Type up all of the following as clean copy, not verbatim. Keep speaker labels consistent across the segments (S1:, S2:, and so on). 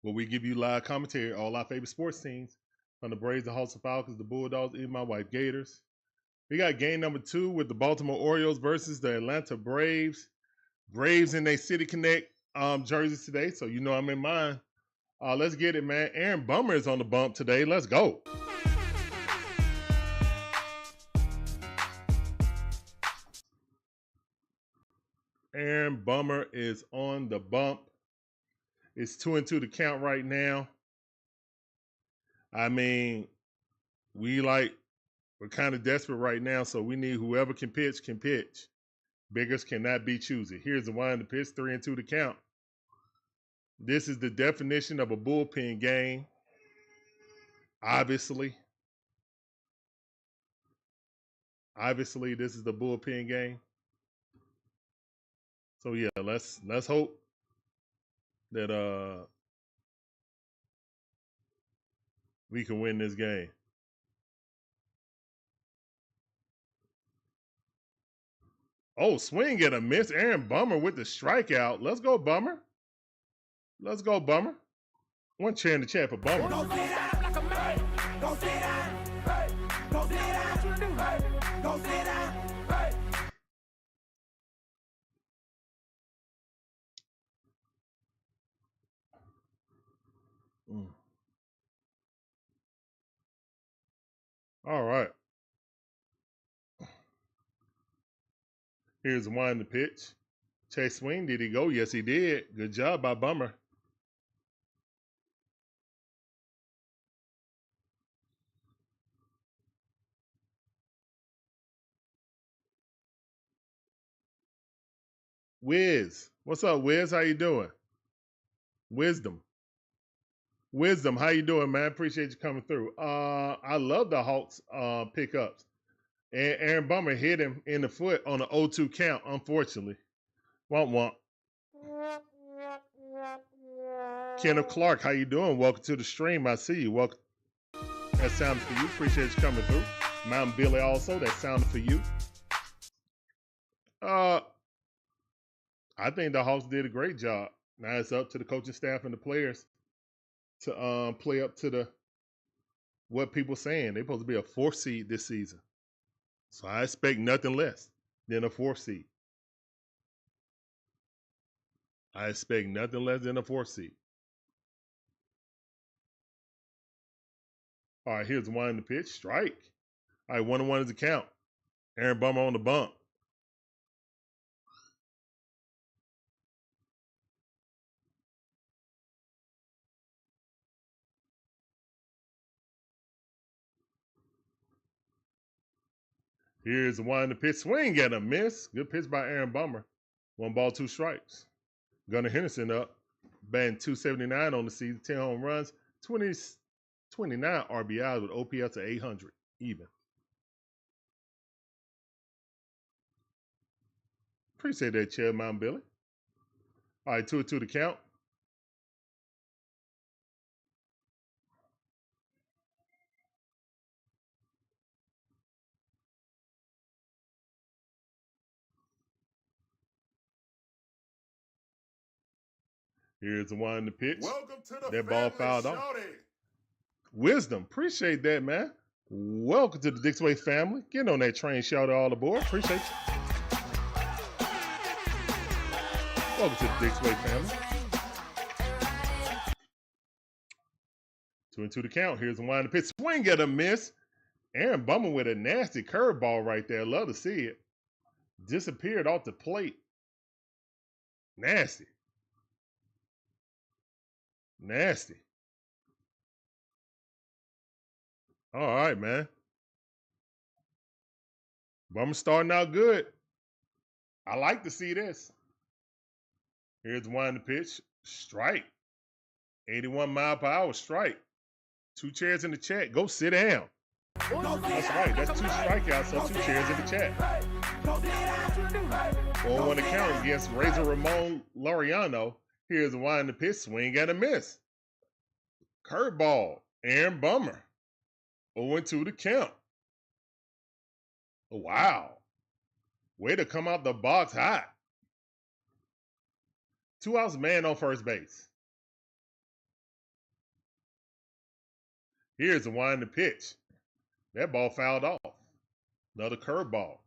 S1: where we give you live commentary on all our favorite sports teams, from the Braves, the Hawks, the Falcons, the Bulldogs, even my wife, Gators. We got game number 2 with the Baltimore Orioles versus the Atlanta Braves. Braves in their City Connect jerseys today, so you know I'm in mine. Let's get it, man. Aaron Bummer is on the bump today. Let's go. Aaron Bummer is on the bump. It's 2-2 to count right now. I mean, we're kind of desperate right now, so we need whoever can pitch can pitch. Biggers cannot be choosy. Here's the wind to pitch, 3-2 to count. This is the definition of a bullpen game. Obviously, this is the bullpen game. So yeah, let's hope that we can win this game. Oh, swing and a miss. Aaron Bummer with the strikeout. Let's go, Bummer. Let's go, Bummer. One chair in the chat for Bummer. Go sit down like a man. Go sit down. Hey. Go sit down. Hey. Go sit down. Hey. All right. Here's one to pitch. Chase swing. Did he go? Yes, he did. Good job by Bummer. Wiz. What's up, Wiz? How you doing? Wisdom, how you doing, man? Appreciate you coming through. I love the Hawks pickups. And Aaron Bummer hit him in the foot on an 0-2 count, unfortunately. Womp womp. Kenneth Clark, how you doing? Welcome to the stream. I see you. Welcome. That sounded for you. Appreciate you coming through. Mountain Billy also, that sounded for you. I think the Hawks did a great job. Now it's up to the coaching staff and the players to play up to what people saying. They're supposed to be a 4th seed this season. So I expect nothing less than a 4th seed. I expect nothing less than a 4th seed. All right, here's one in the pitch. Strike. All right, 1-1 is the count. Aaron Bummer on the bump. Here's the one in the pitch. Swing and a miss. Good pitch by Aaron Bummer. 1 ball, 2 strikes. Gunnar Henderson up. Batting .279 on the season. 10 home runs. 29 RBIs with OPS of 800. Even. Appreciate that, Chair Mountain Billy. All right, 2-2 to count. Here's the one in the pitch.
S2: Welcome to the
S1: that ball fouled off. Wisdom, appreciate that, man. Welcome to the DIXON WAY family. Get on that train, shout out all aboard. Appreciate you. Welcome to the DIXON WAY family. 2-2 to count. Here's the one in the pitch. Swing at a miss. Aaron Bummer with a nasty curveball right there. Love to see it. Disappeared off the plate. Nasty. Nasty. All right, man. Bummer starting out good. I like to see this. Here's one in the pitch. Strike. 81 mile per hour strike. 2 chairs in the chat. Go sit down. That's right. That's 2 strikeouts, so 2 chairs in the chat. 4-1 to count against Razor Ramon Laureano. Here's one in the pitch. Swing and a miss. Curveball. Aaron Bummer. 0-2 to count. Wow. Way to come out the box hot. 2 outs, man on first base. Here's the wind to pitch. That ball fouled off. Another curveball.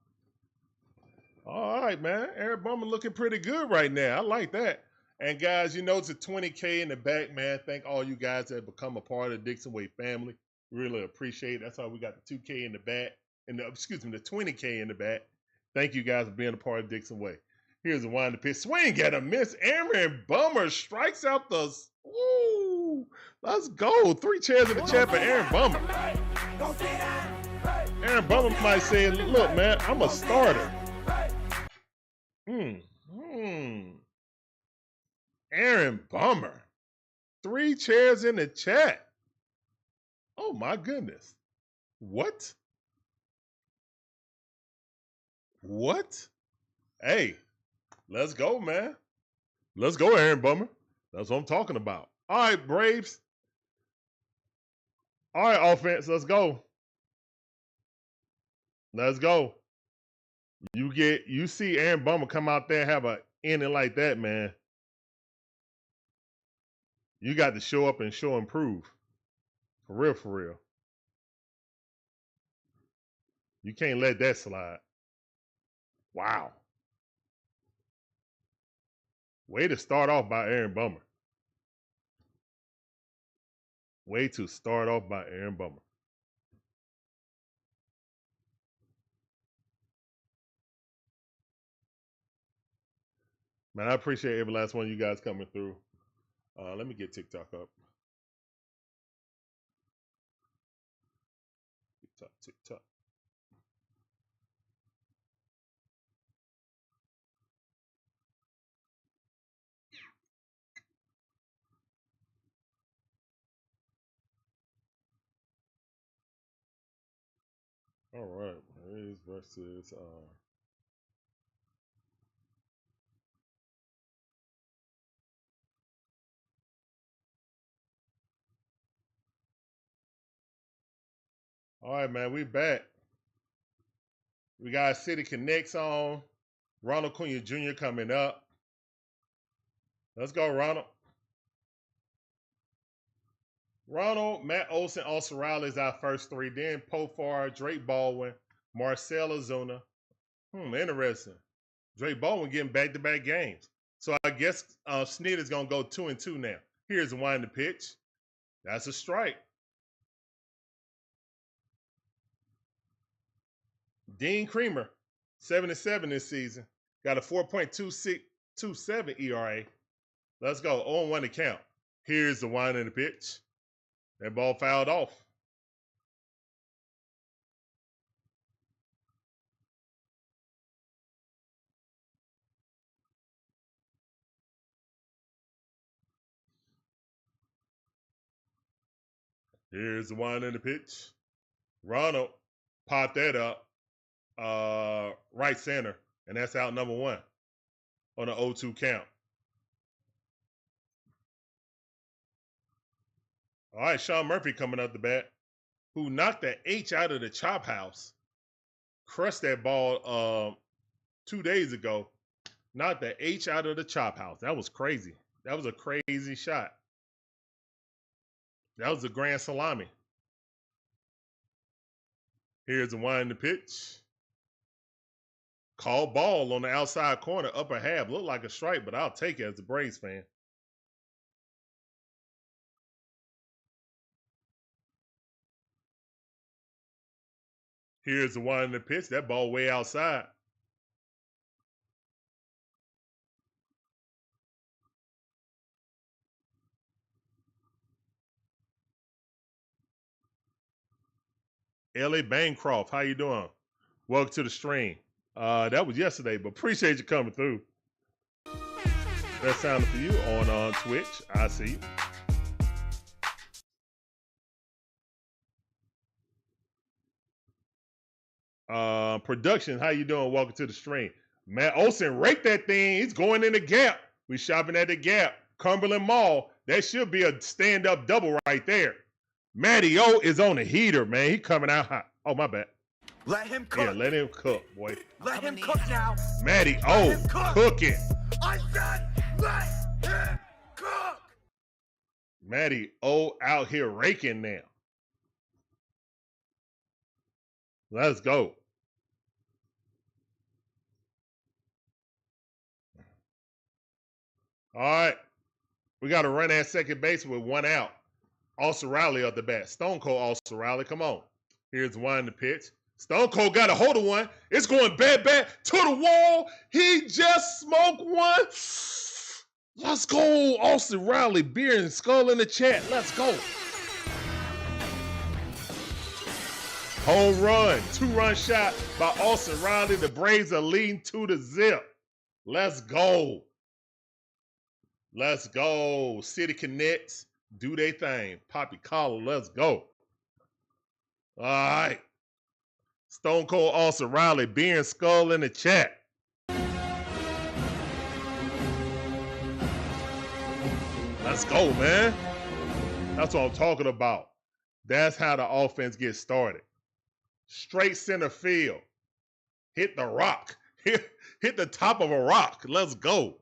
S1: All right, man. Aaron Bummer looking pretty good right now. I like that. And guys, you know, it's a 20K in the back, man. Thank all you guys that have become a part of the DIXON WAY family. Really appreciate it. That's how we got the 2K in the back. And the 20K in the back. Thank you guys for being a part of DIXON WAY. Here's the wind to pitch. Swing at a miss. Aaron Bummer strikes out the. Woo! Let's go. 3 chairs in the chat for Aaron Bummer. Aaron Bummer might say, look, man, I'm a starter. Aaron Bummer. 3 chairs in the chat. Oh, my goodness. What? What? Hey, let's go, man. Let's go, Aaron Bummer. That's what I'm talking about. All right, Braves. All right, offense, let's go. Let's go. You see Aaron Bummer come out there and have an inning like that, man. You got to show up and show and prove. For real, for real. You can't let that slide. Wow. Way to start off by Aaron Bummer. Way to start off by Aaron Bummer. Man, I appreciate every last one of you guys coming through. Let me get TikTok up. TikTok. All right, Braves versus all right, man, we back. We got City Connects on. Ronald Acuña Jr. coming up. Let's go, Ronald. Ronald, Matt Olson, Austin Riley is our first 3. Then Pofar, Drake Baldwin, Marcel Ozuna. Interesting. Drake Baldwin getting back-to-back games. So I guess Snead is going to go 2-2 now. Here's the wind to pitch. That's a strike. Dean Creamer, 7-7 this season. Got a 4.27 ERA. Let's go. 0-1 to count. Here's the wind and the pitch. That ball fouled off. Here's the wind and the pitch. Ronald popped that up. Right center. And that's out number 1 on an 0-2 count. All right, Sean Murphy coming up the bat, who knocked the H out of the chop house. Crushed that ball 2 days ago. Knocked the H out of the chop house. That was crazy. That was a crazy shot. That was a grand salami. Here's the wind to pitch. Call ball on the outside corner, upper half. Looked like a strike, but I'll take it as a Braves fan. Here's the wind to pitch. That ball way outside. L.A. Bancroft, how you doing? Welcome to the stream. That was yesterday, but appreciate you coming through. That sounded for you on Twitch. I see. Production, how you doing? Welcome to the stream. Matt Olson raked that thing. He's going in the gap. We shopping at the gap. Cumberland Mall. That should be a stand-up double right there. Matty O is on the heater, man. He coming out hot. Oh, my bad.
S2: Let him cook.
S1: Yeah, let him cook, boy.
S2: Let him cook now.
S1: Matty O cooking.
S2: I said let him cook.
S1: Matty O out here raking now. Let's go. All right. We got to run at second base with one out. Austin Riley up the bat. Stone Cold Austin Riley. Come on. Here's one in the pitch. Stone Cold got a hold of one. It's going bad to the wall. He just smoked one. Let's go, Austin Riley. Beer and skull in the chat. Let's go. Home run. 2-run shot by Austin Riley. The Braves are leading 2-0. Let's go. Let's go. City Connects. Do their thing. Poppy Collar. Let's go. All right. Stone Cold Austin Riley. Beer and skull in the chat. Let's go, man. That's what I'm talking about. That's how the offense gets started. Straight center field. Hit the rock. Hit the top of a rock. Let's go.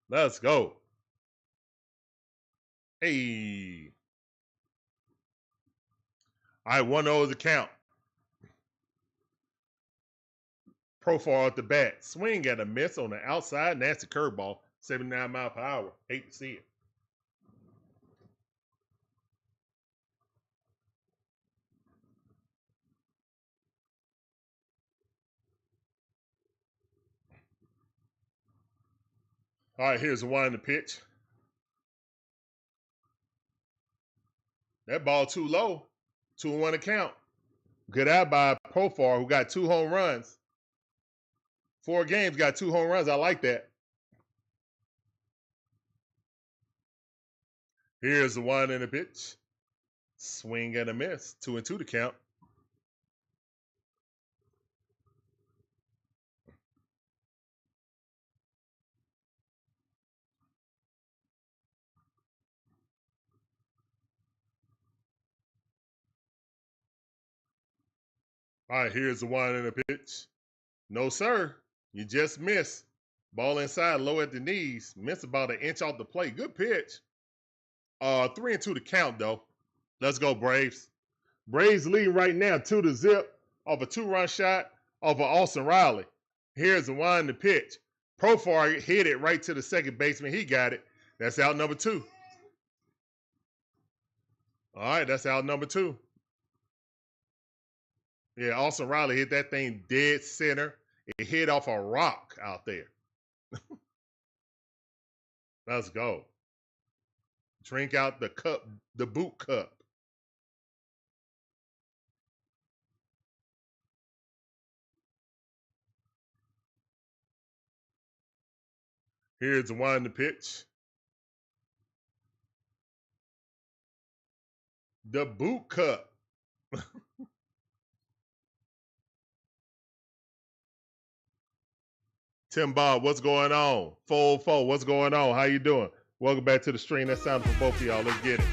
S1: Let's go. Hey. All right, 1-0 is the count. Profile at the bat. Swing at a miss on the outside. Nasty curveball. 79 mile per hour. Hate to see it. All right, here's the one in the pitch. That ball too low. 2-1 to count. Good out by Profar, who got 2 home runs. 4 games, got 2 home runs. I like that. Here's the one in the pitch. Swing and a miss. 2-2 to count. All right, here's the one in the pitch. No, sir. You just missed. Ball inside, low at the knees. Missed about an inch off the plate. Good pitch. 3-2 to count, though. Let's go, Braves. Braves leading right now 2-0 off a 2-run shot off of Austin Riley. Here's the one in the pitch. Profar hit it right to the second baseman. He got it. That's out number 2. All right, that's out number 2. Yeah, Austin Riley hit that thing dead center. It hit off a rock out there. Let's go. Drink out the cup, the boot cup. Here's the one in the pitch. The boot cup. Tim Bob, what's going on? 404, what's going on? How you doing? Welcome back to the stream. That sounded for both of y'all. Let's get it.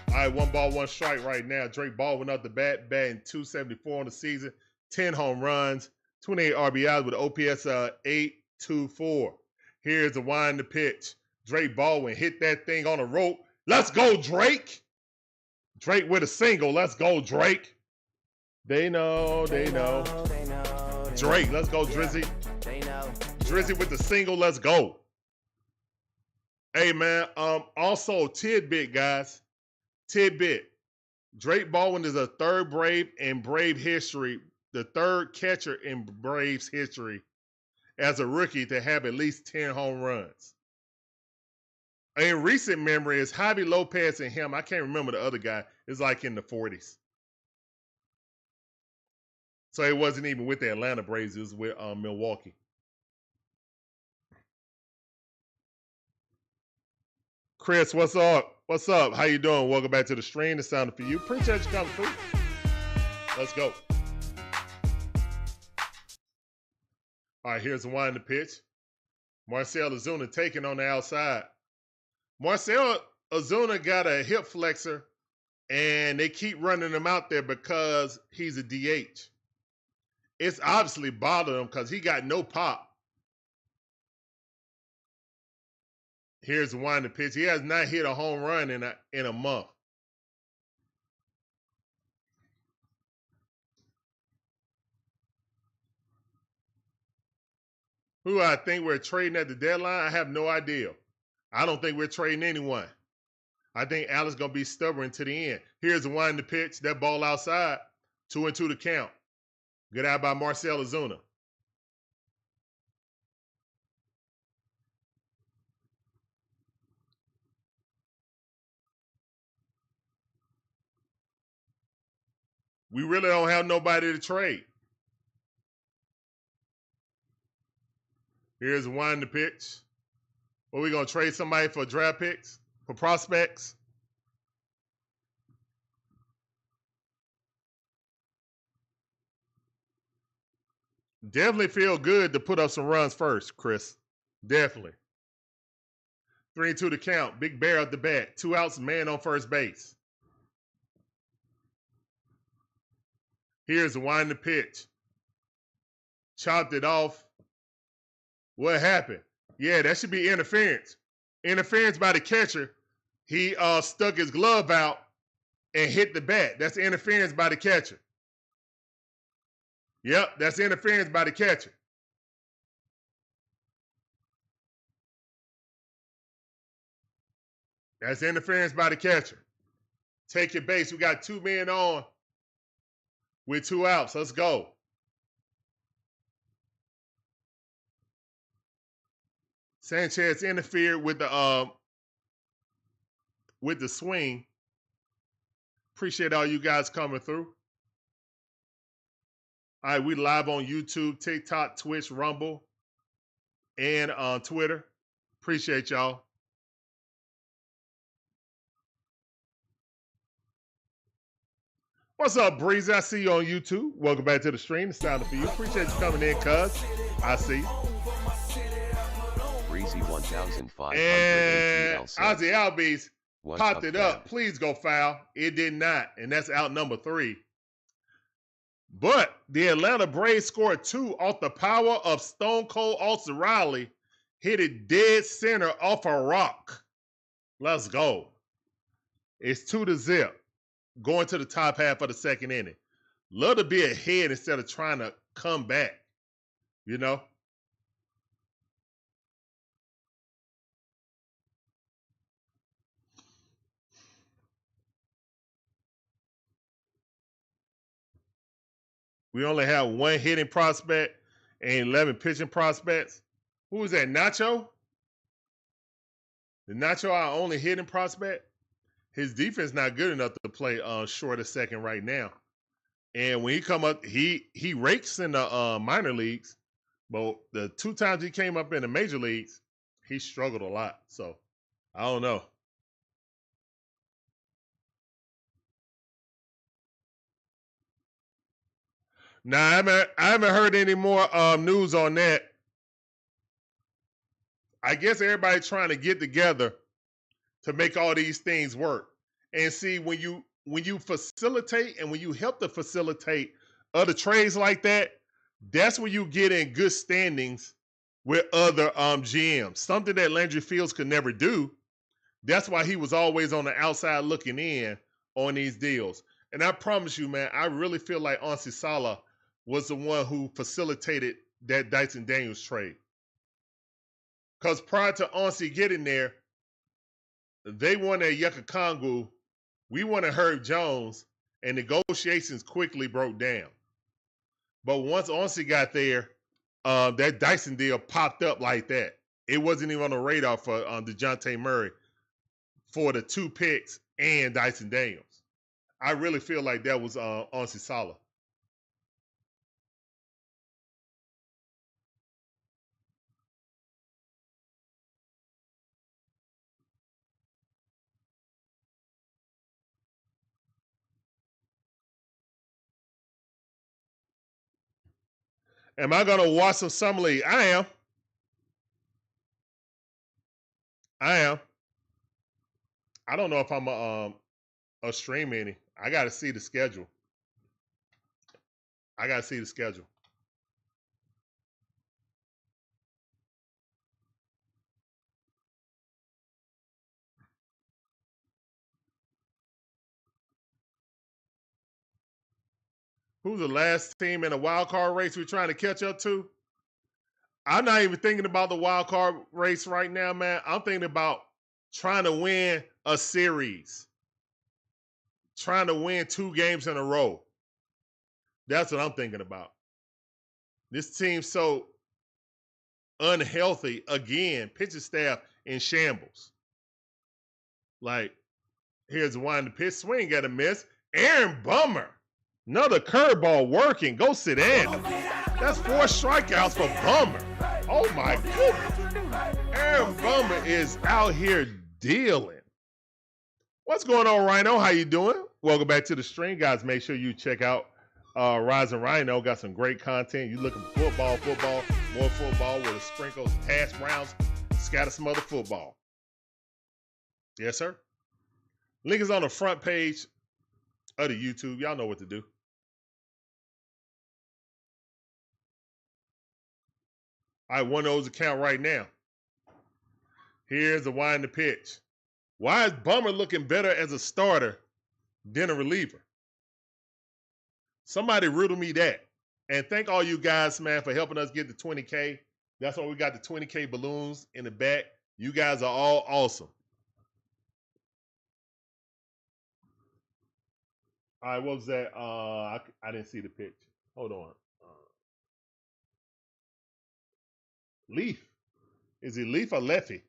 S1: All right, 1 ball, 1 strike right now. Drake Baldwin up the bat, batting .274 on the season. 10 home runs, 28 RBIs with OPS 824. Here's the wind the pitch. Drake Baldwin hit that thing on a rope. Let's go, Drake. Drake with a single. Let's go, Drake. They know. Drake, let's go, Drizzy. Drizzy with the single. Let's go. Hey, man. Also, tidbit, guys. Tidbit. Drake Baldwin is a 3rd Brave in Brave history, the 3rd catcher in Braves history as a rookie to have at least 10 home runs. In recent memory, is Javi Lopez and him. I can't remember the other guy. It's like in the 40s. So it wasn't even with the Atlanta Braves. It was with Milwaukee. Chris, what's up? What's up? How you doing? Welcome back to the stream. It sounded for you. Appreciate you coming through. Let's go. All right, here's the one in the pitch. Marcel Ozuna taking on the outside. Marcel Ozuna got a hip flexor, and they keep running him out there because he's a DH. It's obviously bothered him because he got no pop. Here's the one in the pitch. He has not hit a home run in a month. Who I think we're trading at the deadline, I have no idea. I don't think we're trading anyone. I think Allen's going to be stubborn to the end. Here's the one in the pitch. That ball outside. 2-2 to count. Good out by Marcel Ozuna. We really don't have nobody to trade. Here's one in the pitch. Are we going to trade somebody for draft picks? For prospects? Definitely feel good to put up some runs first, Chris. Definitely. 3-2 to count. Big Bear at the bat. 2 outs, man on first base. Here's the one in the pitch. Chopped it off. What happened? Yeah, that should be interference. Interference by the catcher. He stuck his glove out and hit the bat. That's interference by the catcher. Yep, that's interference by the catcher. That's interference by the catcher. Take your base. We got 2 men on with 2 outs. Let's go. Sanchez interfered with the swing. Appreciate all you guys coming through. All right, we live on YouTube, TikTok, Twitch, Rumble, and on Twitter. Appreciate y'all. What's up, Breezy? I see you on YouTube. Welcome back to the stream. It's time for you. Appreciate you coming in, cuz. I see.
S3: Breezy 1500
S1: And Ozzie Albies
S3: What's
S1: popped
S3: up,
S1: it up.
S3: Dad?
S1: Please go foul. It did not, and that's out number 3. But the Atlanta Braves scored 2 off the power of Stone Cold Austin Riley. Hit it dead center off a rock. Let's go. It's 2-0. Going to the top half of the second inning. Love to be ahead instead of trying to come back. You know? We only have 1 hitting prospect and 11 pitching prospects. Who was that, Nacho? The Nacho our only hitting prospect? His defense not good enough to play short of second right now. And when he come up, he rakes in the minor leagues, but the 2 times he came up in the major leagues, he struggled a lot. So I don't know. Now I haven't heard any more news on that. I guess everybody's trying to get together to make all these things work. And see, when you facilitate and when you help to facilitate other trades like that, that's when you get in good standings with other GMs. Something that Landry Fields could never do. That's why he was always on the outside looking in on these deals. And I promise you, man, I really feel like Ozzie Sala was the one who facilitated that Dyson Daniels trade. Because prior to Ozzie getting there, they wanted Yucca Kongu, we wanted Herb Jones, and negotiations quickly broke down. But once Ozzie got there, that Dyson deal popped up like that. It wasn't even on the radar for DeJounte Murray for the 2 picks and Dyson Daniels. I really feel like that was Ozzie Sala. Am I going to watch some Summer League? I am. I don't know if I'm a stream any. I got to see the schedule. Who's the last team in a wild card race we're trying to catch up to? I'm not even thinking about the wild card race right now, man. I'm thinking about trying to win a series, trying to win 2 games in a row. That's what I'm thinking about. This team's so unhealthy again. Pitching staff in shambles. Like, here's one. The pitch swing got a miss. Aaron Bummer. Another curveball working. Go sit down. That's 4 strikeouts for Bummer. Oh my goodness. Aaron Bummer is out here dealing. What's going on, Rhino? How you doing? Welcome back to the stream, guys. Make sure you check out Rising Rhino. Got some great content. You looking for football, more football with a sprinkle of hash browns, scatter some other football. Yes, sir. Link is on the front page of the YouTube. Y'all know what to do. All right, 1-0's account right now. Here's the wind the pitch. Why is Bummer looking better as a starter than a reliever? Somebody riddle me that. And thank all you guys, man, for helping us get the 20K. That's why we got the 20K balloons in the back. You guys are all awesome. All right, what was that? I didn't see the pitch. Hold on. Leaf. Is it Leaf or Leffy?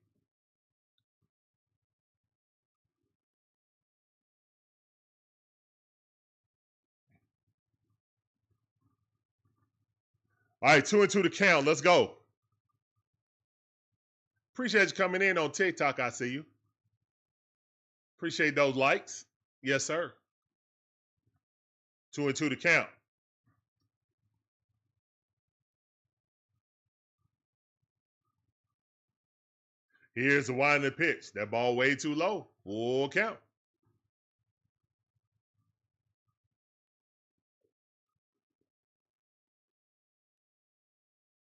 S1: All right, 2-2 to count. Let's go. Appreciate you coming in on TikTok. I see you. Appreciate those likes. Yes, sir. 2-2 to count. Here's the winding pitch. That ball way too low. Full count.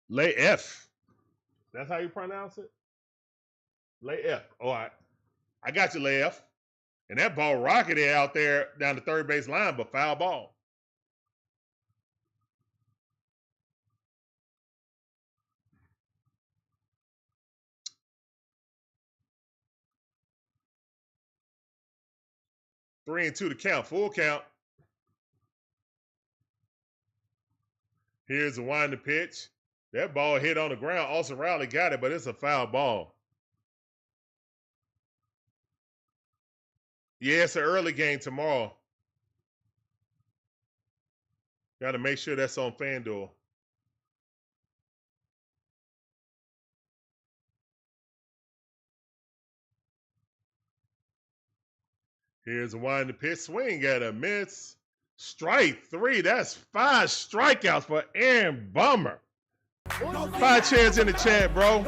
S1: Lay F. That's how you pronounce it? Lay F. All right. I got you, Lay F. And that ball rocketed out there down the third base line, but foul ball. Three and two to count. Full count. Here's the winding pitch. That ball hit on the ground. Olson Riley got it, but it's a foul ball. Yeah, it's an early game tomorrow. Got to make sure that's on FanDuel. Here's a winding pitch. Swing at a miss. Strike 3. That's 5 strikeouts for Aaron Bummer. 5 chairs in the chat, bro.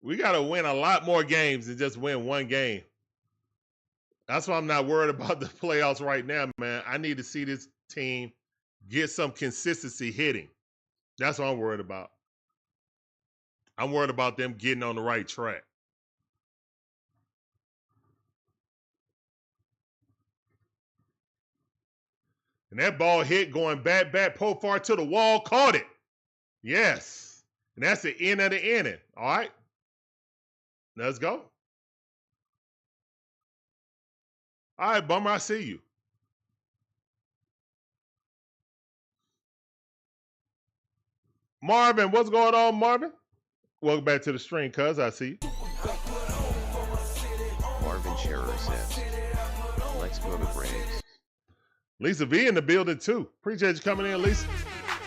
S1: We got to win a lot more games than just win one game. That's why I'm not worried about the playoffs right now, man. I need to see this team get some consistency hitting. That's what I'm worried about. I'm worried about them getting on the right track. And that ball hit going back, Profar to the wall, caught it. Yes. And that's the end of the inning. All right. Let's go. All right, Bummer, I see you. Marvin, what's going on, Marvin? Welcome back to the stream, cuz. I see you.
S3: Marvin Scherer says, let's go to Braves.
S1: Lisa V in the building, too. Appreciate you coming in, Lisa.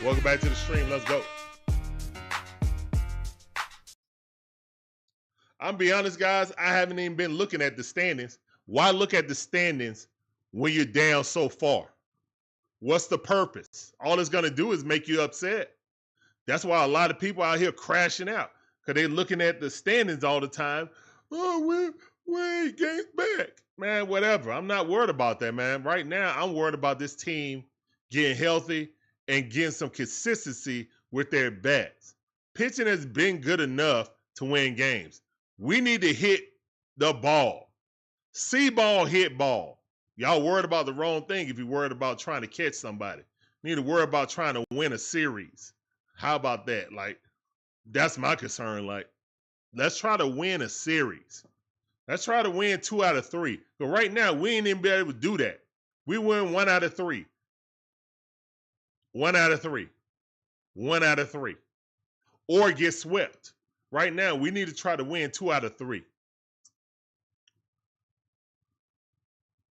S1: Welcome back to the stream. Let's go. I'm be honest, guys. I haven't even been looking at the standings. Why look at the standings when you're down so far? What's the purpose? All it's going to do is make you upset. That's why a lot of people out here crashing out because they're looking at the standings all the time. Oh, we're 8 games back. Man, whatever. I'm not worried about that, man. Right now, I'm worried about this team getting healthy and getting some consistency with their bats. Pitching has been good enough to win games. We need to hit the ball. See ball, hit ball. Y'all worried about the wrong thing if you're worried about trying to catch somebody. You need to worry about trying to win a series. How about that? Like, that's my concern. Like, let's try to win a series. Let's try to win 2 out of 3. But right now, we ain't even be able to do that. We win 1 out of 3. 1 out of 3. 1 out of 3. Or get swept. Right now, we need to try to win 2 out of 3.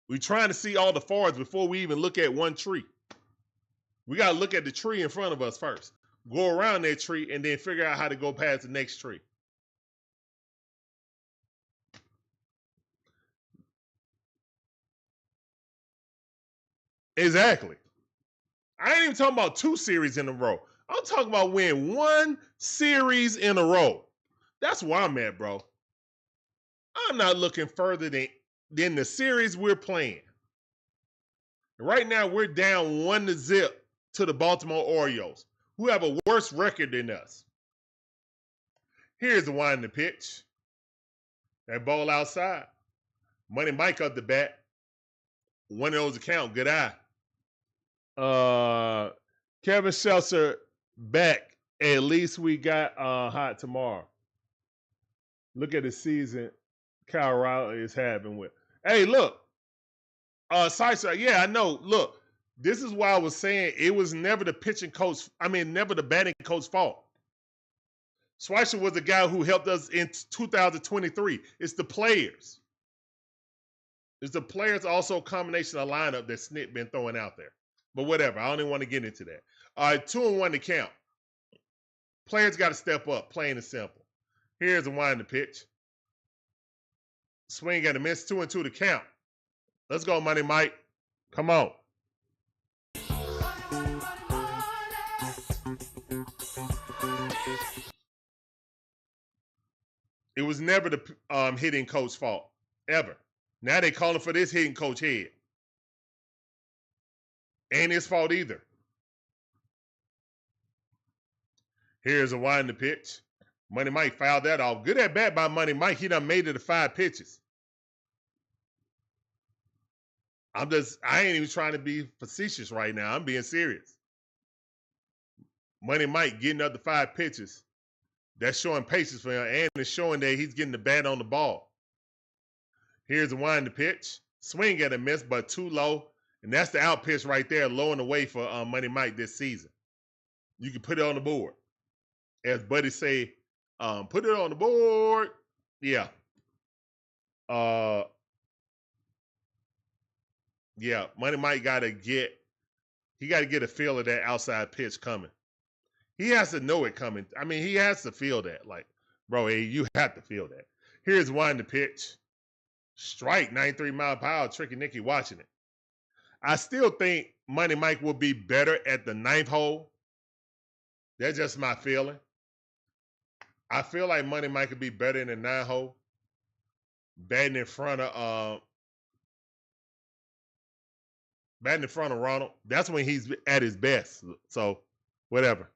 S1: We're trying to see all the forwards before we even look at one tree. We got to look at the tree in front of us first. Go around that tree and then figure out how to go past the next tree. Exactly. I ain't even talking about 2 series in a row. I'm talking about win 1 series in a row. That's where I'm at, bro. I'm not looking further than the series we're playing. Right now, we're down 1-0 to the Baltimore Orioles, who have a worse record than us. Here's the wind in the pitch. That ball outside. Money Mike up the bat. One of those account. Good eye. Kevin Shelter back. At least we got hot tomorrow. Look at the season Kyle Riley is having with. Hey, look. Sisa, yeah, I know. Look, this is why I was saying it was never the pitching coach. Never the batting coach's fault. Schweitzer was the guy who helped us in 2023. It's the players. It's the players, also a combination of lineup that Snit been throwing out there. But whatever, I don't even want to get into that. All right, 2-1 to count. Players got to step up, plain and simple. Here's the wind the pitch. Swing and a miss, 2-2 to count. Let's go, Money Mike. Come on. It was never the hitting coach's fault, ever. Now they calling for this hitting coach head. Ain't his fault either. Here's a wind the pitch. Money Mike fouled that off. Good at bat by Money Mike. He done made it to 5 pitches. I ain't even trying to be facetious right now. I'm being serious. Money Mike getting up to 5 pitches. That's showing patience for him, and it's showing that he's getting the bat on the ball. Here's the wind the pitch. Swing at a miss, but too low. And that's the out pitch right there, low and away for Money Mike this season. You can put it on the board. As Buddy say, put it on the board. Yeah. Yeah, Money Mike got to get a feel of that outside pitch coming. He has to know it coming. He has to feel that. Like, bro, hey, you have to feel that. Here's wind the pitch. Strike, 93 mile per hour. Tricky Nicky watching it. I still think Money Mike will be better at the 9th hole. That's just my feeling. I feel like Money Mike could be better in the 9th hole. Batting in front of Ronald. That's when he's at his best. So, whatever.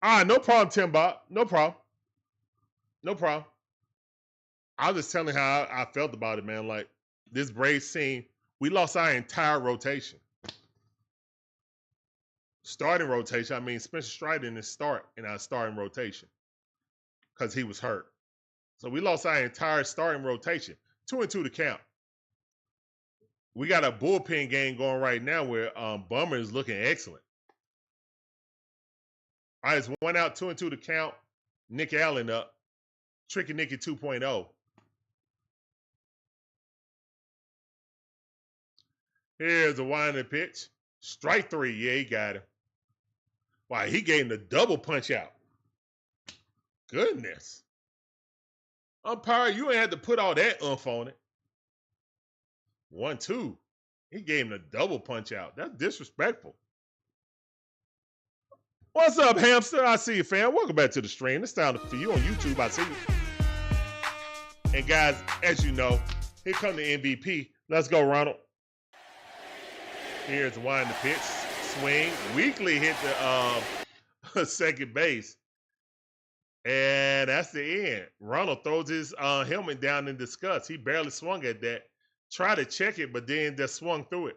S1: No problem, Tim Bob. No problem. No problem. I was just telling how I felt about it, man. Like, this Braves team, we lost our entire rotation. Starting rotation, Spencer Strider didn't start in our starting rotation because he was hurt. So we lost our entire starting rotation. 2-2 to count. We got a bullpen game going right now where Bummer is looking excellent. All right, it's 1 out, 2-2 to count. Nick Allen up. Tricky Nicky 2.0. Here's a winding pitch. Strike 3. Yeah, he got him. Wow, he gave him the double punch out. Goodness. Umpire, you ain't had to put all that oomph on it. 1-2. He gave him the double punch out. That's disrespectful. What's up, hamster? I see you, fam. Welcome back to the stream. It's time for you on YouTube. I see you. And guys, as you know, here come the MVP. Let's go, Ronald. Here's wind the pitch. Swing. Weekly hit the second base. And that's the end. Ronald throws his helmet down in disgust. He barely swung at that. Tried to check it, but then just swung through it.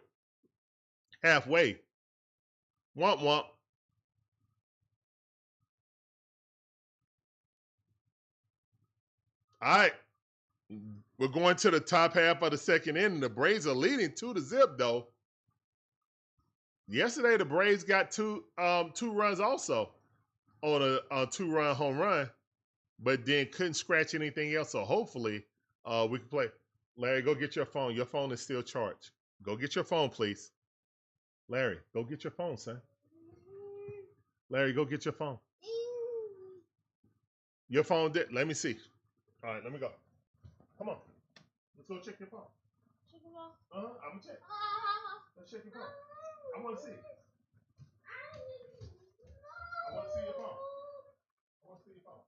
S1: Halfway. Womp womp. All right. We're going to the top half of the second inning. The Braves are leading 2-0, though. Yesterday, the Braves got two runs also on a 2-run home run, but then couldn't scratch anything else. So hopefully, we can play. Larry, go get your phone. Your phone is still charged. Go get your phone, please. Larry, go get your phone, son. Larry, go get your phone. Your phone did. Let me see. All right, let me go. Come on. Let's go check your phone. Check your phone? I'm going to check. Let's check your phone. I want to see. I want to see your phone. I want to see your phone.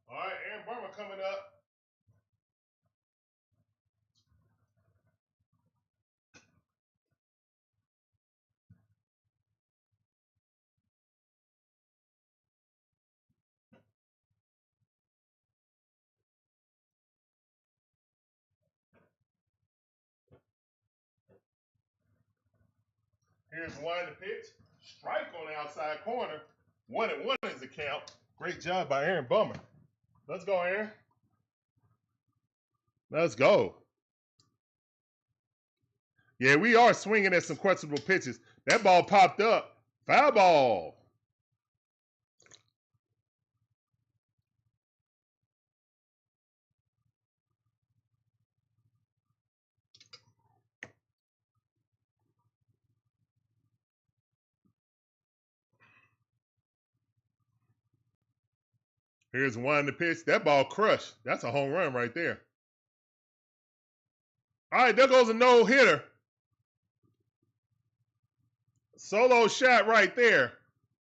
S1: All right, Aaron Burma coming up. Here's one to pitch. Strike on the outside corner. 1-1 is the count. Great job by Aaron Bummer. Let's go, Aaron. Let's go. Yeah, we are swinging at some questionable pitches. That ball popped up. Foul ball. Here's one to pitch. That ball crushed. That's a home run right there. All right, there goes a no-hitter. Solo shot right there.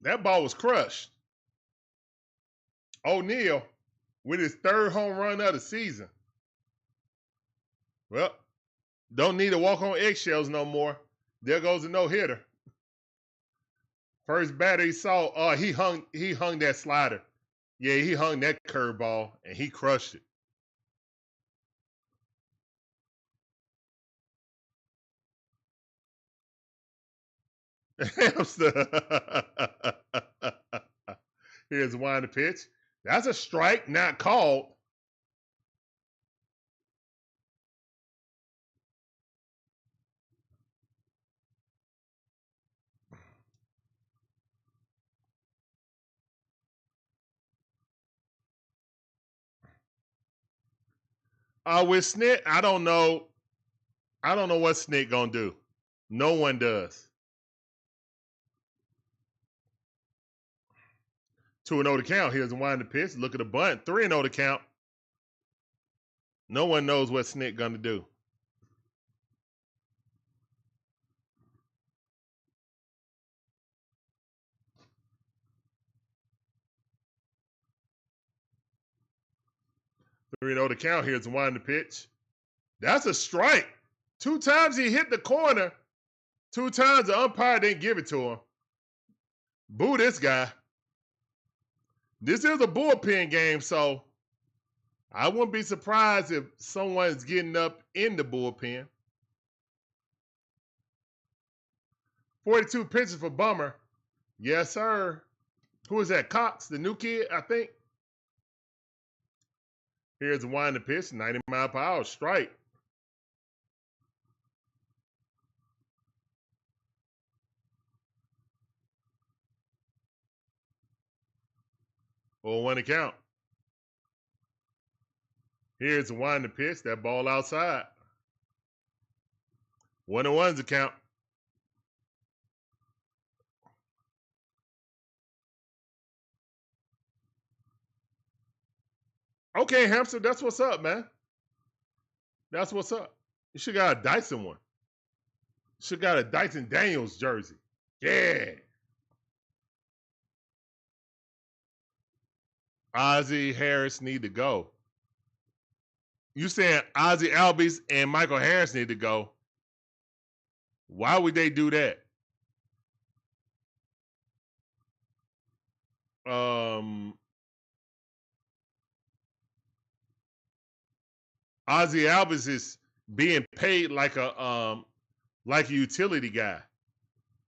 S1: That ball was crushed. O'Neal with his third home run of the season. Well, don't need to walk on eggshells no more. There goes a no-hitter. First batter he saw, he hung that slider. Yeah, he hung that curveball and he crushed it. Here's one to pitch. That's a strike, not called. With Snit, I don't know. I don't know what Snit gonna do. No one does. 2-0 to count. Here's a wind to pitch. Look at the bunt. 3-0 to count. No one knows what Snit gonna do. Three 0 to count. Here's a wind to pitch. That's a strike. 2 times he hit the corner. 2 times the umpire didn't give it to him. Boo this guy. This is a bullpen game, so I wouldn't be surprised if someone's getting up in the bullpen. 42 pitches for Bummer. Yes, sir. Who is that? Cox, the new kid, I think. Here's a wind to pitch. 90 mile per hour strike. 0-1 to count. Here's the wind to pitch. That ball outside. 1-1's the count. Okay, Hamster, that's what's up, man. That's what's up. You should got a Dyson one. Should got a Dyson Daniels jersey. Yeah. Ozzie Harris need to go. You saying Ozzie Albies and Micheal Harris need to go. Why would they do that? Ozzie Albies is being paid like a utility guy.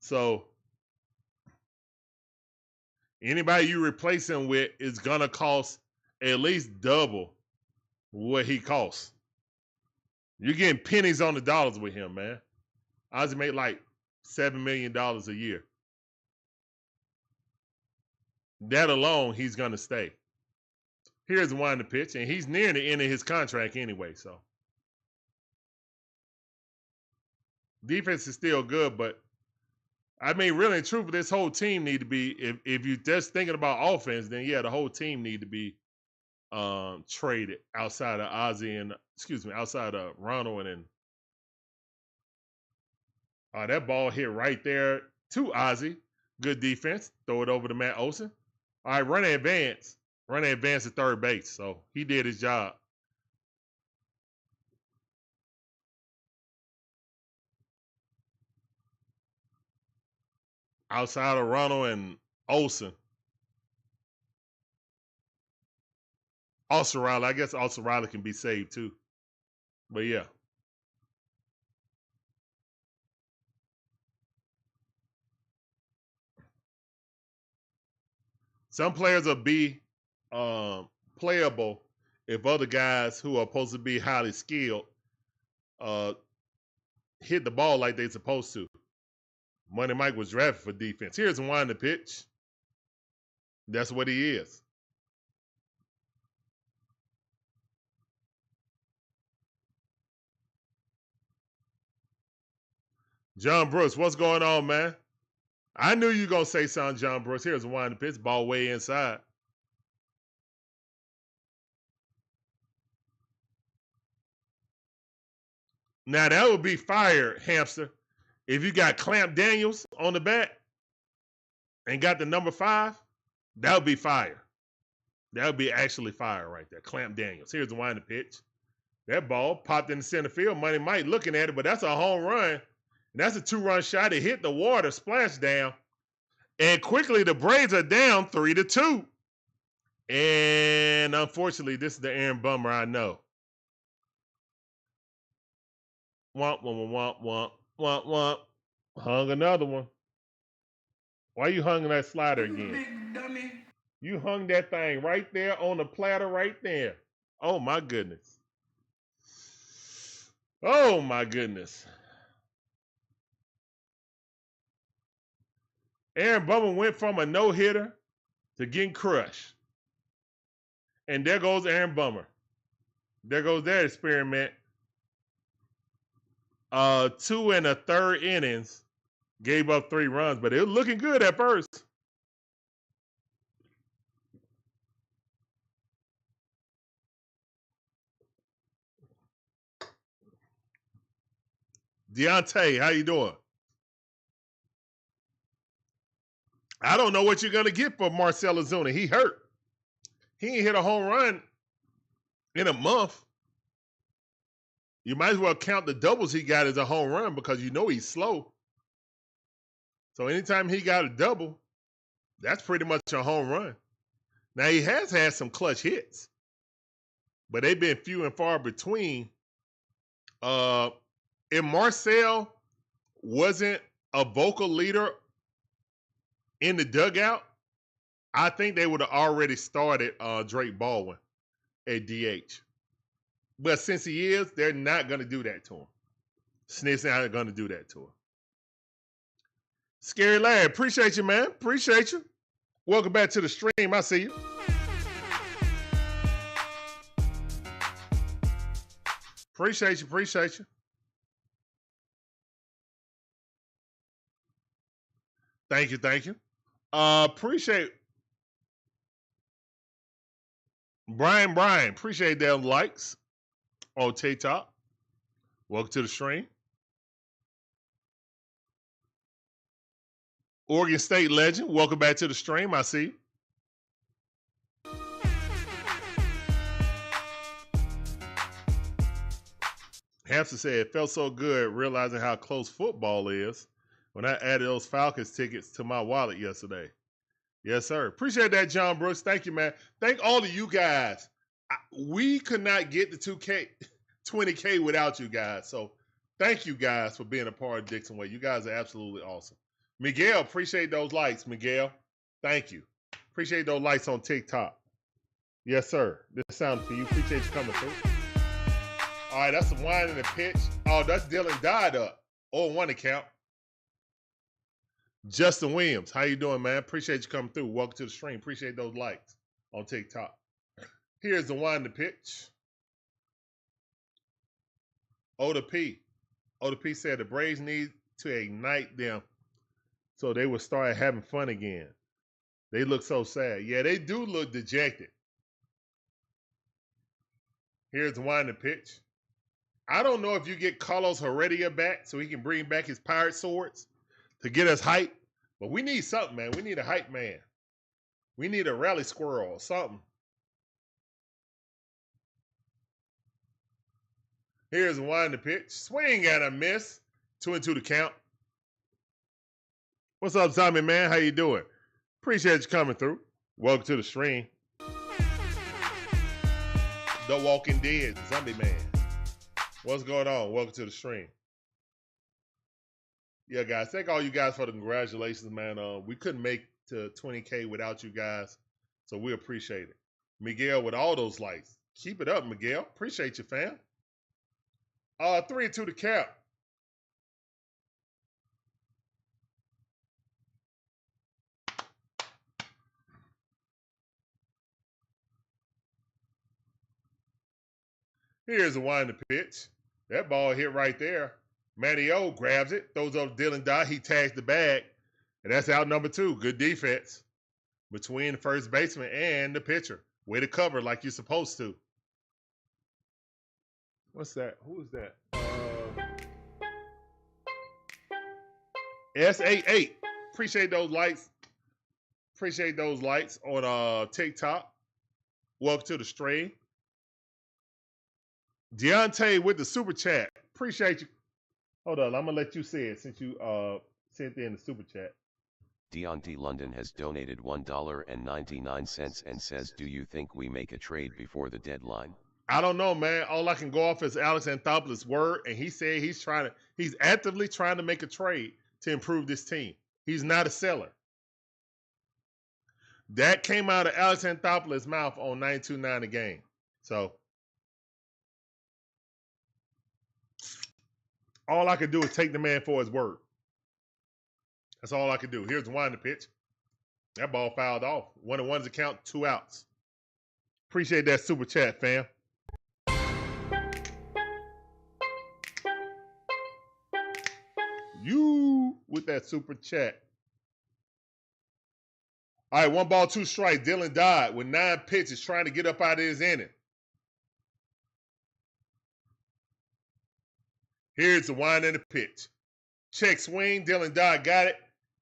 S1: So anybody you replace him with is gonna cost at least double what he costs. You're getting pennies on the dollars with him, man. Ozzie made like $7 million a year. That alone, he's gonna stay. Here's one to pitch, and he's near the end of his contract anyway, so. Defense is still good, but I mean, really and truthfully, this whole team need to be, if you're just thinking about offense, then yeah, the whole team need to be traded outside of Ozzie and, outside of Ronald and that ball hit right there to Ozzie. Good defense. Throw it over to Matt Olson. All right, run advance. Run advance to third base. So he did his job. Outside of Ronald and Olson. Also Riley. I guess also Riley can be saved too. But yeah. Some players will be playable if other guys who are supposed to be highly skilled hit the ball like they're supposed to. Money Mike was drafted for defense. Here's one to pitch. That's what he is. John Brooks, what's going on, man? I knew you were going to say something, John Brooks. Here's one to pitch. Ball way inside. Now, that would be fire, Hamster. If you got Clamp Daniels on the bat and got the number 5, that would be fire. That would be actually fire right there. Clamp Daniels. Here's the wind to pitch. That ball popped in the center field. Money Mike looking at it, but that's a home run. And that's a 2-run shot. It hit the water, splashed down. And quickly, the Braves are down 3-2. And unfortunately, this is the Aaron Bummer I know. Womp, womp, womp, womp, womp, womp. Hung another one. Why you hung that slider again?
S2: Big dummy.
S1: You hung that thing right there on the platter right there. Oh, my goodness. Oh, my goodness. Aaron Bummer went from a no-hitter to getting crushed. And there goes Aaron Bummer. There goes that experiment. 2 1/3 innings, gave up 3 runs, but it was looking good at first. Deontay, how you doing? I don't know what you're going to get for Marcel Ozuna. He hurt. He ain't hit a home run in a month. You might as well count the doubles he got as a home run because you know he's slow. So anytime he got a double, that's pretty much a home run. Now, he has had some clutch hits, but they've been few and far between. If Marcel wasn't a vocal leader in the dugout, I think they would have already started Drake Baldwin at DH. But since he is, they're not going to do that to him. Snit's not going to do that to him. Scary Larry, appreciate you, man. Appreciate you. Welcome back to the stream. I see you. Appreciate you. Appreciate you. Thank you. Thank you. Appreciate Brian. Appreciate them likes on TikTok. Welcome to the stream. Oregon State legend. Welcome back to the stream. I see. Hampton said, it felt so good realizing how close football is when I added those Falcons tickets to my wallet yesterday. Yes, sir. Appreciate that, John Brooks. Thank you, man. Thank all of you guys. We could not get the 2K, 20K without you guys. So thank you guys for being a part of DIXON Way. You guys are absolutely awesome. Miguel, appreciate those likes, Miguel. Thank you. Appreciate those likes on TikTok. Yes, sir. This sound for you. Appreciate you coming through. All right, that's some wine in the pitch. Oh, that's Dylan Dodd up. 0-1 account. Justin Williams, how you doing, man? Appreciate you coming through. Welcome to the stream. Appreciate those likes on TikTok. Here's the wine in the pitch. Oda P said the Braves need to ignite them so they will start having fun again. They look so sad. Yeah, they do look dejected. Here's the wine in the pitch. I don't know if you get Carlos Heredia back so he can bring back his pirate swords to get us hype, but we need something, man. We need a hype man. We need a rally squirrel or something. Here's the wine in the pitch. Swing and a miss. 2-2 to count. What's up, Simon, man? How you doing? Appreciate you coming through. Welcome to the stream. The Walking Dead, Zombie Man. What's going on? Welcome to the stream. Yeah, guys, thank all you guys for the congratulations, man. We couldn't make to 20K without you guys, so we appreciate it. Miguel with all those likes. Keep it up, Miguel. Appreciate you, fam. 3-2 to count. Here's the wind the pitch. That ball hit right there. Matty O grabs it, throws up Dylan Dodd. He tags the bag, and that's out number 2. Good defense between the first baseman and the pitcher. Way to cover like you're supposed to. What's that? Who is that? S88. Appreciate those likes. Appreciate those likes on TikTok. Welcome to the stream. Deontay with the super chat. Appreciate you. Hold on, I'm gonna let you say it since you sent in the super chat.
S3: Deontay London has donated $1.99 and says, do you think we make a trade before the deadline?
S1: I don't know, man. All I can go off is Alex Anthopoulos' word, and he said he's actively trying to make a trade to improve this team. He's not a seller. That came out of Alex Anthopoulos' mouth on 92.9 a game. So all I could do is take the man for his word. That's all I could do. Here's the wind the pitch. That ball fouled off. 1-1's a count, 2 outs. Appreciate that super chat, fam. You with that super chat. All right, 1 ball, 2 strikes. Dylan Dodd with 9 pitches trying to get up out of his inning. Here's the wind and the pitch. Check swing. Dylan Dodd got it.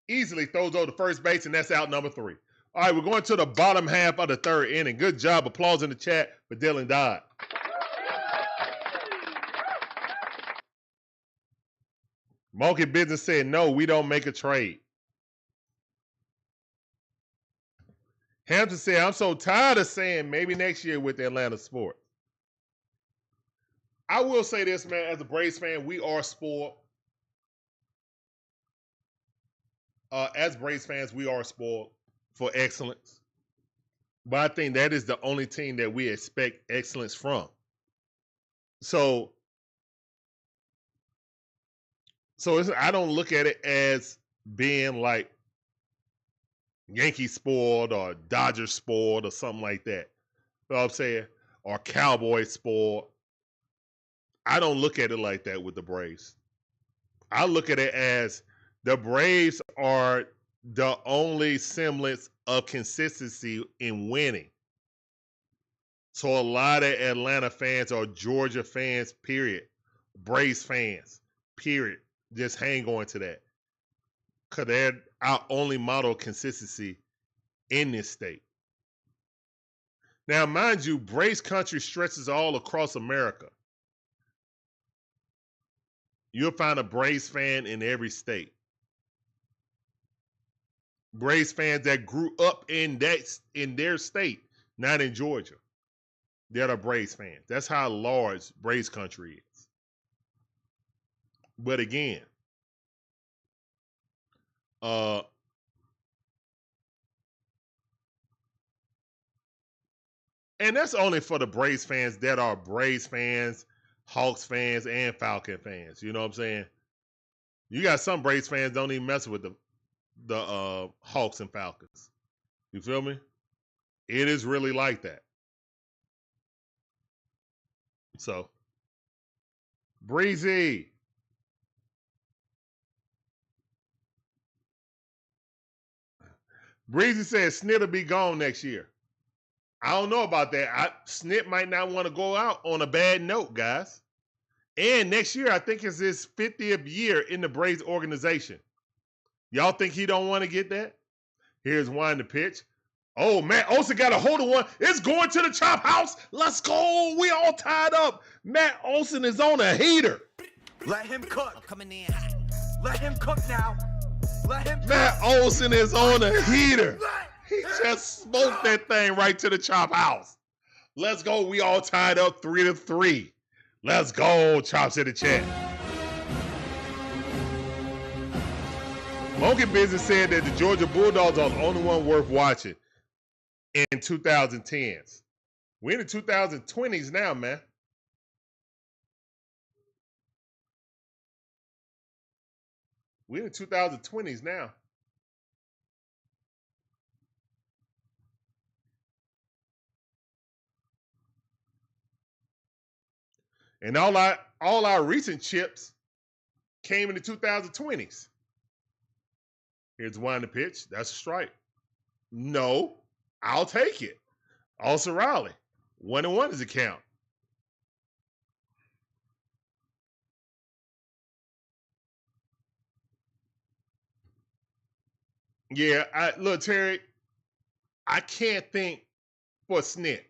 S1: Easily throws over to first base, and that's out number 3. All right, we're going to the bottom half of the 3rd inning. Good job. Applause in the chat for Dylan Dodd. Monkey Business said, no, we don't make a trade. Hampton said, I'm so tired of saying maybe next year with the Atlanta Sports. I will say this, man, as a Braves fan, we are spoiled. As Braves fans, we are spoiled for excellence. But I think that is the only team that we expect excellence from. So I don't look at it as being like Yankees spoiled or Dodgers spoiled or something like that. You know what I'm saying? Or Cowboys spoiled. I don't look at it like that with the Braves. I look at it as the Braves are the only semblance of consistency in winning. So a lot of Atlanta fans or Georgia fans, period, Braves fans, period, just hang on to that. Because they're our only model of consistency in this state. Now, mind you, Braves country stretches all across America. You'll find a Braves fan in every state. Braves fans that grew up in their state, not in Georgia. They're the Braves fans. That's how large Braves country is. But again, and that's only for the Braves fans that are Braves fans, Hawks fans, and Falcon fans. You know what I'm saying? You got some Braves fans don't even mess with the Hawks and Falcons. You feel me? It is really like that. So, Breezy. Breezy says Snit will be gone next year. I don't know about that. Snit might not want to go out on a bad note, guys. And next year, I think it's his 50th year in the Braves organization. Y'all think he don't want to get that? Here's one to pitch. Oh, Matt Olson got a hold of one. It's going to the chop house. Let's go. We all tied up. Matt Olson is on a heater.
S2: Let him cook. Coming in. Let him cook now. Let him cook.
S1: Matt Olson is on a heater. He just smoked that thing right to the chop house. Let's go. We all tied up 3-3. Let's go. Chops in the chat. Monkey Business said that the Georgia Bulldogs are the only one worth watching in 2010s. We're in the 2020s now, man. We're in the 2020s now. And all our recent chips came in the 2020s. Here's one to pitch. That's a strike. No, I'll take it. Olson Riley. 1-1 is the count. Yeah, look, Terry, I can't think for Snit.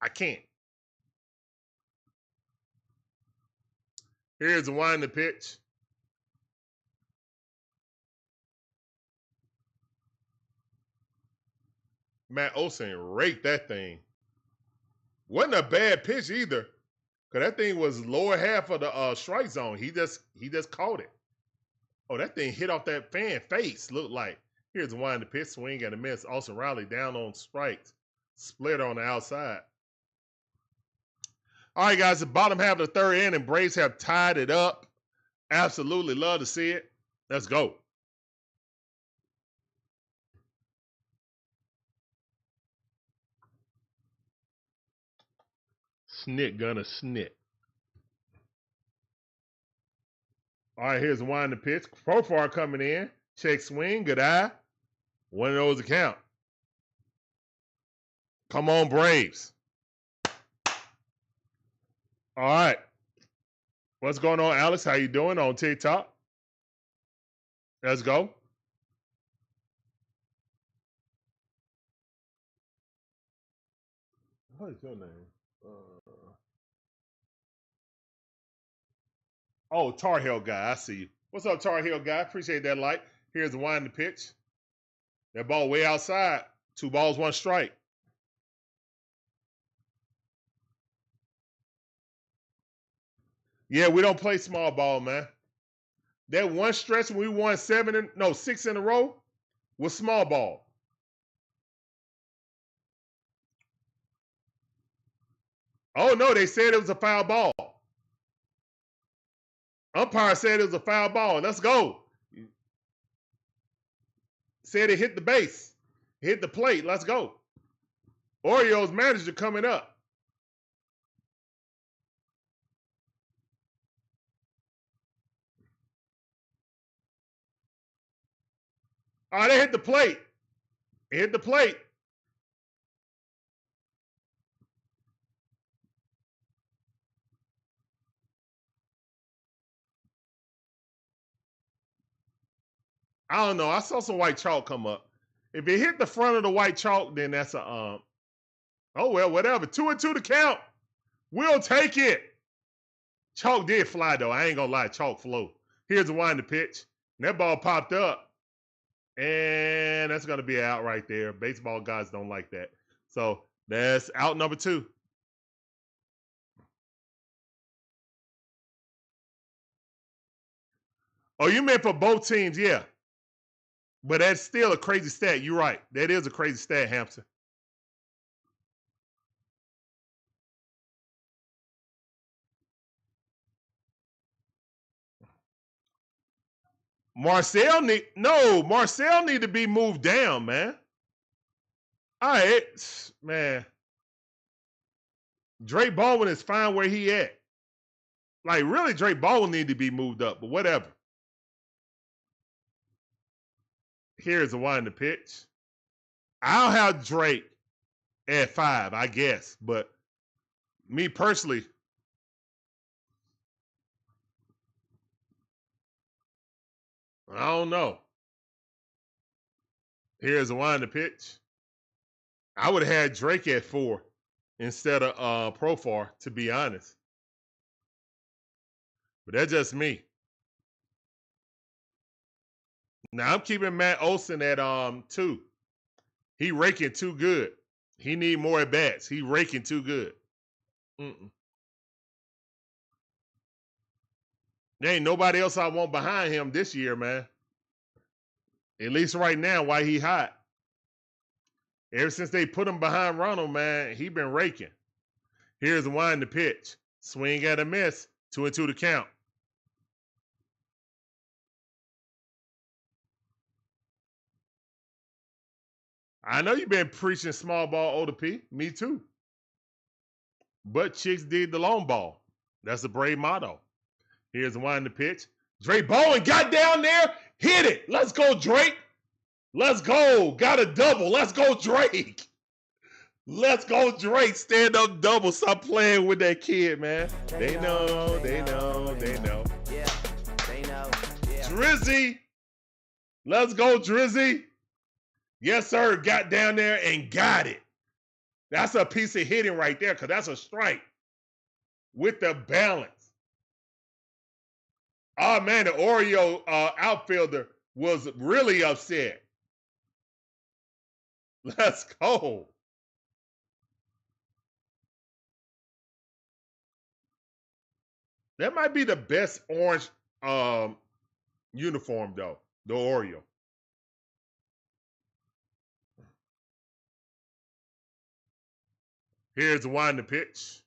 S1: I can't. Here's the one to pitch. Matt Olson raked that thing. Wasn't a bad pitch either, because that thing was lower half of the strike zone. He just caught it. Oh, that thing hit off that fan face. Looked like. Here's one to pitch. Swing and a miss. Olson Riley down on strikes. Split on the outside. All right, guys, the bottom half of the third inning, Braves have tied it up. Absolutely love to see it. Let's go. Snit, Gunnar, Snit. All right, here's one to pitch. Profar coming in. Check swing. Good eye. One of those to count. Come on, Braves. All right. What's going on, Alex? How you doing on TikTok? Let's go. What is your name? Oh, Tar Heel guy. I see you. What's up, Tar Heel guy? Appreciate that light. Here's the one to pitch. That ball way outside. 2 balls, 1 strike. Yeah, we don't play small ball, man. That one stretch when we won 6 in a row was small ball. Oh, no, they said it was a foul ball. Umpire said it was a foul ball. Let's go. Said it hit the base. Hit the plate. Let's go. Orioles manager coming up. Oh, they hit the plate. It hit the plate. I don't know. I saw some white chalk come up. If it hit the front of the white chalk, then that's a oh well, whatever. 2-2 to count. We'll take it. Chalk did fly though. I ain't gonna lie. Chalk flew. Here's the wind to pitch. And that ball popped up. And that's gonna be an out right there. Baseball guys don't like that. So that's out number 2. Oh, you meant for both teams, yeah. But that's still a crazy stat. You're right. That is a crazy stat, Hampton. Marcel need to be moved down, man. All right, man. Drake Baldwin is fine where he at. Like, really, Drake Baldwin need to be moved up, but whatever. Here's the wind to pitch. I'll have Drake at 5, I guess. But me personally, I don't know. Here's the wind to pitch. I would have had Drake at 4 instead of Profar, to be honest. But that's just me. Now I'm keeping Matt Olson at 2. He raking too good. He need more at bats. He raking too good. There ain't nobody else I want behind him this year, man. At least right now, while he hot. Ever since they put him behind Ronald, man, he been raking. Here's the wind to pitch. Swing at a miss. 2-2 to count. I know you've been preaching small ball O to P. Me too. But chicks did the long ball. That's the Brave motto. Here's the wind to pitch. Drake Bowen got down there. Hit it. Let's go, Drake. Let's go. Got a double. Let's go, Drake. Let's go, Drake. Stand up double. Stop playing with that kid, man. They know.
S2: Yeah, they know. Yeah.
S1: Drizzy. Let's go, Drizzy. Yes, sir. Got down there and got it. That's a piece of hitting right there because that's a strike with the balance. Oh, man, the Oriole outfielder was really upset. Let's go. That might be the best orange uniform, though, the Oriole. Here's the wind to pitch.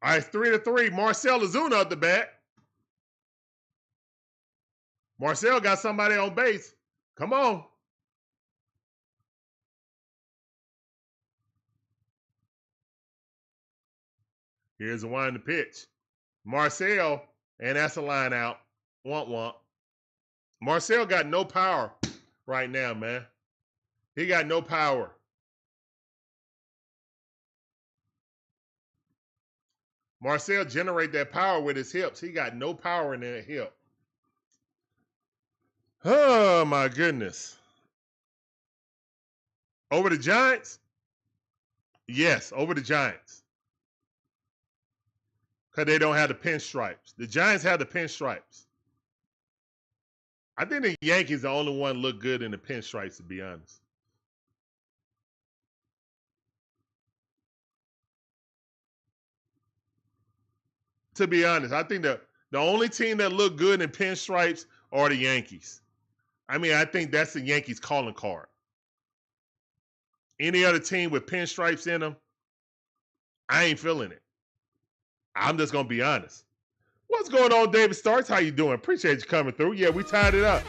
S1: All right, 3-3. Marcel Ozuna at the bat. Marcel got somebody on base. Come on. Here's the wind to pitch. Marcel, and that's a line out. Want. Marcel got no power right now, man. He got no power. Marcel generate that power with his hips. He got no power in that hip. Oh, my goodness. Over the Giants? Yes, over the Giants. Because they don't have the pinstripes. The Giants have the pinstripes. I think the Yankees the only one look good in the pinstripes, to be honest. To be honest, I think the only team that look good in pinstripes are the Yankees. I mean, I think that's the Yankees calling card. Any other team with pinstripes in them, I ain't feeling it. I'm just going to be honest. What's going on, David Starks? How you doing? Appreciate you coming through. Yeah, we tied it up.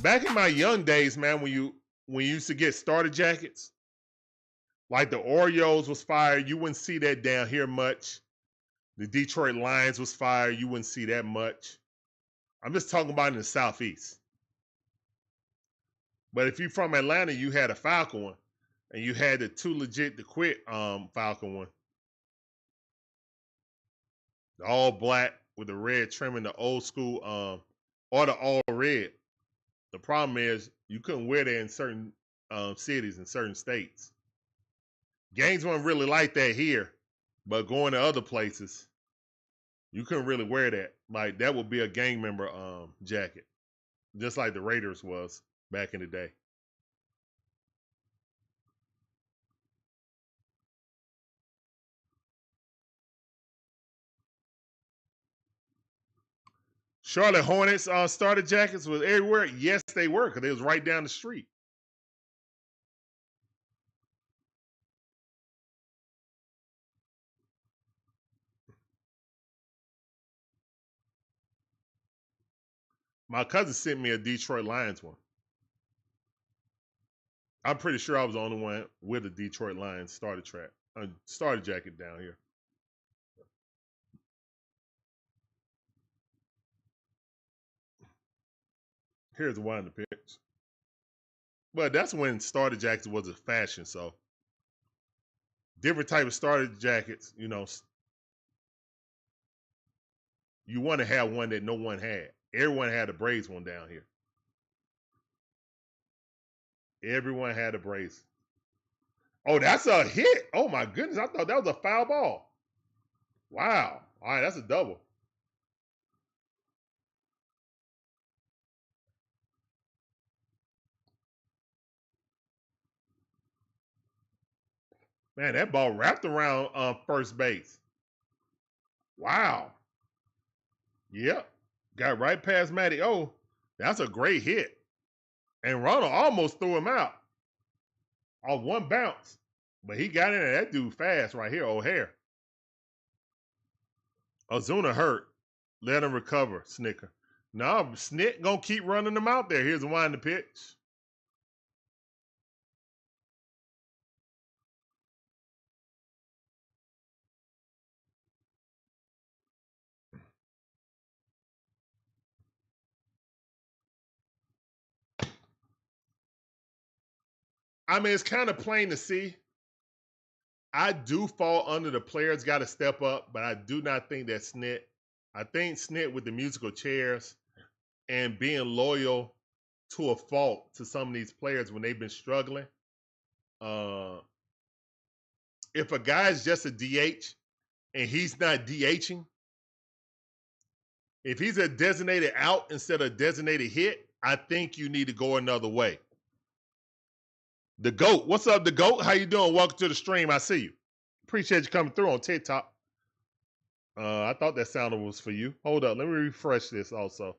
S1: Back in my young days, man, when you used to get starter jackets, Like the Orioles was fire. You wouldn't see that down here much. The Detroit Lions was fire. You wouldn't see that much. I'm just talking about in the Southeast. But if you're from Atlanta, you had a Falcon one. And you had the Too Legit to Quit Falcon one. The all black with the red trimming, the old school, or the all red. The problem is you couldn't wear that in certain cities, in certain states. Gangs weren't really like that here, but going to other places, you couldn't really wear that. Like that would be a gang member jacket, just like the Raiders was back in the day. Charlotte Hornets starter jackets was everywhere. Yes, they were, because they was right down the street. My cousin sent me a Detroit Lions one. I'm pretty sure I was the only one with a Detroit Lions starter jacket down here. Here's one of the pictures. But that's when starter jackets was a fashion, so different type of starter jackets, you know. You want to have one that no one had. Everyone had a Braves one down here. Everyone had a Braves. Oh, that's a hit. Oh my goodness. I thought that was a foul ball. Wow. All right, that's a double. Man, that ball wrapped around first base. Wow. Yep. Got right past Matty. Oh, that's a great hit. And Ronald almost threw him out on one bounce. But he got in there. That dude fast right here, O'Hare. Ozuna hurt. Let him recover, Snicker. No, Snick gonna keep running them out there. Here's a wind the pitch. I mean, it's kind of plain to see. I do fall under the players got to step up, but I do not think that Snit. I think Snit with the musical chairs and being loyal to a fault to some of these players when they've been struggling. If a guy's just a DH and he's not DHing, if he's a designated out instead of designated hit, I think you need to go another way. The GOAT. What's up, the GOAT? How you doing? Welcome to the stream. I see you. Appreciate you coming through on TikTok. I thought that sound was for you. Hold up. Let me refresh this also.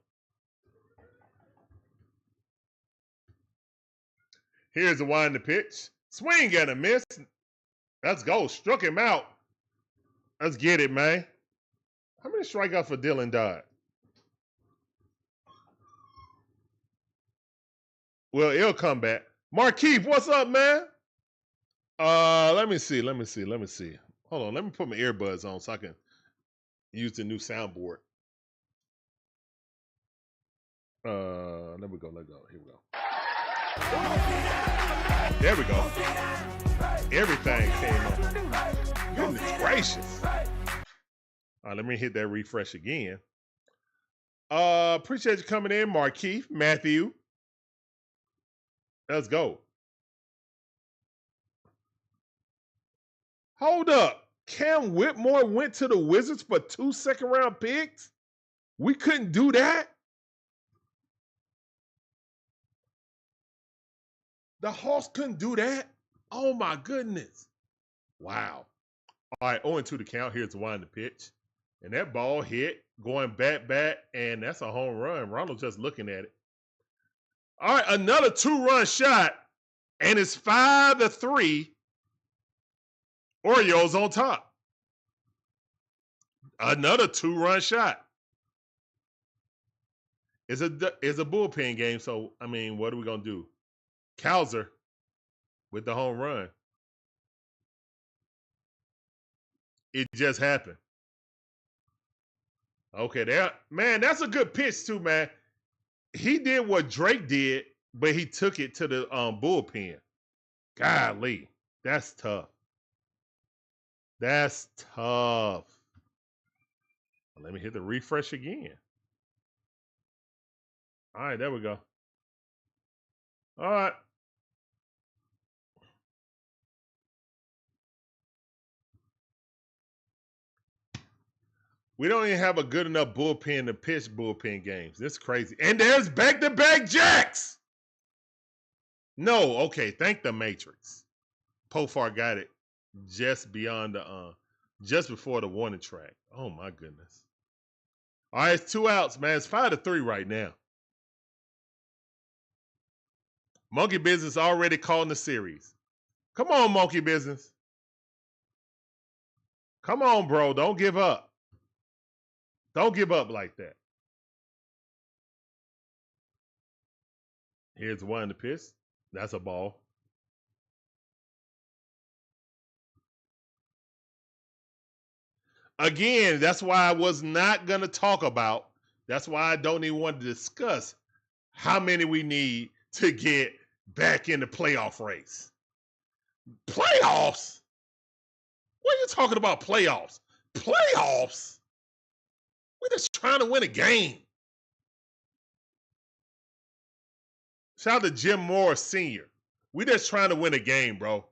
S1: Here's the wind the pitch. Swing and a miss. Let's go. Struck him out. Let's get it, man. How many strikeouts for Dylan Dodd? Well, it'll come back. Markeith, what's up, man? Let me see. Hold on. Let me put my earbuds on so I can use the new soundboard. Let me go. Here we go. There we go. Everything came up. Goodness gracious. All right, let me hit that refresh again. Appreciate you coming in, Markeith, Matthew. Let's go. Hold up. Cam Whitmore went to the Wizards for 2 second-round picks? We couldn't do that? The Hawks couldn't do that? Oh, my goodness. Wow. All right, 0-2 to count. Here's the wind the pitch. And that ball hit, going back, and that's a home run. Ronald's just looking at it. All right, another 2-run shot, and it's 5-3. Orioles on top. Another 2-run shot. It's a bullpen game, so, I mean, what are we going to do? Cowser with the home run. It just happened. Okay, there, man, that's a good pitch too, man. He did what Drake did, but he took it to the bullpen. Golly, that's tough. That's tough. Let me hit the refresh again. All right, there we go. All right. We don't even have a good enough bullpen to pitch bullpen games. This is crazy. And there's back-to-back jacks. No, okay. Thank the Matrix. Pofar got it just beyond the just before the warning track. Oh my goodness. All right, it's 2 outs, man. It's 5-3 right now. Monkey Business already calling the series. Come on, Monkey Business. Come on, bro. Don't give up. Don't give up like that. Here's one to pitch. That's a ball. Again, that's why I was not going to talk about. That's why I don't even want to discuss how many we need to get back in the playoff race. Playoffs? What are you talking about, playoffs? Playoffs? We're just trying to win a game. Shout out to Jim Moore Sr. We're just trying to win a game, bro.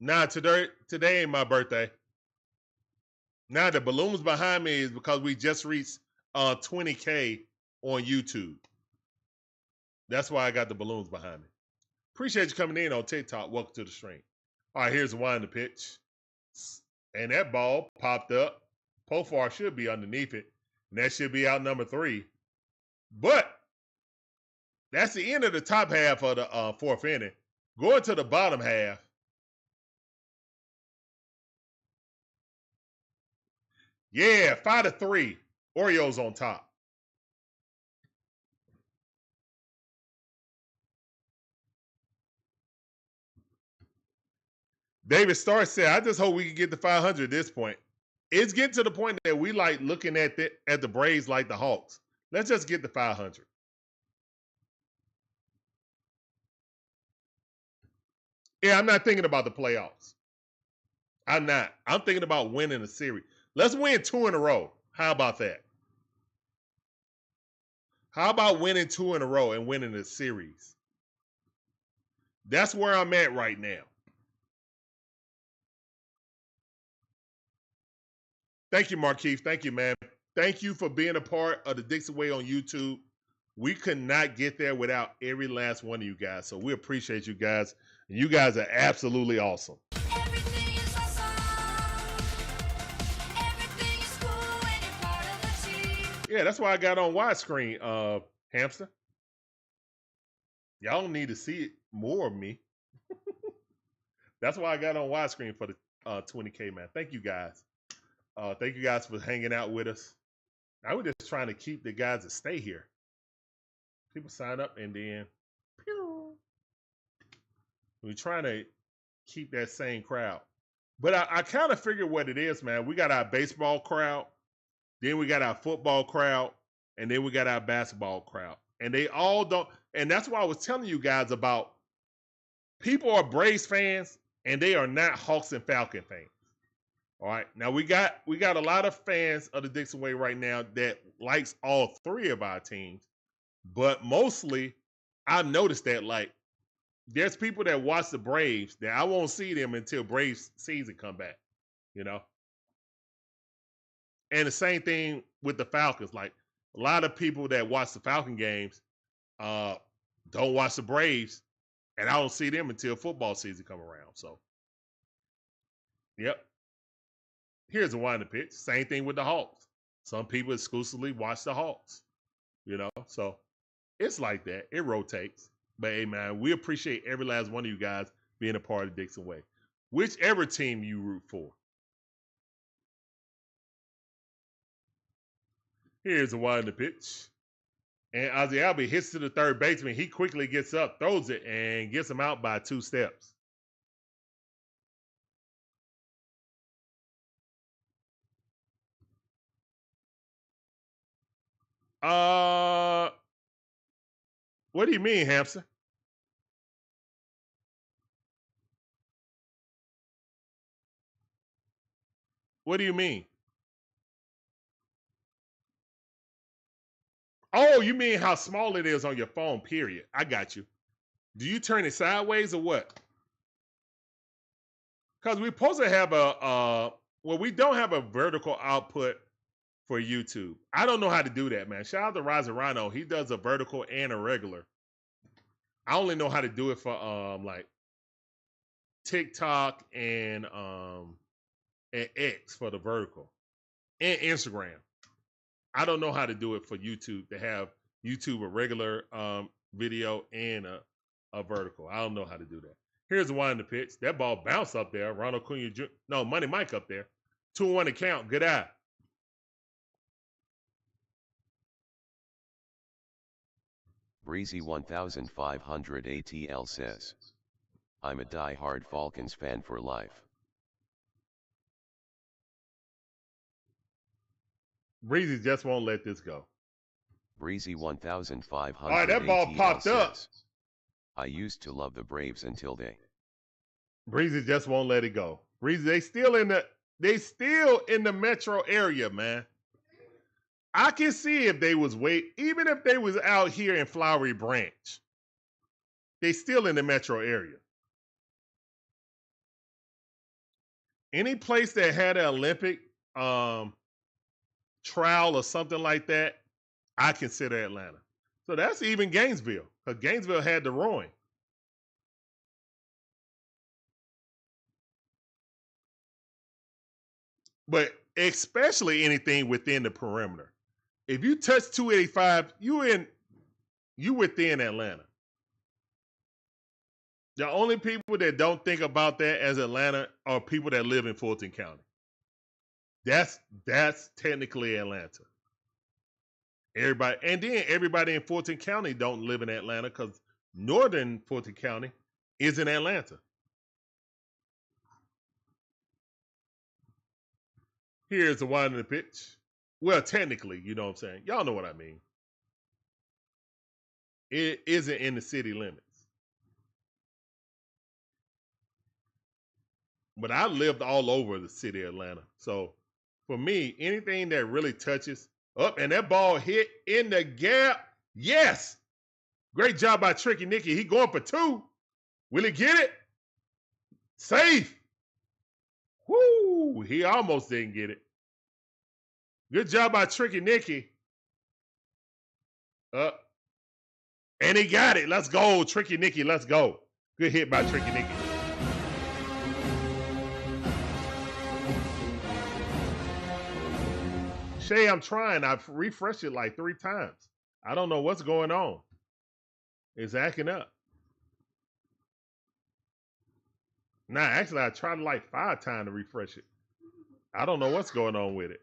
S1: Nah, today ain't my birthday. Now the balloons behind me is because we just reached 20K on YouTube. That's why I got the balloons behind me. Appreciate you coming in on TikTok. Welcome to the stream. All right, here's the one to pitch. And that ball popped up. Pofar should be underneath it. And that should be out number 3. But that's the end of the top half of the 4th inning. Going to the bottom half. Yeah, 5-3. Orioles on top. David Starr said, I just hope we can get to 500 at this point. It's getting to the point that we like looking at the Braves like the Hawks. Let's just get to 500. Yeah, I'm not thinking about the playoffs. I'm not. I'm thinking about winning a series. Let's win 2 in a row. How about that? How about winning 2 in a row and winning a series? That's where I'm at right now. Thank you, Markeith. Thank you, man. Thank you for being a part of the DIXON Way on YouTube. We could not get there without every last one of you guys. So we appreciate you guys. And you guys are absolutely awesome.
S4: Everything is awesome. Everything is cool when you're part of the team.
S1: Yeah, that's why I got on widescreen, Hamster. Y'all don't need to see it more of me. That's why I got on widescreen for the 20K, man. Thank you guys. Thank you guys for hanging out with us. I was just trying to keep the guys that stay here. People sign up and then pew, we're trying to keep that same crowd. But I kind of figured what it is, man. We got our baseball crowd, then we got our football crowd, and then we got our basketball crowd. And they all don't, and that's why I was telling you guys about people are Braves fans and they are not Hawks and Falcon fans. All right. Now we got a lot of fans of the DIXON Way right now that likes all 3 of our teams. But mostly I've noticed that like there's people that watch the Braves that I won't see them until Braves season come back, you know? And the same thing with the Falcons. Like a lot of people that watch the Falcon games don't watch the Braves, and I don't see them until football season come around. So, yep. Here's a winding pitch. Same thing with the Hawks. Some people exclusively watch the Hawks, you know? So it's like that. It rotates. But hey, man, we appreciate every last one of you guys being a part of DIXON Way. Whichever team you root for. Here's a winding pitch. And Ozzie Albies hits to the third baseman. He quickly gets up, throws it, and gets him out by 2 steps. Uh, what do you mean, Hamster? What do you mean? Oh, you mean how small it is on your phone, period. I got you. Do you turn it sideways or what? Because we're supposed to have well, we don't have a vertical output for YouTube. I don't know how to do that, man. Shout out to Rise Rhino. He does a vertical and a regular. I only know how to do it for like TikTok and X for the vertical and Instagram. I don't know how to do it for YouTube to have YouTube a regular video and a vertical. I don't know how to do that. Here's the one in the pitch. That ball bounced up there. Ronald Acuña Jr. No, Money Mike up there. 2-1 to count. Good eye.
S3: Breezy 1500 ATL says, I'm a die-hard Falcons fan for life.
S1: Breezy just won't let this go.
S3: Breezy 1500
S1: All right, that ball
S3: ATL
S1: popped up.
S3: says, I used to love the Braves until they.
S1: Breezy just won't let it go. Breezy, they still in the metro area, man. I can see if they was even if they was out here in Flowery Branch, they still in the metro area. Any place that had an Olympic trial or something like that, I consider Atlanta. So that's even Gainesville, because Gainesville had the rowing. But especially anything within the perimeter. If you touch 285, you within Atlanta. The only people that don't think about that as Atlanta are people that live in Fulton County. That's technically Atlanta. Everybody in Fulton County don't live in Atlanta because northern Fulton County is in Atlanta. Here's the one in the pitch. Well, technically, you know what I'm saying. Y'all know what I mean. It isn't in the city limits. But I lived all over the city of Atlanta. So for me, anything that really touches up, and that ball hit in the gap. Yes. Great job by Tricky Nicky. He going for 2. Will he get it? Safe. Whoo. He almost didn't get it. Good job by Tricky Nicky. And he got it. Let's go, Tricky Nicky. Let's go. Good hit by Tricky Nicky. Shay, I'm trying. I've refreshed it like 3 times. I don't know what's going on. It's acting up. Nah, actually, I tried like 5 times to refresh it. I don't know what's going on with it.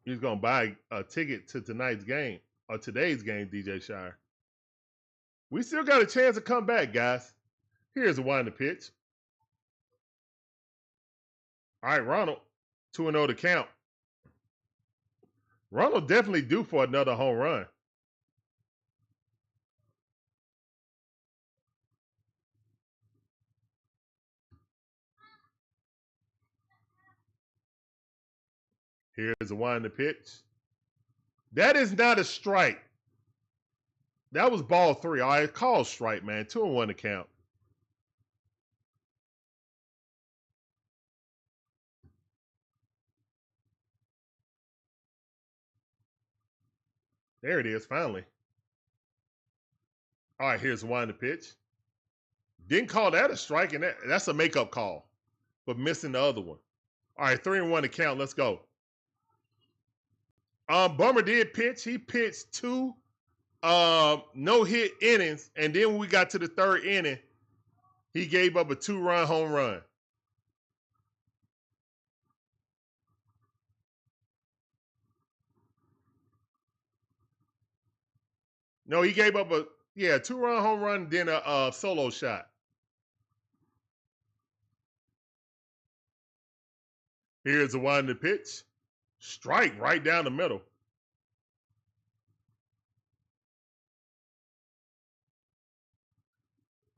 S1: He's going to buy a ticket to tonight's game, or today's game, DJ Shire. We still got a chance to come back, guys. Here's the one in the pitch. All right, Ronald, 2-0 to count. Ronald definitely due for another home run. Here's the one in the pitch. That is not a strike. That was ball 3. All right, call strike, man. 2-1 to count. There it is, finally. All right, here's the one in the pitch. Didn't call that a strike, and that's a makeup call, but missing the other one. All right, 3-1 to count. Let's go. Bummer did pitch. He pitched 2 no-hit innings, and then when we got to the 3rd inning, he gave up a 2-run home run. No, he gave up a 2-run home run, then a solo shot. Here's the one to pitch. Strike right down the middle.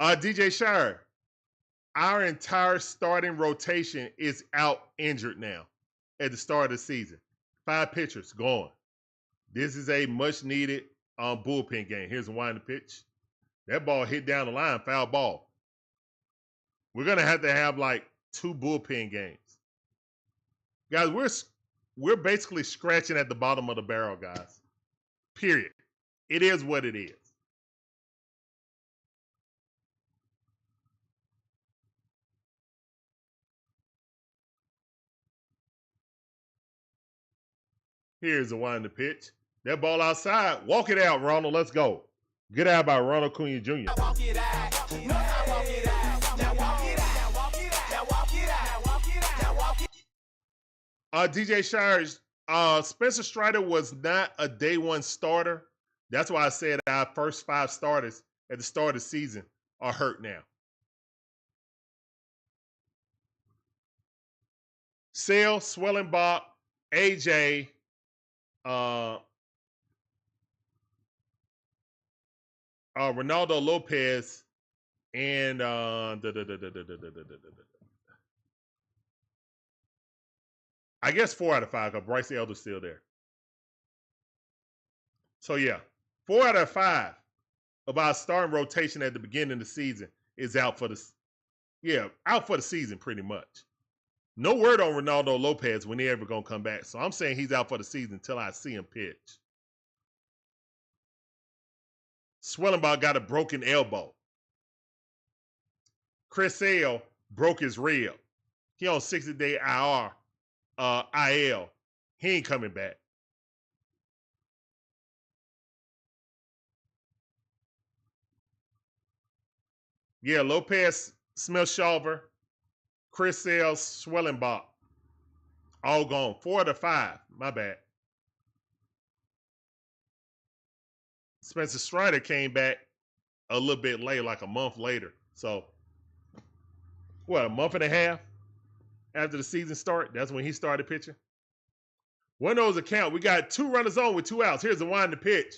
S1: DJ Shire, our entire starting rotation is out injured now at the start of the season. 5 pitchers gone. This is a much needed bullpen game. Here's a wind to pitch. That ball hit down the line, foul ball. We're gonna have to have like 2 bullpen games. Guys, we're basically scratching at the bottom of the barrel, guys. Period. It is what it is. Here's the one to pitch. That ball outside. Walk it out, Ronald. Let's go. Good out by Ronald Acuña Jr.
S2: Walk it out. No, I walk it out. Now walk it out. Walk it out. Now walk it out. Walk it out. Now walk it.
S1: DJ Shires, Spencer Strider was not a day one starter. That's why I said our first 5 starters at the start of the season are hurt now. Sale, Swellenbach, AJ, Ronaldo Lopez, and I guess 4 out of 5 because Bryce Elder's still there. So yeah, 4 out of 5 of our starting rotation at the beginning of the season is out for the season pretty much. No word on Ronaldo Lopez when he ever gonna come back. So I'm saying he's out for the season until I see him pitch. Swellenbach got a broken elbow. Chris Sale broke his rib. He on 60-day IL. He ain't coming back. Yeah, Lopez, Smith-Shawver, Chris Sale, Swellenbach, all gone. 4 out of 5. My bad. Spencer Strider came back a little bit later, like a month later. So, what, a month and a half after the season start? That's when he started pitching. One of those account, we got 2 runners on with 2 outs. Here's the wind to pitch.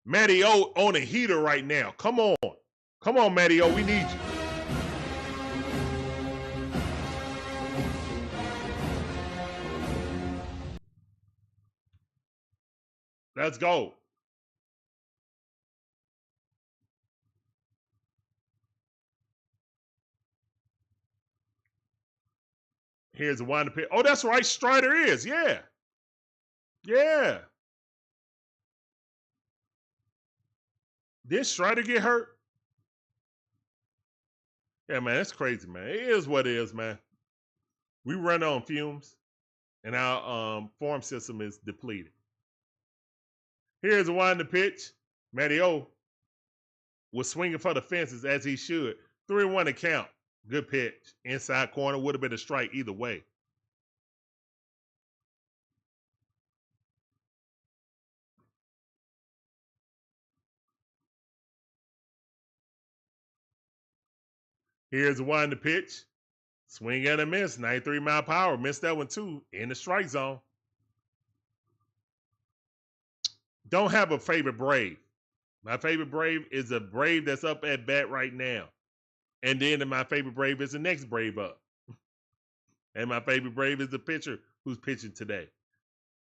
S1: Matty O on a heater right now. Come on. Come on, Matty O. We need you. Let's go. Here's the one to pitch. Oh, that's right. Strider is. Yeah. Yeah. Did Strider get hurt? Yeah, man, that's crazy, man. It is what it is, man. We run on fumes, and our farm system is depleted. Here's the one to pitch. Matty O was swinging for the fences as he should. 3-1 to count. Good pitch. Inside corner. Would have been a strike either way. Here's the one to pitch. Swing and a miss. 93 mile per hour. Missed that one too. In the strike zone. Don't have a favorite Brave. My favorite Brave is a Brave that's up at bat right now. And then my favorite Brave is the next Brave up. And my favorite Brave is the pitcher who's pitching today.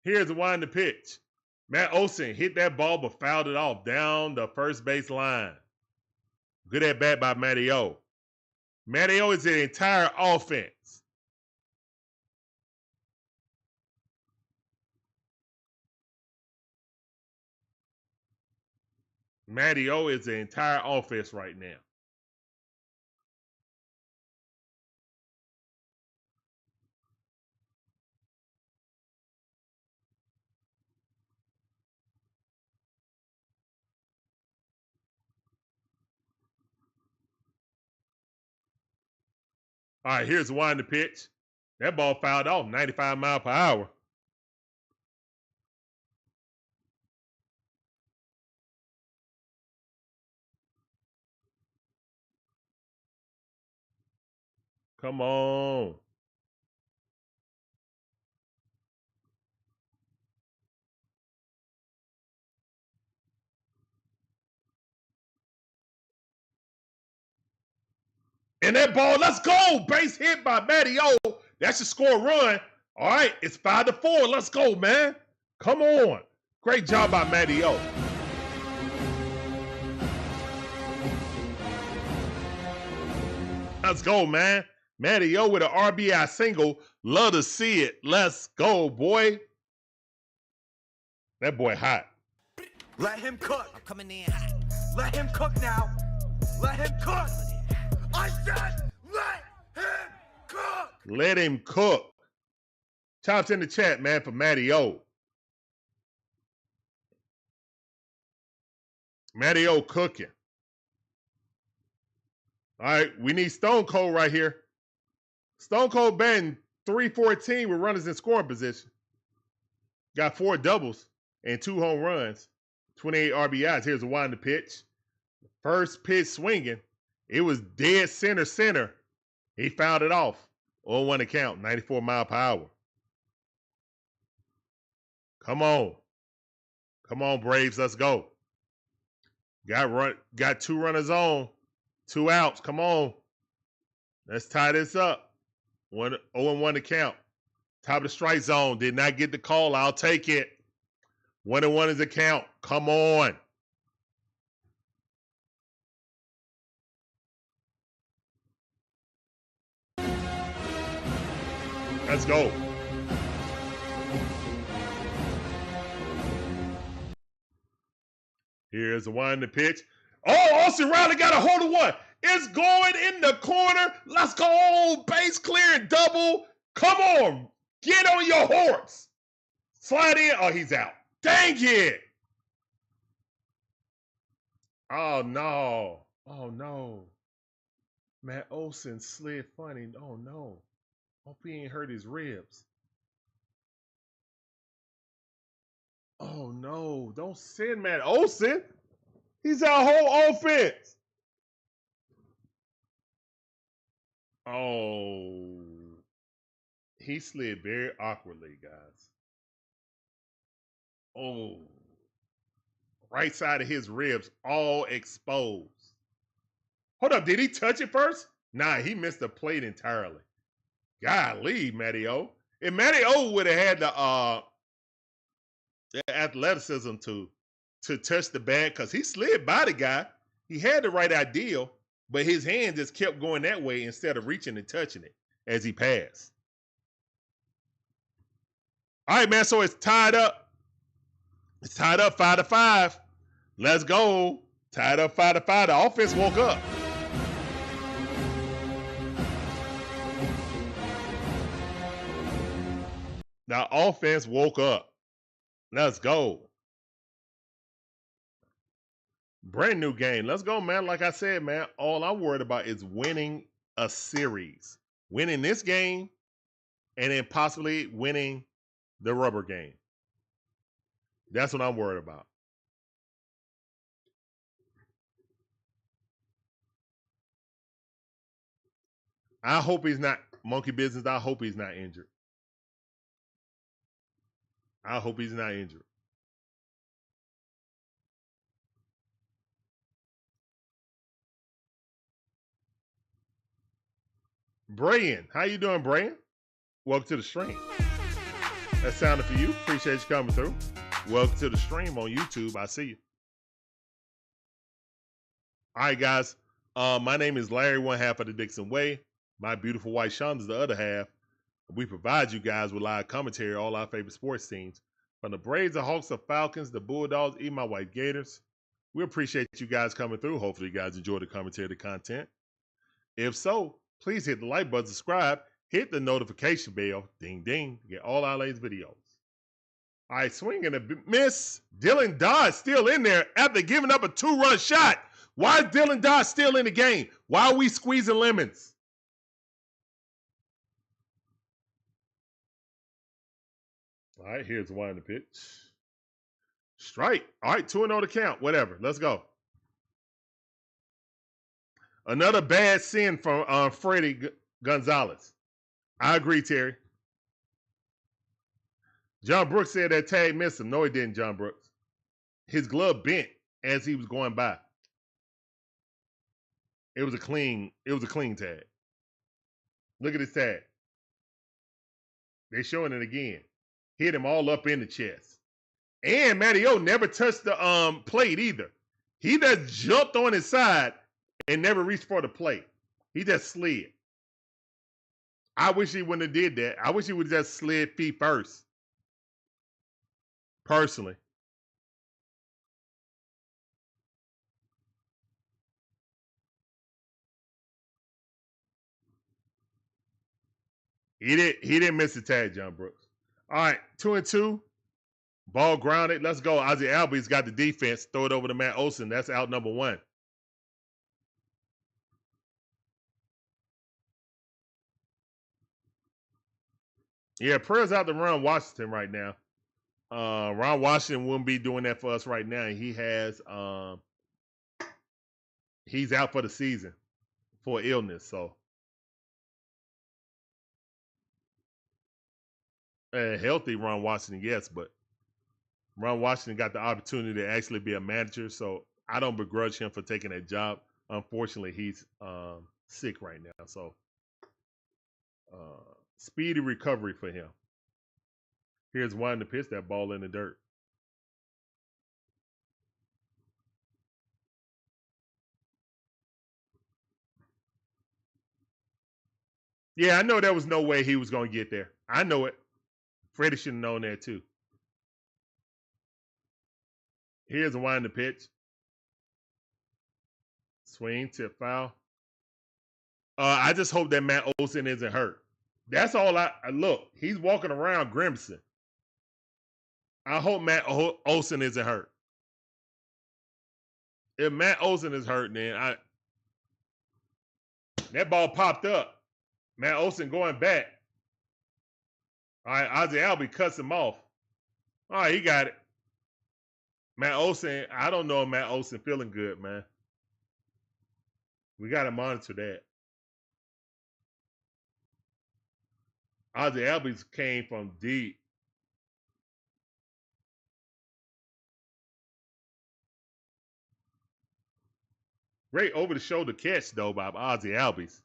S1: Here's the one to pitch. Matt Olson hit that ball but fouled it off down the first base line. Good at bat by Matty O. Matty O is the entire offense. Matty O is the entire offense right now. All right, here's the one to pitch. That ball fouled off 95 mile per hour. Come on. And that ball, let's go. Base hit by Matty O. That should score a run. All right, it's 5-4. Let's go, man. Come on. Great job by Matty O. Let's go, man. Matty O with an RBI single. Love to see it. Let's go, boy. That boy hot.
S2: Let him cook.
S5: I'm coming in hot.
S2: Let him cook now. Let him cook. I said, let him cook.
S1: Let him cook. Chops in the chat, man, for Matty O. Matty O cooking. All right, we need Stone Cold right here. Stone Cold batting .314 with runners in scoring position. Got 4 doubles and 2 home runs, 28 RBIs. Here's a winding pitch. First pitch swinging. It was dead center. He fouled it off. 0-1 to count, 94 mile per hour. Come on. Come on, Braves, let's go. Got 2 runners on, 2 outs. Come on. Let's tie this up. 0-1 to count. Top of the strike zone. Did not get the call. I'll take it. 1-1 is the count. Come on. Let's go. Here's the winding pitch. Oh, Austin Riley got a hold of one. It's going in the corner. Let's go. Base clearing double. Come on. Get on your horse. Slide in. Oh, he's out. Dang it. Oh, no. Oh, no. Matt Olson slid funny. Oh, no. Hope he ain't hurt his ribs. Oh, no. Don't send Matt Olson. He's our whole offense. Oh. He slid very awkwardly, guys. Oh. Right side of his ribs all exposed. Hold up. Did he touch it first? Nah, he missed the plate entirely. Golly, Matty O. If Matty O would have had the athleticism to touch the bat, because he slid by the guy. He had the right idea, but his hand just kept going that way instead of reaching and touching it as he passed. All right, man, so it's tied up. It's tied up 5-5. Let's go. Tied up 5-5. The offense woke up. The offense woke up. Let's go. Brand new game. Let's go, man. Like I said, man, all I'm worried about is winning a series. Winning this game and then possibly winning the rubber game. That's what I'm worried about. I hope he's not monkey business. I hope he's not injured. I hope he's not injured. Brian, how you doing, Brian? Welcome to the stream. That sounded for you. Appreciate you coming through. Welcome to the stream on YouTube. I see you. All right, guys. My name is Larry, one half of the DIXON Way. My beautiful wife, Shonda's the other half. We provide you guys with live commentary on all our favorite sports teams. From the Braves, the Hawks, the Falcons, the Bulldogs, even my white Gators. We appreciate you guys coming through. Hopefully you guys enjoy the commentary, the content. If so, please hit the like button, subscribe, hit the notification bell, ding, ding, to get all our latest videos. All right, swinging a miss. Dylan Dodd still in there after giving up a 2-run shot. Why is Dylan Dodd still in the game? Why are we squeezing lemons? All right, here's one in the pitch. Strike. All right, 2-0 to count. Whatever. Let's go. Another bad sin from Freddie. Gonzalez. I agree, Terry. John Brooks said that tag missed him. No, he didn't, John Brooks. His glove bent as he was going by. It was a clean tag. Look at his tag. They're showing it again. Hit him all up in the chest. And Matty O never touched the plate either. He just jumped on his side and never reached for the plate. He just slid. I wish he wouldn't have did that. I wish he would have just slid feet first. Personally. He didn't miss the tag, John Brooks. All right, 2-2. Ball grounded. Let's go. Ozzie Albies got the defense. Throw it over to Matt Olson. That's out number 1. Yeah, prayers out to Ron Washington right now. Ron Washington wouldn't be doing that for us right now. He has he's out for the season for illness. So healthy Ron Washington, yes, but Ron Washington got the opportunity to actually be a manager. So I don't begrudge him for taking that job. Unfortunately, he's sick right now. So speedy recovery for him. Here's one to pitch that ball in the dirt. Yeah, I know there was no way he was going to get there. I know it. Freddie should have known that too. Here's a wind to pitch. Swing, tip foul. I just hope that Matt Olson isn't hurt. That's all I look. He's walking around grimacing. I hope Matt Olson isn't hurt. If Matt Olson is hurt, then that ball popped up. Matt Olson going back. All right, Ozzie Albies cuts him off. All right, he got it. Matt Olson, I don't know if Matt Olson feeling good, man. We got to monitor that. Ozzie Albies came from deep. Great over-the-shoulder catch, though, by Ozzie Albies.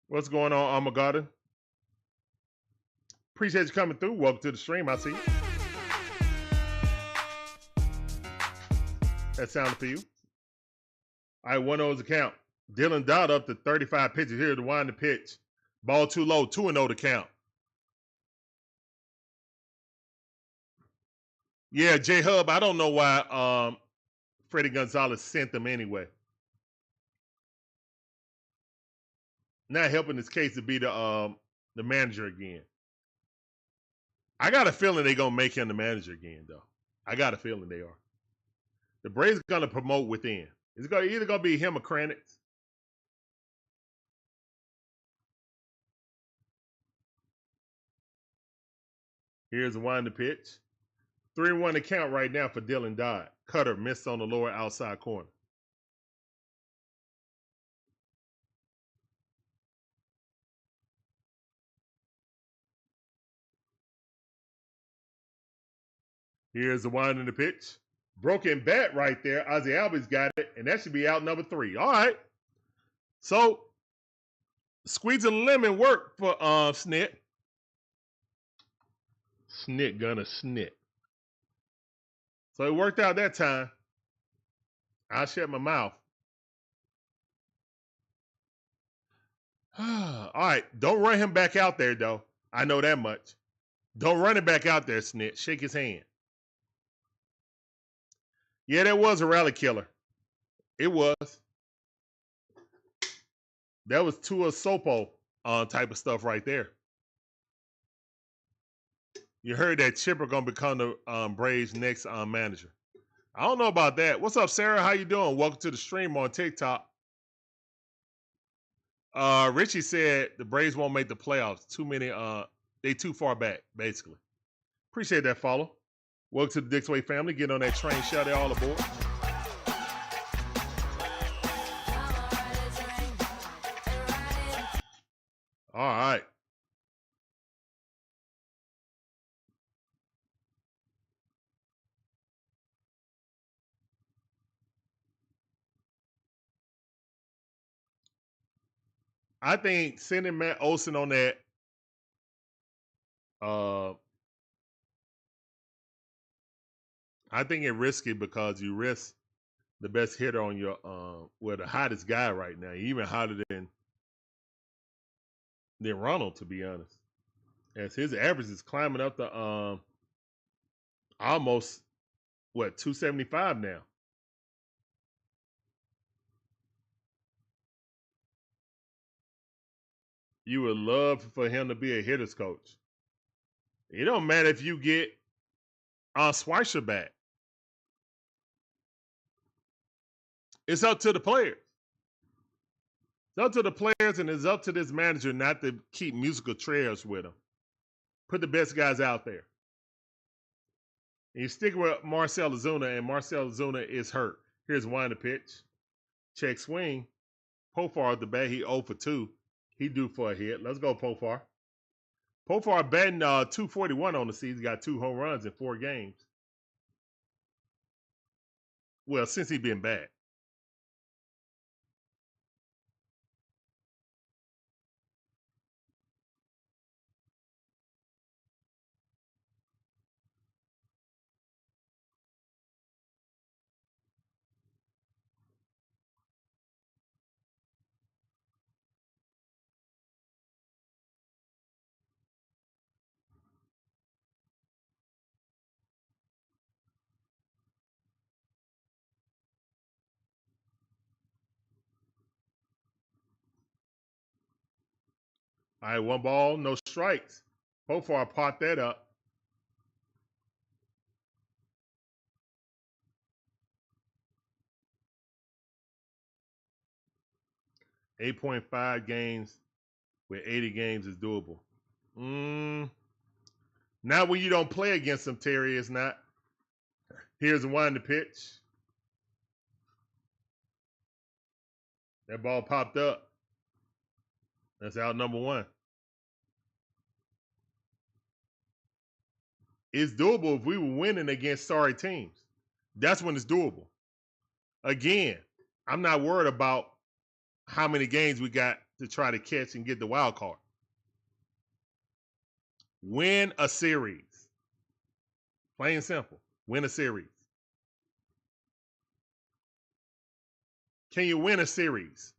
S1: What's going on, Armageddon? Appreciate you coming through. Welcome to the stream. I see you. That sounded for you. All right, 1-0's the count. Dylan Dodd up to 35 pitches. Here to wind the pitch. Ball too low. 2-0 to count. Yeah, J-Hub, I don't know why Freddie Gonzalez sent them anyway. Not helping his case to be the manager again. I got a feeling they're going to make him the manager again, though. I got a feeling they are. The Braves are going to promote within. It's either going to be him or Kranitz. Here's a wind to pitch. 3-1 to count right now for Dylan Dodd. Cutter missed on the lower outside corner. Here's the wind in the pitch. Broken bat right there. Ozzie Albies got it, and that should be out number 3. All right. So, squeezing lemon worked for Snit. Snit gonna snit. So it worked out that time. I shut my mouth. All right. Don't run him back out there, though. I know that much. Don't run him back out there, Snit. Shake his hand. Yeah, that was a rally killer. It was. That was Tua Sopo type of stuff right there. You heard that Chipper gonna become the Braves' next manager. I don't know about that. What's up, Sarah? How you doing? Welcome to the stream on TikTok. Richie said the Braves won't make the playoffs. Too many. They too far back, basically. Appreciate that follow. Welcome to the DIXON WAY family. Get on that train, shout it all aboard. All right. I think sending Matt Olson on that I think it's risky because you risk the best hitter on your well, the hottest guy right now, even hotter than Ronald, to be honest. As his average is climbing up to almost 275 now. You would love for him to be a hitter's coach. It don't matter if you get Schweitzer back. It's up to the players. It's up to the players, and it's up to this manager not to keep musical chairs with them. Put the best guys out there. And you stick with Marcel Ozuna, and Marcel Ozuna is hurt. Here's one the pitch. Check swing. Pofar at the bat. He 0 for 2. He due for a hit. Let's go, Pofar. Pofar batting 241 on the season. Got 2 home runs in 4 games. Well, since he been back. All right, 1 ball, no strikes. Pofar popped that up. 8.5 games with 80 games is doable. Not when you don't play against them, Terry. It's not. Here's one to pitch. That ball popped up. That's out number 1. It's doable if we were winning against sorry teams. That's when it's doable. Again, I'm not worried about how many games we got to try to catch and get the wild card. Win a series. Plain and simple. Win a series. Can you win a series?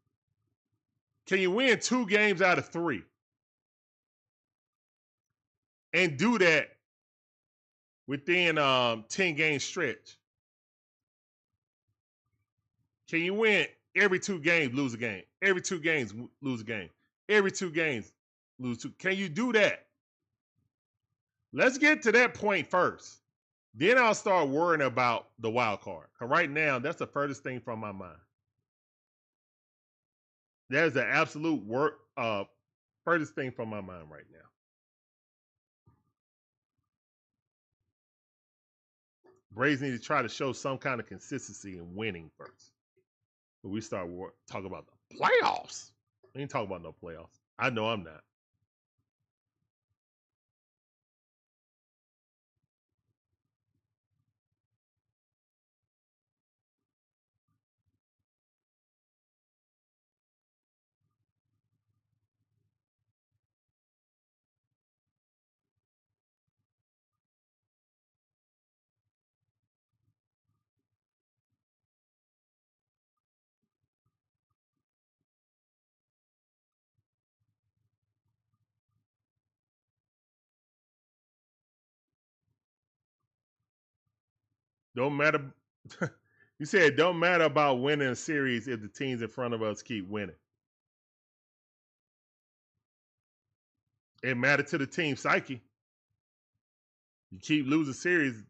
S1: Can you win 2 games out of 3? And do that within 10-game stretch. Can you win every 2 games, lose a game? Every 2 games, lose a game. Every 2 games, lose 2. Can you do that? Let's get to that point first. Then I'll start worrying about the wild card. Because right now, that's the furthest thing from my mind. That is the absolute furthest thing from my mind right now. Braves need to try to show some kind of consistency in winning first. But we start talking about the playoffs. We ain't talking about no playoffs. I know I'm not. Don't matter. You said it don't matter about winning a series if the teams in front of us keep winning. It matters to the team psyche. You keep losing series,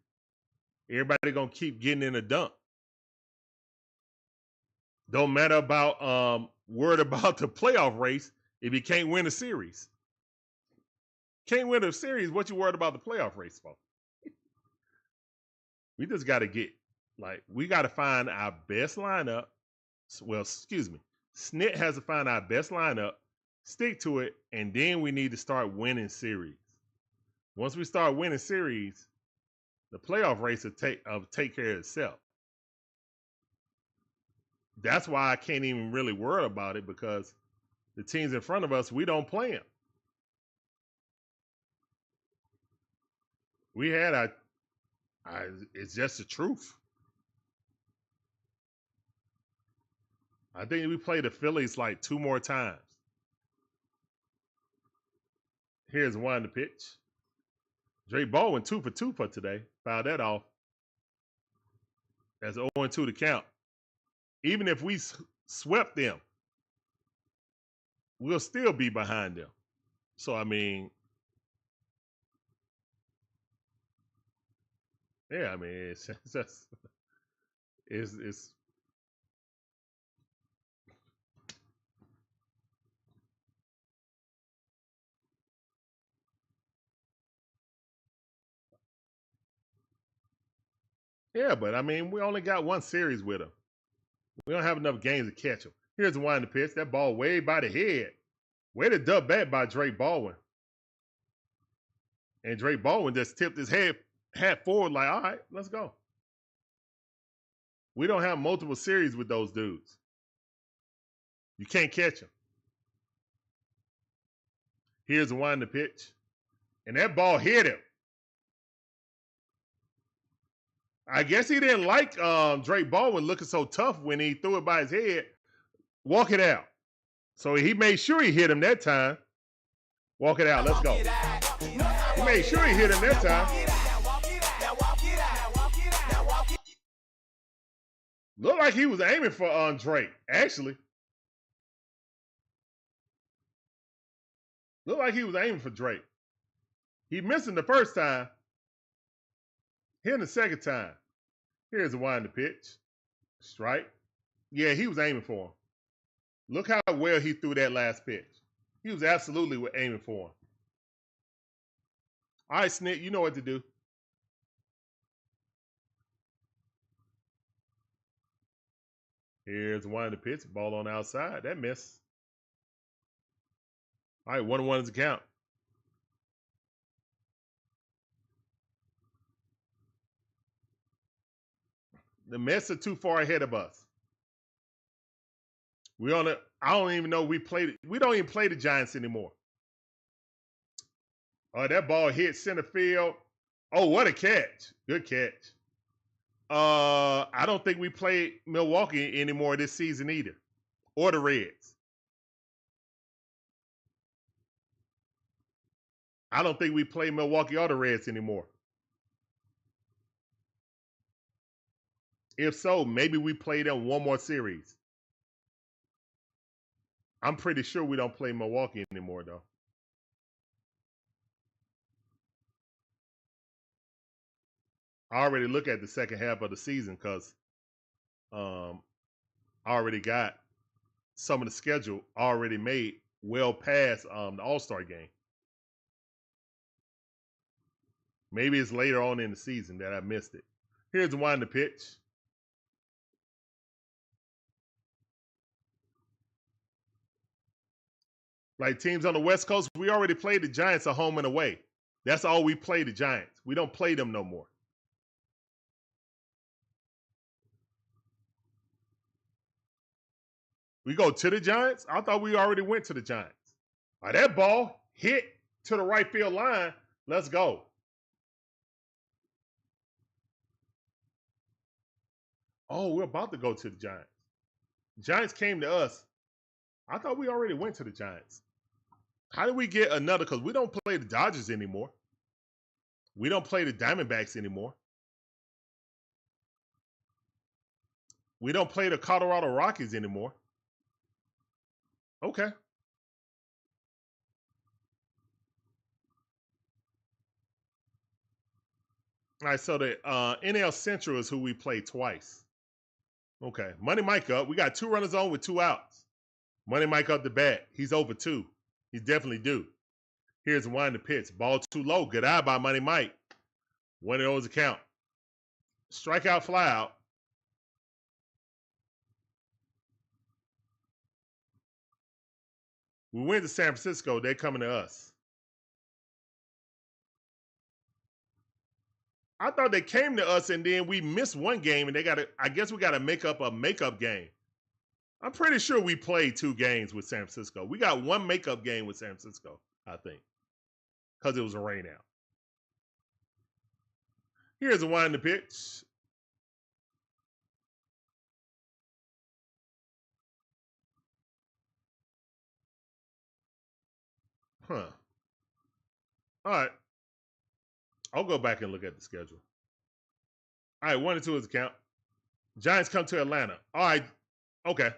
S1: everybody gonna keep getting in a dump. Don't matter about worried about the playoff race if you can't win a series. Can't win a series, what you worried about the playoff race for? We just got to get, like, we got to find our best lineup. Well, excuse me. Snit has to find our best lineup, stick to it, and then we need to start winning series. Once we start winning series, the playoff race will take care of itself. That's why I can't even really worry about it, because the teams in front of us, we don't play them. We had it's just the truth. I think we play the Phillies like 2 more times. Here's one to pitch. Drake Baldwin 2 for 2 for today. Fouled that off. That's 0-2 to count. Even if we swept them, we'll still be behind them. So, I mean, yeah, I mean, it's just, it's yeah, but I mean, we only got 1 series with them. We don't have enough games to catch them. Here's the one to pitch. That ball way by the head. Way to dub back by Drake Baldwin. And Drake Baldwin just tipped his head forward like, all right, let's go. We don't have multiple series with those dudes. You can't catch them. Here's the one to pitch. And that ball hit him. I guess he didn't like Drake Baldwin looking so tough when he threw it by his head. Walk it out. So he made sure he hit him that time. Walk it out. Let's go. He made sure he hit him that time. Looked like he was aiming for Drake, actually. Looked like he was aiming for Drake. He missed him the first time. Hitting the second time. Here's the wind to pitch. Strike. Yeah, he was aiming for him. Look how well he threw that last pitch. He was absolutely aiming for him. All right, Snit, you know what to do. Here's the wind to pitch. Ball on the outside. That missed. All right, 1-1 is the count. The Mets are too far ahead of us. I don't even know we don't even play the Giants anymore. That ball hit center field. Oh, what a catch. Good catch. I don't think we play Milwaukee anymore this season either. Or the Reds. I don't think we play Milwaukee or the Reds anymore. If so, maybe we play them 1 more series. I'm pretty sure we don't play Milwaukee anymore, though. I already look at the second half of the season because I already got some of the schedule already made well past the All-Star game. Maybe it's later on in the season that I missed it. Here's the wind to pitch. Like teams on the West Coast, we already played the Giants at home and away. That's all we play the Giants. We don't play them no more. We go to the Giants? I thought we already went to the Giants. All right, that ball hit to the right field line. Let's go. Oh, we're about to go to the Giants. Giants came to us. I thought we already went to the Giants. How did we get another? Because we don't play the Dodgers anymore. We don't play the Diamondbacks anymore. We don't play the Colorado Rockies anymore. Okay. All right, so the NL Central is who we play twice. Okay, Money Mike up. We got 2 runners on with 2 outs. Money Mike up the bat. He's over 2. He's definitely due. Here's the wind to pitch. Ball too low. Good eye by Money Mike. 1-0 is the count. Strikeout, fly out. We went to San Francisco. They're coming to us. I thought they came to us and then we missed one game and they got to, I guess we got to make up a makeup game. I'm pretty sure we played 2 games with San Francisco. We got one makeup game with San Francisco, I think, because it was a rain out. Here's a wind the pitch. Huh. All right. I'll go back and look at the schedule. All right, 1-2 is the count. Giants come to Atlanta. All right. Okay.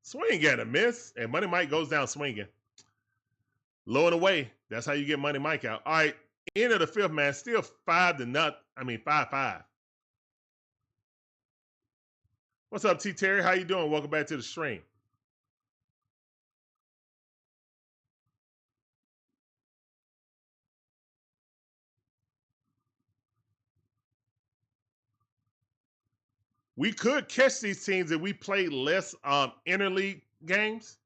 S1: Swing and a miss. And Money Mike goes down swinging. Low and away. That's how you get Money Mike out. All right. End of the 5th, man. Still 5-5. What's up, T. Terry? How you doing? Welcome back to the stream. We could catch these teams if we played less interleague games.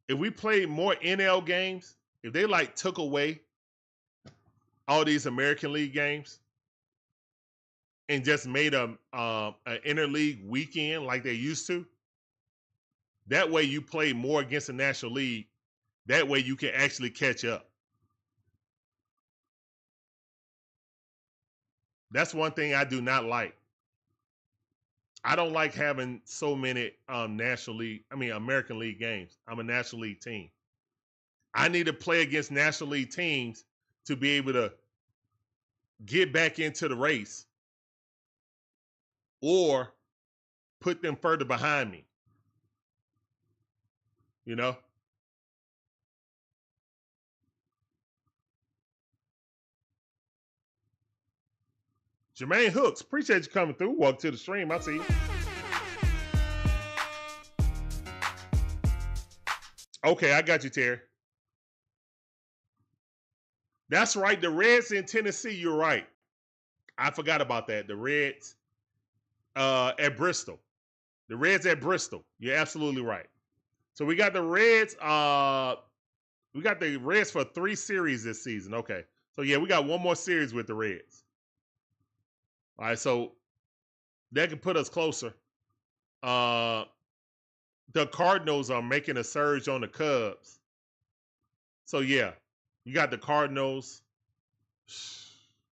S1: If we played more NL games, if they like took away all these American League games and just made an interleague weekend like they used to, that way you play more against the National League. That way you can actually catch up. That's one thing I do not like. I don't like having so many American League games. I'm a National League team. I need to play against National League teams to be able to get back into the race or put them further behind me. You know? Jermaine Hooks, appreciate you coming through. Welcome to the stream. I see you. Okay, I got you, Terry. That's right. The Reds in Tennessee, you're right. I forgot about that. The Reds at Bristol. The Reds at Bristol. You're absolutely right. So we got the Reds. We got the Reds for 3 series this season. Okay. So yeah, we got one more series with the Reds. All right, so that can put us closer. The Cardinals are making a surge on the Cubs. So yeah, you got the Cardinals.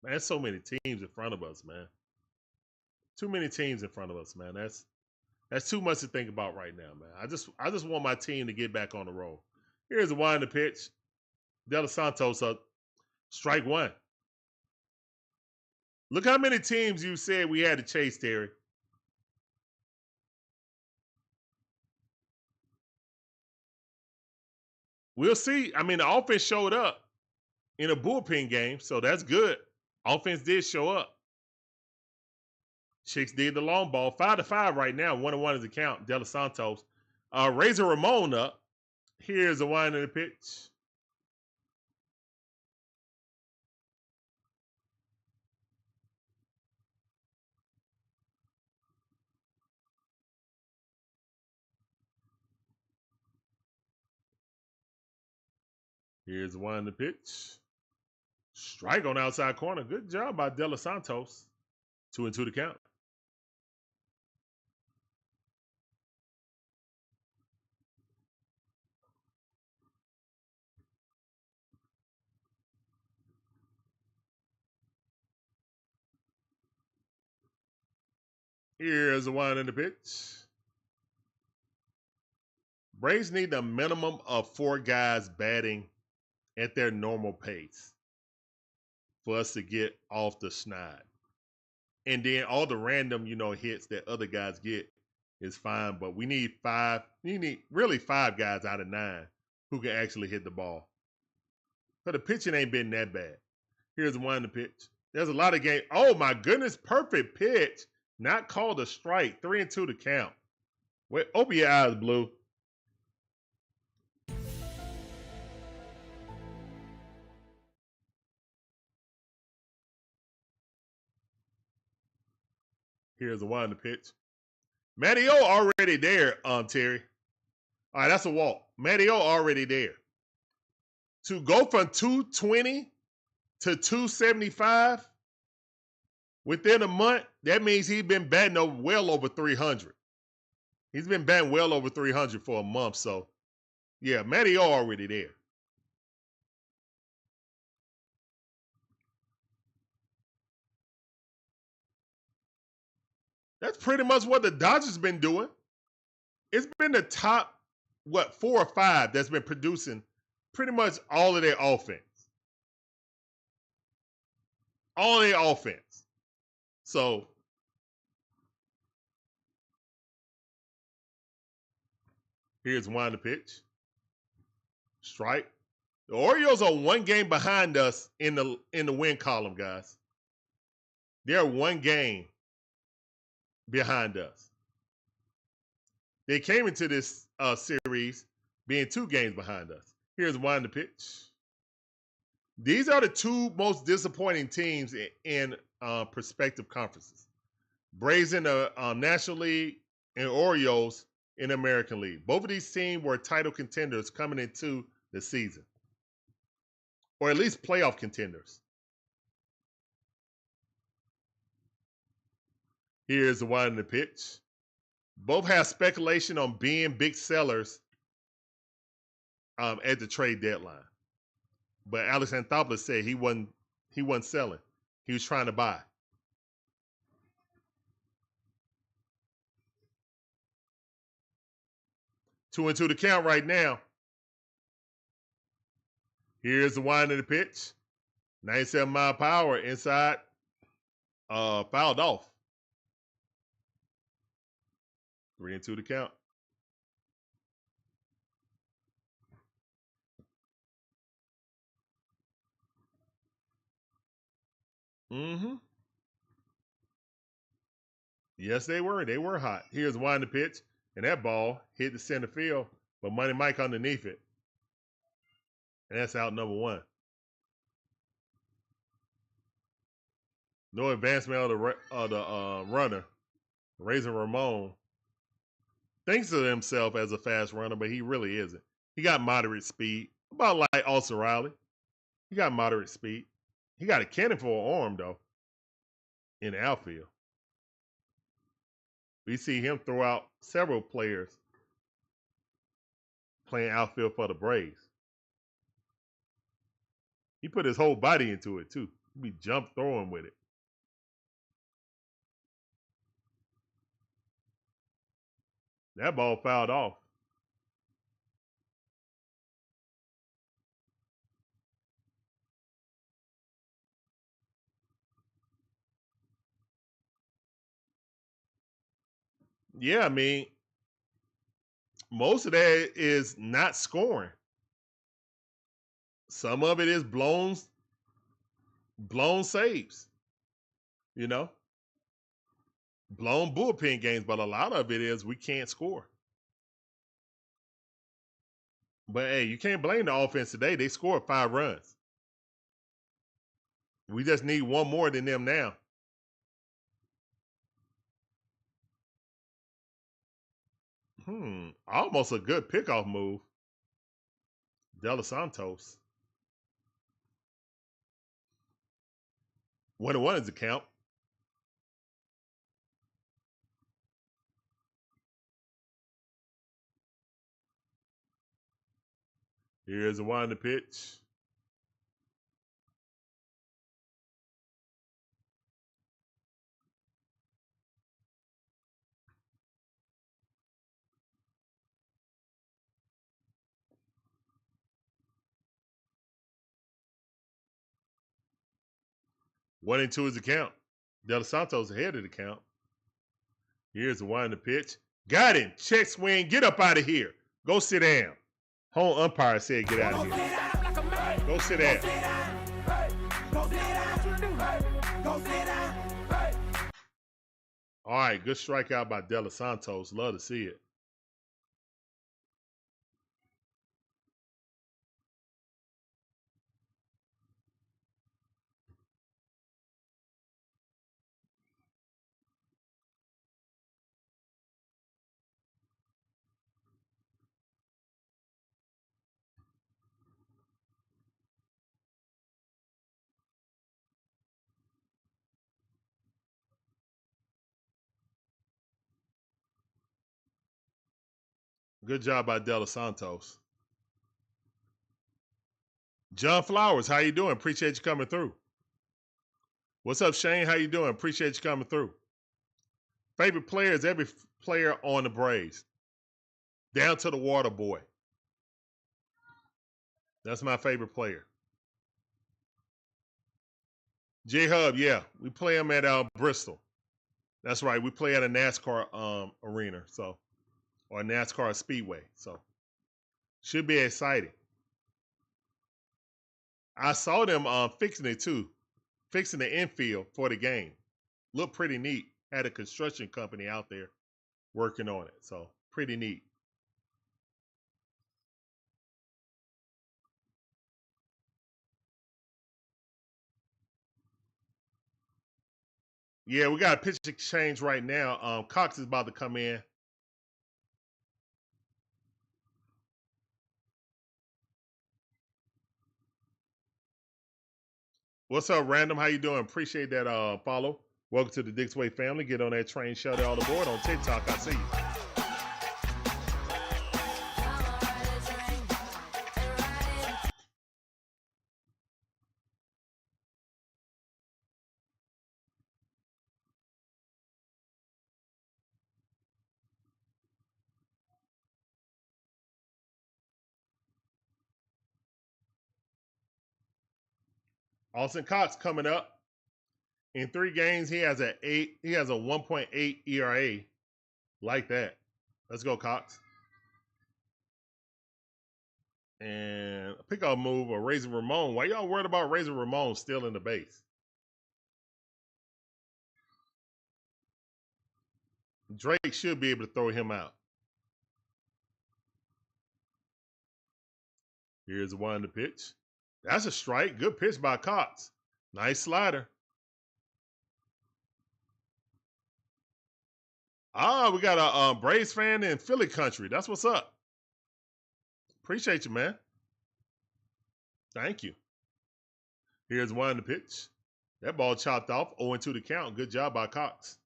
S1: Man, there's so many teams in front of us, man. Too many teams in front of us, man. That's too much to think about right now, man. I just want my team to get back on the roll. Here's the wind the pitch. De Los Santos up. Strike 1. Look how many teams you said we had to chase, Terry. We'll see. I mean, the offense showed up in a bullpen game, so that's good. Offense did show up. Chicks did the long ball. 5-5 right now. 1-1 is the count. De Los Santos. Razor Ramon up. Here's the wind of the pitch. Here's the wind of the pitch. Strike on the outside corner. Good job by De Los Santos. 2-2 the count. Here's the wind in the pitch. Braves need a minimum of 4 guys batting at their normal pace for us to get off the schneid. And then all the random, hits that other guys get is fine. But we need 5. You need really 5 guys out of 9 who can actually hit the ball. But the pitching ain't been that bad. Here's the wind the pitch. There's a lot of game. Oh my goodness, perfect pitch. Not called a strike. 3-2 to count. Wait, open your eyes, Blue. Here's the one to pitch. Matty O already there, Terry. All right, that's a walk. Matty O already there. To go from 220 to 275 within a month, that means he's been batting well over 300. He's been batting well over 300 for a month. So, yeah, Matty O already there. That's pretty much what the Dodgers been doing. It's been the top, 4 or 5 that's been producing pretty much all of their offense. All of their offense. So, here's one to pitch. Strike. The Orioles are 1 game behind us in the win column, guys. They're 1 game behind us. They came into this series being 2 games behind us. Here's one to pitch. These are the 2 most disappointing teams in prospective conferences. Braves in the National League and Orioles in the American League. Both of these teams were title contenders coming into the season, or at least playoff contenders. Here's the one in the pitch. Both have speculation on being big sellers at the trade deadline. But Alex Anthopoulos said he wasn't selling. He was trying to buy. Two and two to count right now. Here's the one in the pitch. 97-mile power inside. Fouled off. 3 and 2 to count. Mm-hmm. Yes, they were. They were hot. Here's one to pitch. And that ball hit the center field, but Money Mike underneath it. And that's out number 1. No advancement of the runner. Razor Ramon thinks of himself as a fast runner, but he really isn't. He got moderate speed, about like Austin Riley. He got moderate speed. He got a cannon for an arm, though, in the outfield. We see him throw out several players playing outfield for the Braves. He put his whole body into it, too. He be jump throwing with it. That ball fouled off. Yeah, I mean, most of that is not scoring. Some of it is blown saves, you know, blown bullpen games, but a lot of it is we can't score. But hey, you can't blame the offense today. They scored 5 runs. We just need 1 more than them now. Almost a good pickoff move. De Los Santos. 1-1 is the count. Here's the one to pitch. One and two is the count. De Los Santos ahead of the count. Here's the one to pitch. Got him. Check swing. Get up out of here. Go sit down. Home umpire said get out of here. Go sit down. All right, good strikeout by De Los Santos. Love to see it. Good job by De Los Santos. John Flowers, how you doing? Appreciate you coming through. What's up, Shane? How you doing? Appreciate you coming through. Favorite player is every player on the Braves. Down to the water boy. That's my favorite player. J-Hub, yeah. We play him at Bristol. That's right. We play at a NASCAR arena, so, or a NASCAR speedway. So should be exciting. I saw them fixing it too. Fixing the infield for the game. Looked pretty neat. Had a construction company out there working on it. So pretty neat. Yeah, we got a pitch exchange right now. Cox is about to come in. What's up, Random? How you doing? Appreciate that follow. Welcome to the DIXON WAY family. Get on that train, shout it all aboard on TikTok. I see you. Austin Cox coming up. In 3 games, he has a 1.8 ERA. Like that. Let's go, Cox. And a pickoff move or Razor Ramon. Why y'all worried about Razor Ramon still in the base? Drake should be able to throw him out. Here's one to pitch. That's a strike. Good pitch by Cox. Nice slider. Ah, we got a Braves fan in Philly country. That's what's up. Appreciate you, man. Thank you. Here's one to pitch. That ball chopped off. 0-2 the count. Good job by Cox.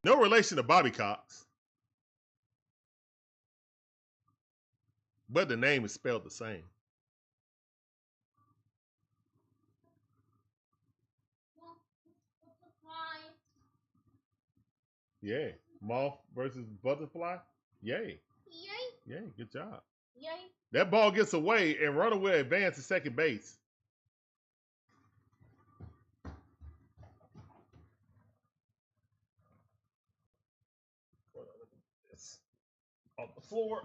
S1: No relation to Bobby Cox. But the name is spelled the same. Yeah. Moth versus butterfly. Yay. Yay. Yay. Good job. Yay. That ball gets away and Runaway advance to second base. Off the floor.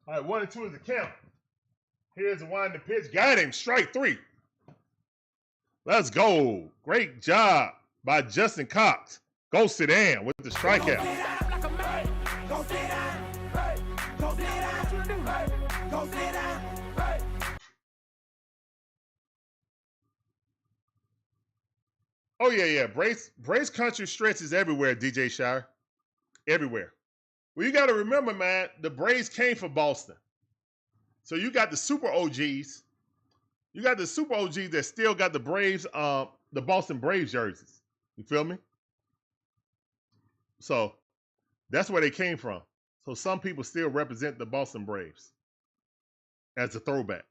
S1: All right, 1-2 is the count. Here's the wind to pitch. Got him. Strike 3. Let's go. Great job by Justin Cox. Go sit down with the strikeout.
S2: Go sit down. Go sit down. Go sit down.
S1: Oh, yeah. Brace country stretches everywhere, DJ Shire. Everywhere. Well, you got to remember, man, the Braves came from Boston. So you got the super OGs. You got the super OGs that still got the Braves, the Boston Braves jerseys. You feel me? So that's where they came from. So some people still represent the Boston Braves as a throwback.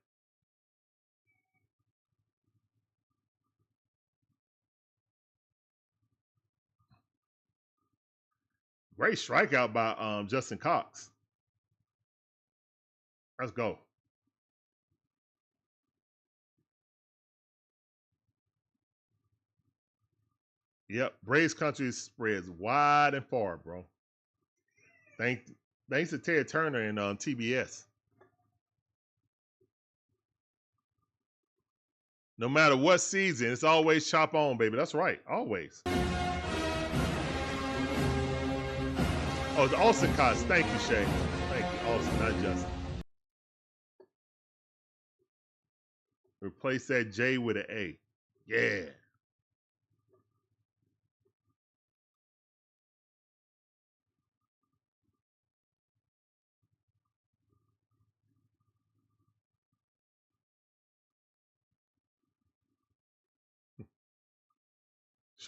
S1: Great strikeout by Justin Cox. Let's go. Yep, Braves country spreads wide and far, bro. Thanks to Ted Turner and TBS. No matter what season, it's always chop on, baby. That's right, always. Oh, it's Olson Cox. Thank you, Shay. Thank you, Olson, not Justin. Replace that J with an A. Yeah.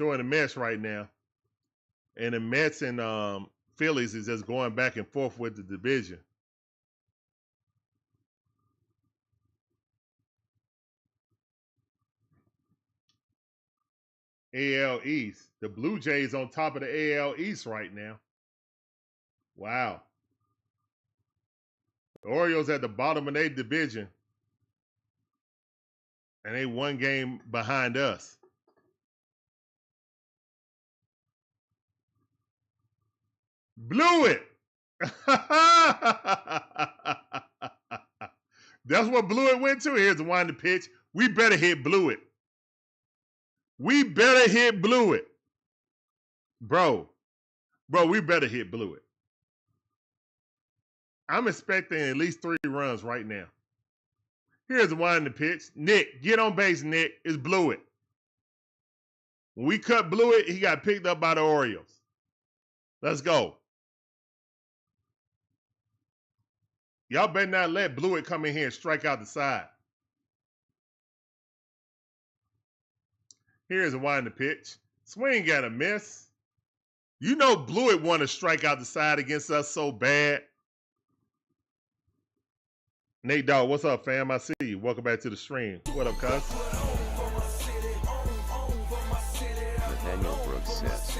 S1: showing the Mets right now. And the Mets and Phillies is just going back and forth with the division. AL East. The Blue Jays on top of the AL East right now. Wow. The Orioles at the bottom of their division. And they one game behind us. Blew it. That's what Blew It went to. Here's the winding pitch. We better hit Blew It. We better hit Blew It. Bro, we better hit Blew It. I'm expecting at least 3 runs right now. Here's the winding pitch. Nick, get on base, Nick. It's Blew It. When we cut Blew It, he got picked up by the Orioles. Let's go. Y'all better not let Blew It come in here and strike out the side. Here's a winding pitch. Swing got a miss. You know Blew It want to strike out the side against us so bad. Nate Dogg, what's up, fam? I see you. Welcome back to the stream. What up, cuz?
S3: Nathaniel Brooks says,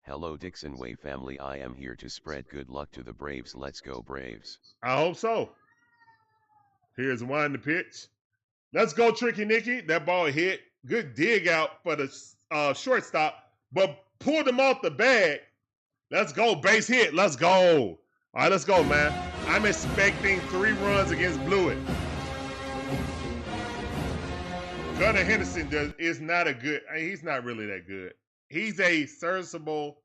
S3: hello DIXON WAY family, I am here to spread good luck to the Braves. Let's go Braves.
S1: I hope so. Here's one the pitch. Let's go, Tricky Nicky. That ball hit. Good dig out for the shortstop, but pulled him off the bag. Let's go. Base hit. Let's go. All right, let's go, man. I'm expecting 3 runs against Blew It. Gunnar Henderson is not a good. He's not really that good. He's a serviceable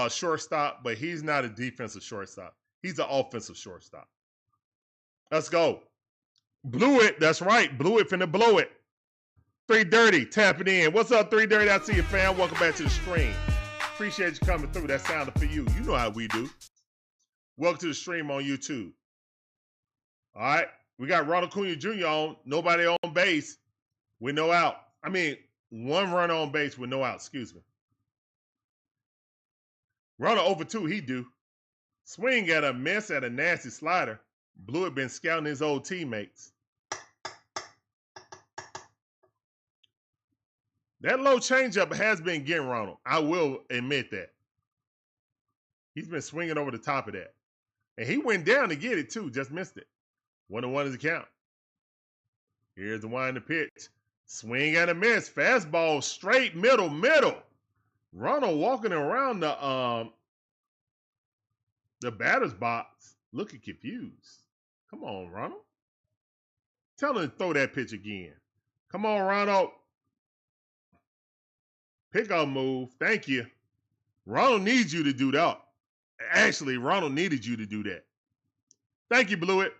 S1: shortstop, but he's not a defensive shortstop. He's an offensive shortstop. Let's go. Blew It. That's right. Blew It finna blow it. 3 Dirty tapping in. What's up, 3 Dirty? I see you, fam. Welcome back to the stream. Appreciate you coming through. That sounded for you. You know how we do. Welcome to the stream on YouTube. All right. We got Ronald Acuña Jr. on. Nobody on base with no out. I mean, 1 runner on base with no out. Excuse me. Runner over 2, he do. Swing at a miss at a nasty slider. Blew It been scouting his old teammates. That low changeup has been getting Ronald. I will admit that. He's been swinging over the top of that. And he went down to get it too. Just missed it. 1-1 is the count. Here's the winding pitch. Swing and a miss. Fastball straight middle. Ronald walking around the batter's box looking confused. Come on, Ronald. Tell him to throw that pitch again. Come on, Ronald. Pickup move. Thank you. Ronald needs you to do that. Actually, Ronald needed you to do that. Thank you, Blew It.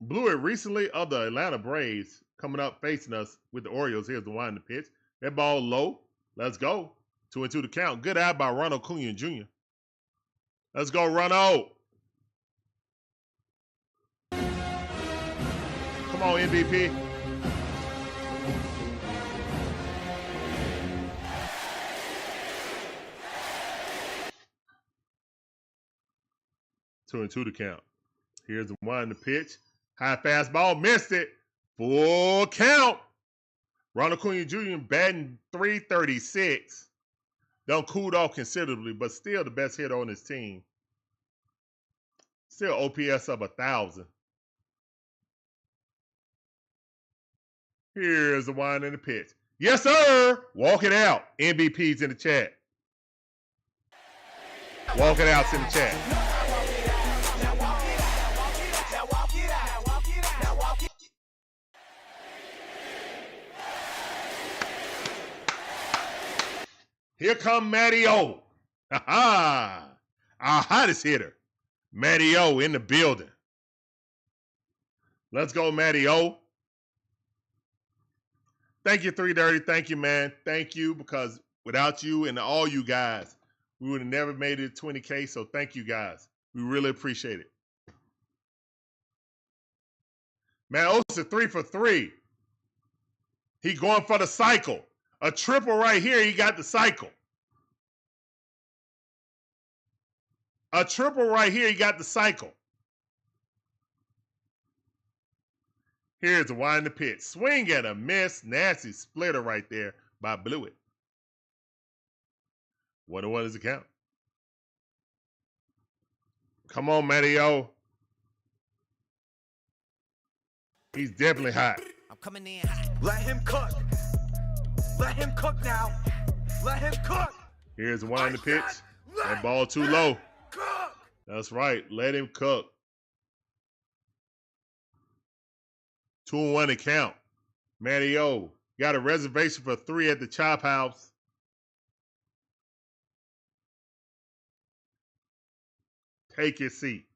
S1: Blew It recently of the Atlanta Braves coming up facing us with the Orioles. Here's the winding pitch. That ball low. Let's go. 2-2 the count. Good eye by Ronald Acuña Jr. Let's go, Ronald. Come on, MVP. Two and 2 to count. Here's the winding pitch. High fastball, missed it. Full count. Ronald Acuña Jr. batting .336. Done cooled off considerably, but still the best hitter on his team. Still OPS of 1,000. Here's the wind and the pitch. Yes, sir. Walk it out. MVP's in the chat. Walk it out's in the chat. Here come Matty O. Ha-ha. Our hottest hitter. Matty O in the building. Let's go, Matty O. Thank you, 3 Dirty. Thank you, man. Thank you, because without you and all you guys, we would have never made it to 20K, so thank you, guys. We really appreciate it. Man, Olson 3 for 3. He going for the cycle. A triple right here, he got the cycle. A triple right here, he got the cycle. Here's the wind the pitch. Swing and a miss. Nasty splitter right there by Blewett. 1-1 is the count. Come on, Matteo. He's definitely hot.
S2: I'm coming in hot. Let him cook. Let him cook now. Let him cook.
S1: Here's the wind the pitch. That ball too low.
S2: Cook.
S1: That's right. Let him cook. 2-1 to count. Matteo got a reservation for 3 at the Chop House. Take your seat.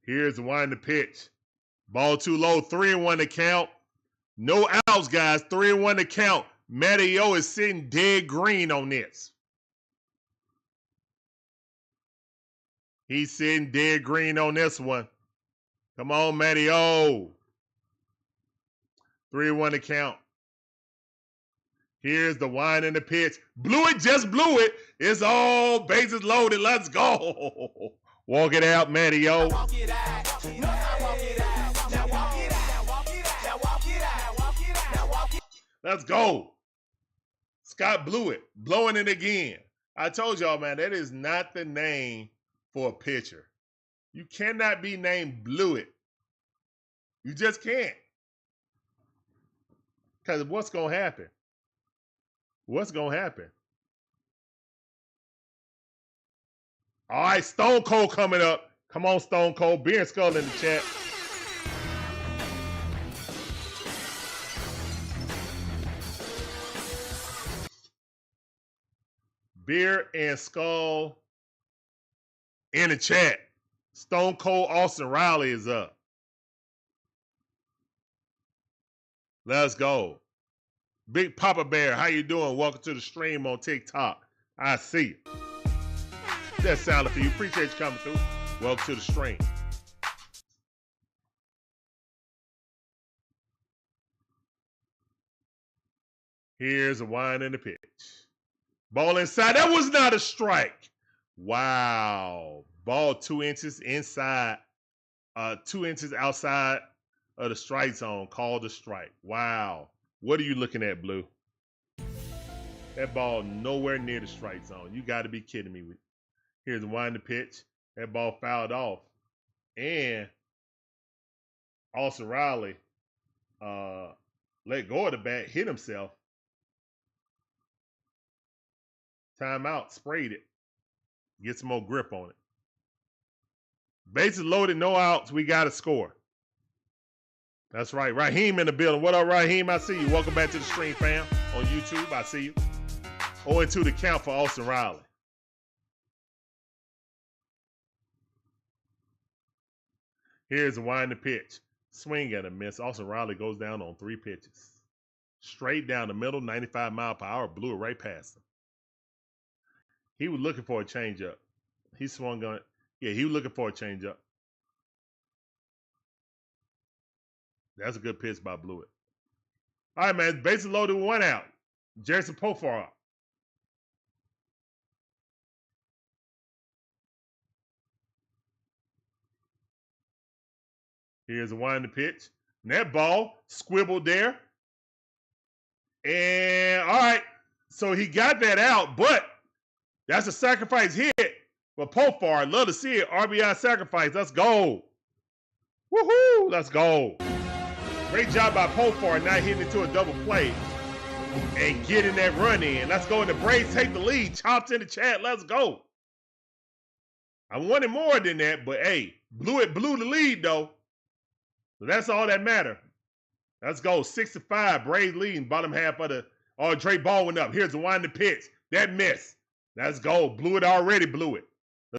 S1: Here's the wind the pitch. Ball too low. 3-1 to count. No outs, guys. 3-1 to count. Matteo is sitting dead green on this. He's sitting dead green on this one. Come on, Matteo. 3-1 to count. Here's the wind and the pitch. Blew it, just blew it. It's all bases loaded. Let's go. Walk it out, Matteo.
S2: Walk it out. Now walk it out. Now walk it out. Now walk it out. Now walk it out. Walk it out. Now walk it.
S1: Let's go. Scott blew it. Blowing it again. I told y'all, man, that is not the name for a pitcher. You cannot be named Blewett. You just can't. Because what's going to happen? What's going to happen? All right, Stone Cold coming up. Come on, Stone Cold. Beer and Skull in the chat. Beer and Skull in the chat. Stone Cold Austin Riley is up. Let's go. Big Papa Bear, how you doing? Welcome to the stream on TikTok. I see you. That sounded for you. Appreciate you coming through. Welcome to the stream. Here's a wind and the pitch. Ball inside. That was not a strike. Wow. Ball 2 inches inside. 2 inches outside of the strike zone. Called a strike. Wow. What are you looking at, Blue? That ball nowhere near the strike zone. You got to be kidding me. Here's the wind the pitch. That ball fouled off. And Austin Riley let go of the bat, hit himself. Timeout, sprayed it. Get some more grip on it. Bases loaded, no outs. We got to score. That's right. Raheem in the building. What up, Raheem? I see you. Welcome back to the stream, fam. On YouTube, I see you. 0-2 to count for Austin Riley. Here's the wind the pitch. Swing and a miss. Austin Riley goes down on 3 pitches. Straight down the middle, 95 mile per hour. Blew it right past him. He was looking for a changeup. He swung on it. Yeah, he was looking for a changeup. That's a good pitch by Blewett. All right, man. Bases loaded with 1 out. Jason Pofar up. Here's a wind the pitch. And that ball squibbled there. And all right. So he got that out, but that's a sacrifice hit. But Pofar, love to see it. RBI sacrifice. Let's go. Woohoo! Let's go. Great job by Pofar not hitting it to a double play and getting that run in. Let's go. And the Braves take the lead. Chops in the chat. Let's go. I wanted more than that, but hey, Blewett blew the lead though. So that's all that matter. Let's go. 6-5. Braves leading. Bottom half of the Dre Baldwin up. Here's the wind the pitch. That miss. Let's go. Blewett already blew it.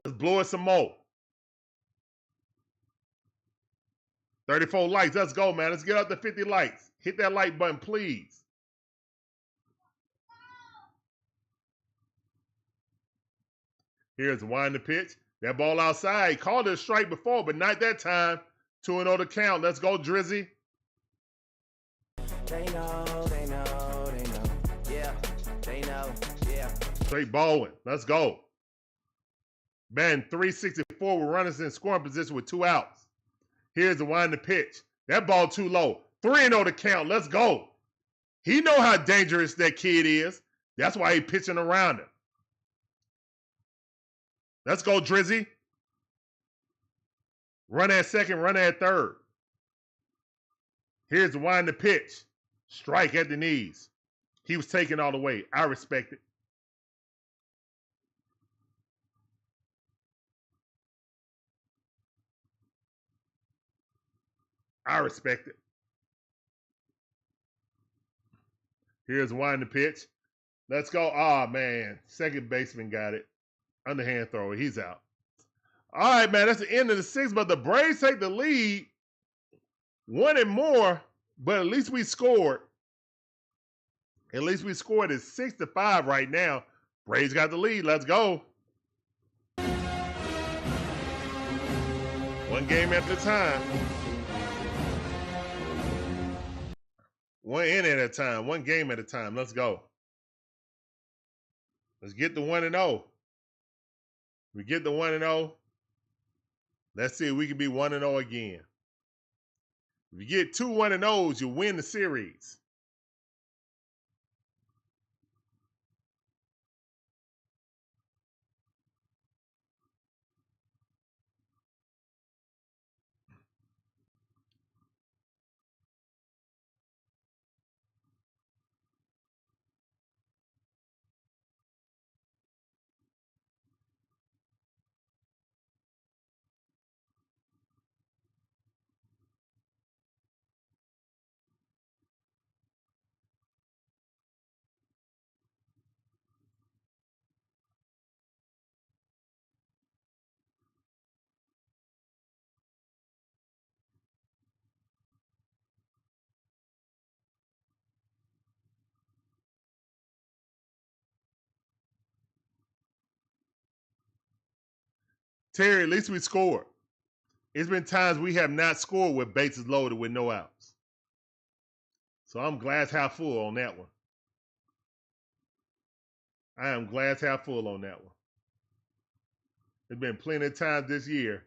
S1: Let's blow it some more. 34 likes. Let's go, man. Let's get up to 50 likes. Hit that like button, please. Here's the wind the pitch. That ball outside. He called it a strike before, but not that time. 2-0 to count. Let's go, Drizzy.
S2: They know. Yeah, they know. Yeah.
S1: Straight bowling. Let's go. Man, 364 with runners in scoring position with 2 outs. Here's the wind the pitch. That ball too low. 3-0 to count. Let's go. He know how dangerous that kid is. That's why he pitching around him. Let's go, Drizzy. Run at second, run at third. Here's the wind the pitch. Strike at the knees. He was taken all the way. I respect it. I respect it. Here's wind the pitch. Let's go. Ah, man. Second baseman got it. Underhand thrower. He's out. All right, man. That's the end of the 6th, but the Braves take the lead. 1 and more, but at least we scored. At least we scored. It's 6-5 right now. Braves got the lead. Let's go. 1 game at a time. 1 inning at a time. 1 game at a time. Let's go. Let's get the 1-0. We get the 1-0. Let's see if we can be 1-0 again. If you get 2 1-0s, you win the series. Terry, at least we scored. It's been times we have not scored with bases loaded with no outs. So I'm glass half full on that one. I am glass half full on that one. There's been plenty of times this year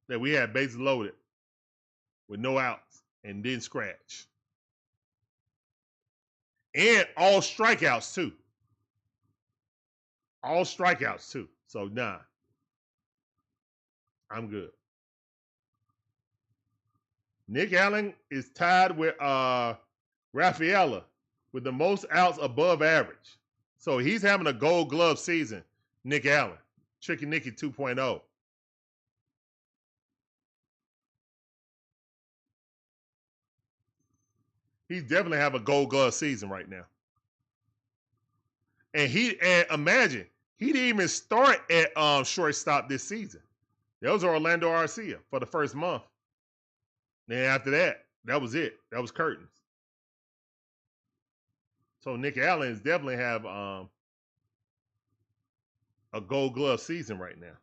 S1: that we had bases loaded with no outs and didn't scratch. And all strikeouts too. All strikeouts too. So nah. I'm good. Nick Allen is tied with Rafaela with the most outs above average. So he's having a gold glove season, Nick Allen. Tricky Nicky 2.0. He's definitely having a gold glove season right now. And imagine, he didn't even start at shortstop this season. That was Orlando Arcia for the first month. Then after that, that was it. That was curtains. So Nick Allen is definitely have a gold glove season right now.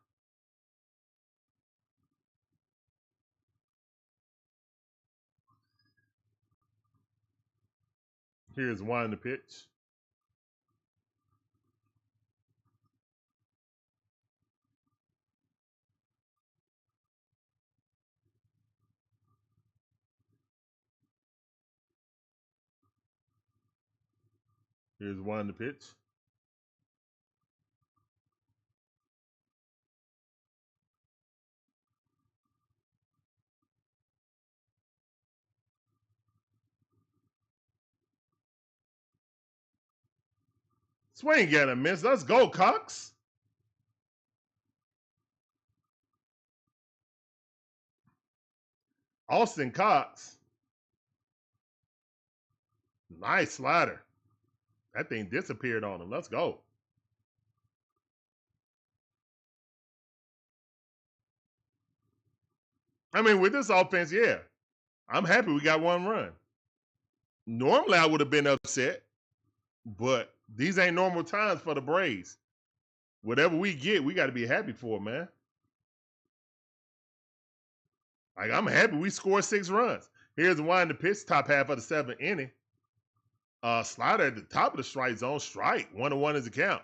S1: Here's one the pitch. Here's one the pitch. Swing and a miss. Let's go, Cox. Austin Cox. Nice slider. That thing disappeared on him. Let's go. I mean, with this offense, yeah. I'm happy we got 1 run. Normally, I would have been upset, but these ain't normal times for the Braves. Whatever we get, we got to be happy for, man. Like, I'm happy we scored 6 runs. Here's the one in the pitch, top half of the 7th inning. Slider at the top of the strike zone, strike. 1-1 is the count.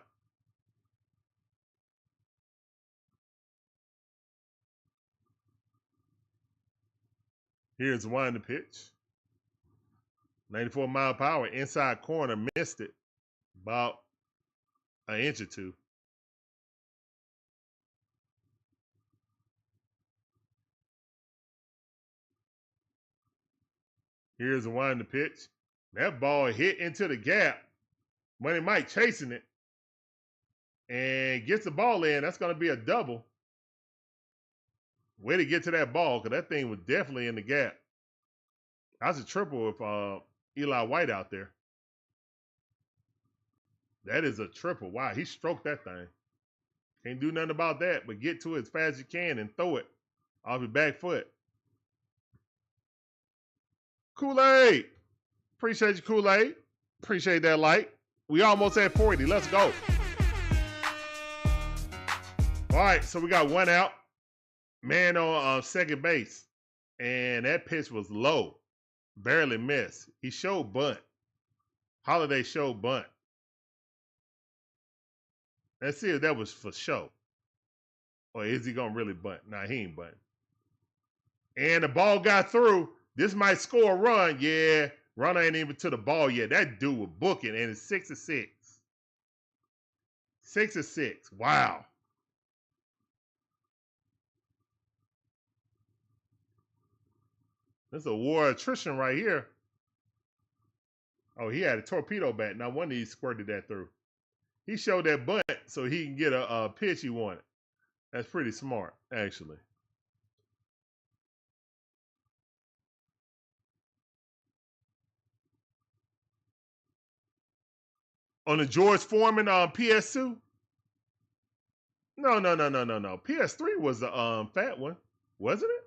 S1: Here's the one in the pitch. 94 mile per hour, inside corner, missed it. About an inch or two. Here's the one in the pitch. That ball hit into the gap. Money Mike chasing it. And gets the ball in. That's going to be a double. Way to get to that ball, because that thing was definitely in the gap. That's a triple with Eli White out there. That is a triple. Wow, he stroked that thing. Can't do nothing about that, but get to it as fast as you can and throw it off your back foot. Kool-Aid. Appreciate you, Kool-Aid. Appreciate that like. We almost at 40. Let's go. All right, so we got 1 out. Man on second base. And that pitch was low. Barely missed. He showed bunt. Holiday showed bunt. Let's see if that was for show. Or is he going to really bunt? Nah, he ain't bunting. And the ball got through. This might score a run. Yeah, runner ain't even to the ball yet. That dude was booking, and it's 6-6. 6-6. Wow. This is a war attrition right here. Oh, he had a torpedo bat. Now, one of these squirted that through. He showed that bunt so he can get a pitch he wanted. That's pretty smart, actually. On the George Foreman PS2? No. PS3 was the fat one, wasn't it?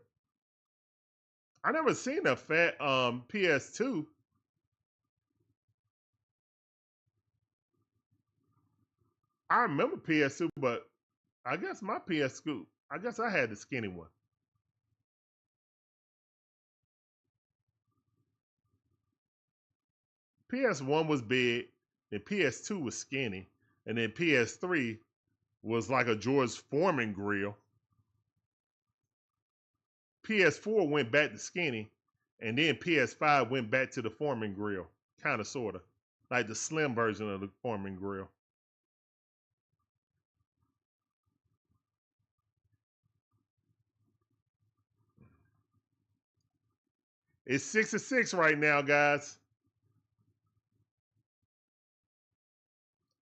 S1: I never seen a fat PS2. I remember PS2, but I guess my PS2, I guess I had the skinny one. PS1 was big, and PS2 was skinny, and then PS3 was like a George Foreman grill. PS4 went back to skinny, and then PS5 went back to the Foreman grill, kind of, sort of, like the slim version of the Foreman grill. It's 6-6 right now, guys.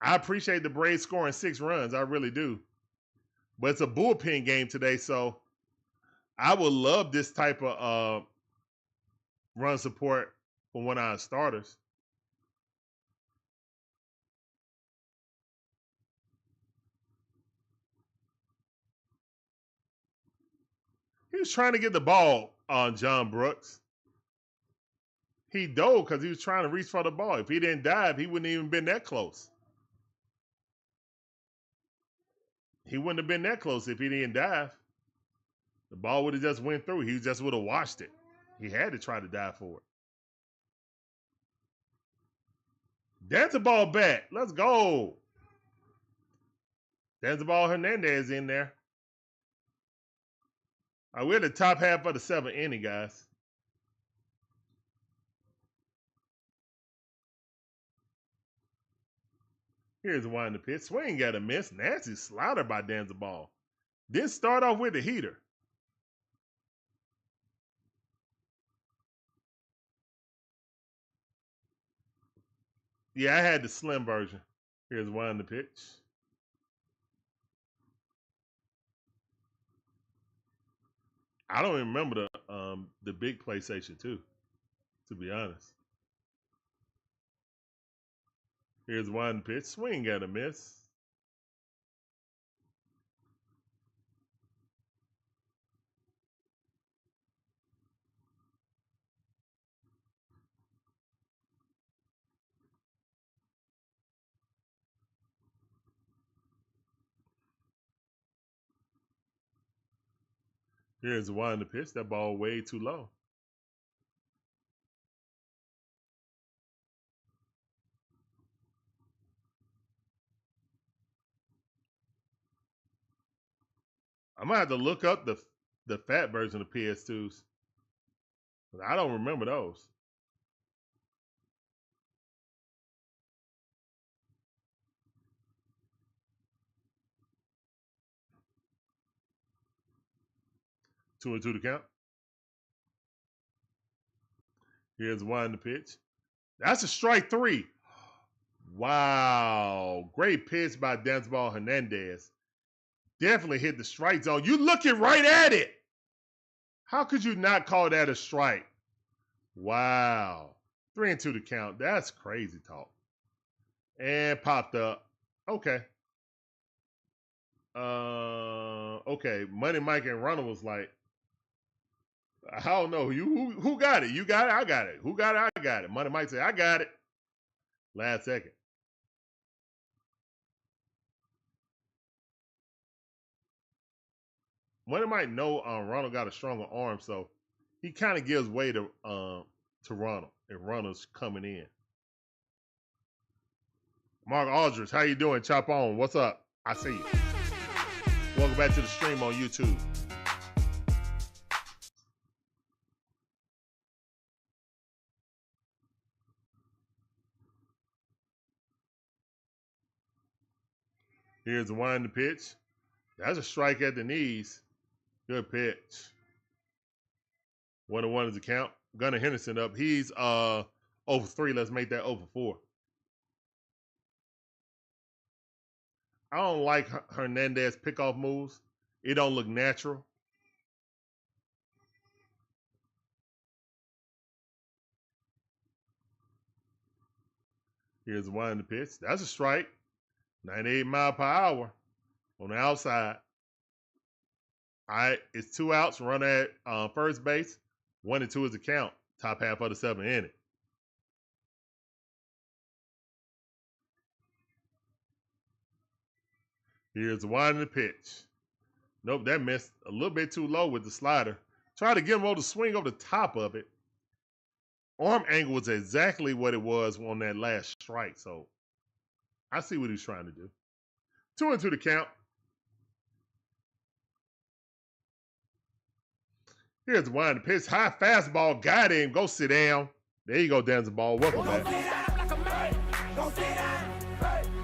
S1: I appreciate the Braves scoring 6 runs. I really do. But it's a bullpen game today, so I would love this type of run support from one of our starters. He was trying to get the ball on John Brooks. He dove because he was trying to reach for the ball. If he didn't dive, he wouldn't even been that close. He wouldn't have been that close if he didn't dive. The ball would have just went through. He just would have watched it. He had to try to dive for it. That's the ball back. Let's go. There's the ball. Hernandez in there. All right, we're at the top half of the 7th inning, guys. Here's one in the pitch. Swing got a miss. Nasty slider by Danzabal. Didn't start off with the heater. Yeah, I had the slim version. Here's one in the pitch. I don't even remember the big PlayStation 2, to be honest. Here's one pitch. Swing got a miss. Here's one to pitch. That ball way too low. I'm gonna have to look up the fat version of PS2s. I don't remember those. Two and two to count. Here's one to pitch. That's a strike three. Wow. Great pitch by Dansball Hernandez. Definitely hit the strike zone. You looking right at it. How could you not call that a strike? Wow. 3-2 to count. That's crazy talk. And popped up. Okay. Okay. Money Mike and Ronald was like, I don't know. Who got it? You got it? I got it. Who got it? I got it. Money Mike said, I got it. Last second. Money Mike know Ronald got a stronger arm, so he kind of gives way to Ronald if Ronald's coming in. Mark Aldridge, how you doing? Chop on. What's up? I see you. Welcome back to the stream on YouTube. Here's the one to pitch. That's a strike at the knees. Good pitch. 1-1 is the count. Gunnar Henderson up. He's over 3. Let's make that over 4. I don't like Hernandez pickoff moves. It don't look natural. Here's one to pitch. That's a strike. 98 mile per hour on the outside. All right, it's 2 outs. Run at first base. 1-2 is the count. Top half of the 7th inning. Here's the one to pitch. Nope, that missed a little bit too low with the slider. Try to get him over the swing over the top of it. Arm angle was exactly what it was on that last strike, so I see what he's trying to do. 2-2 to count. Here's one to pitch. High fastball. Got him. Go sit down. There you go, Dansball. Welcome back.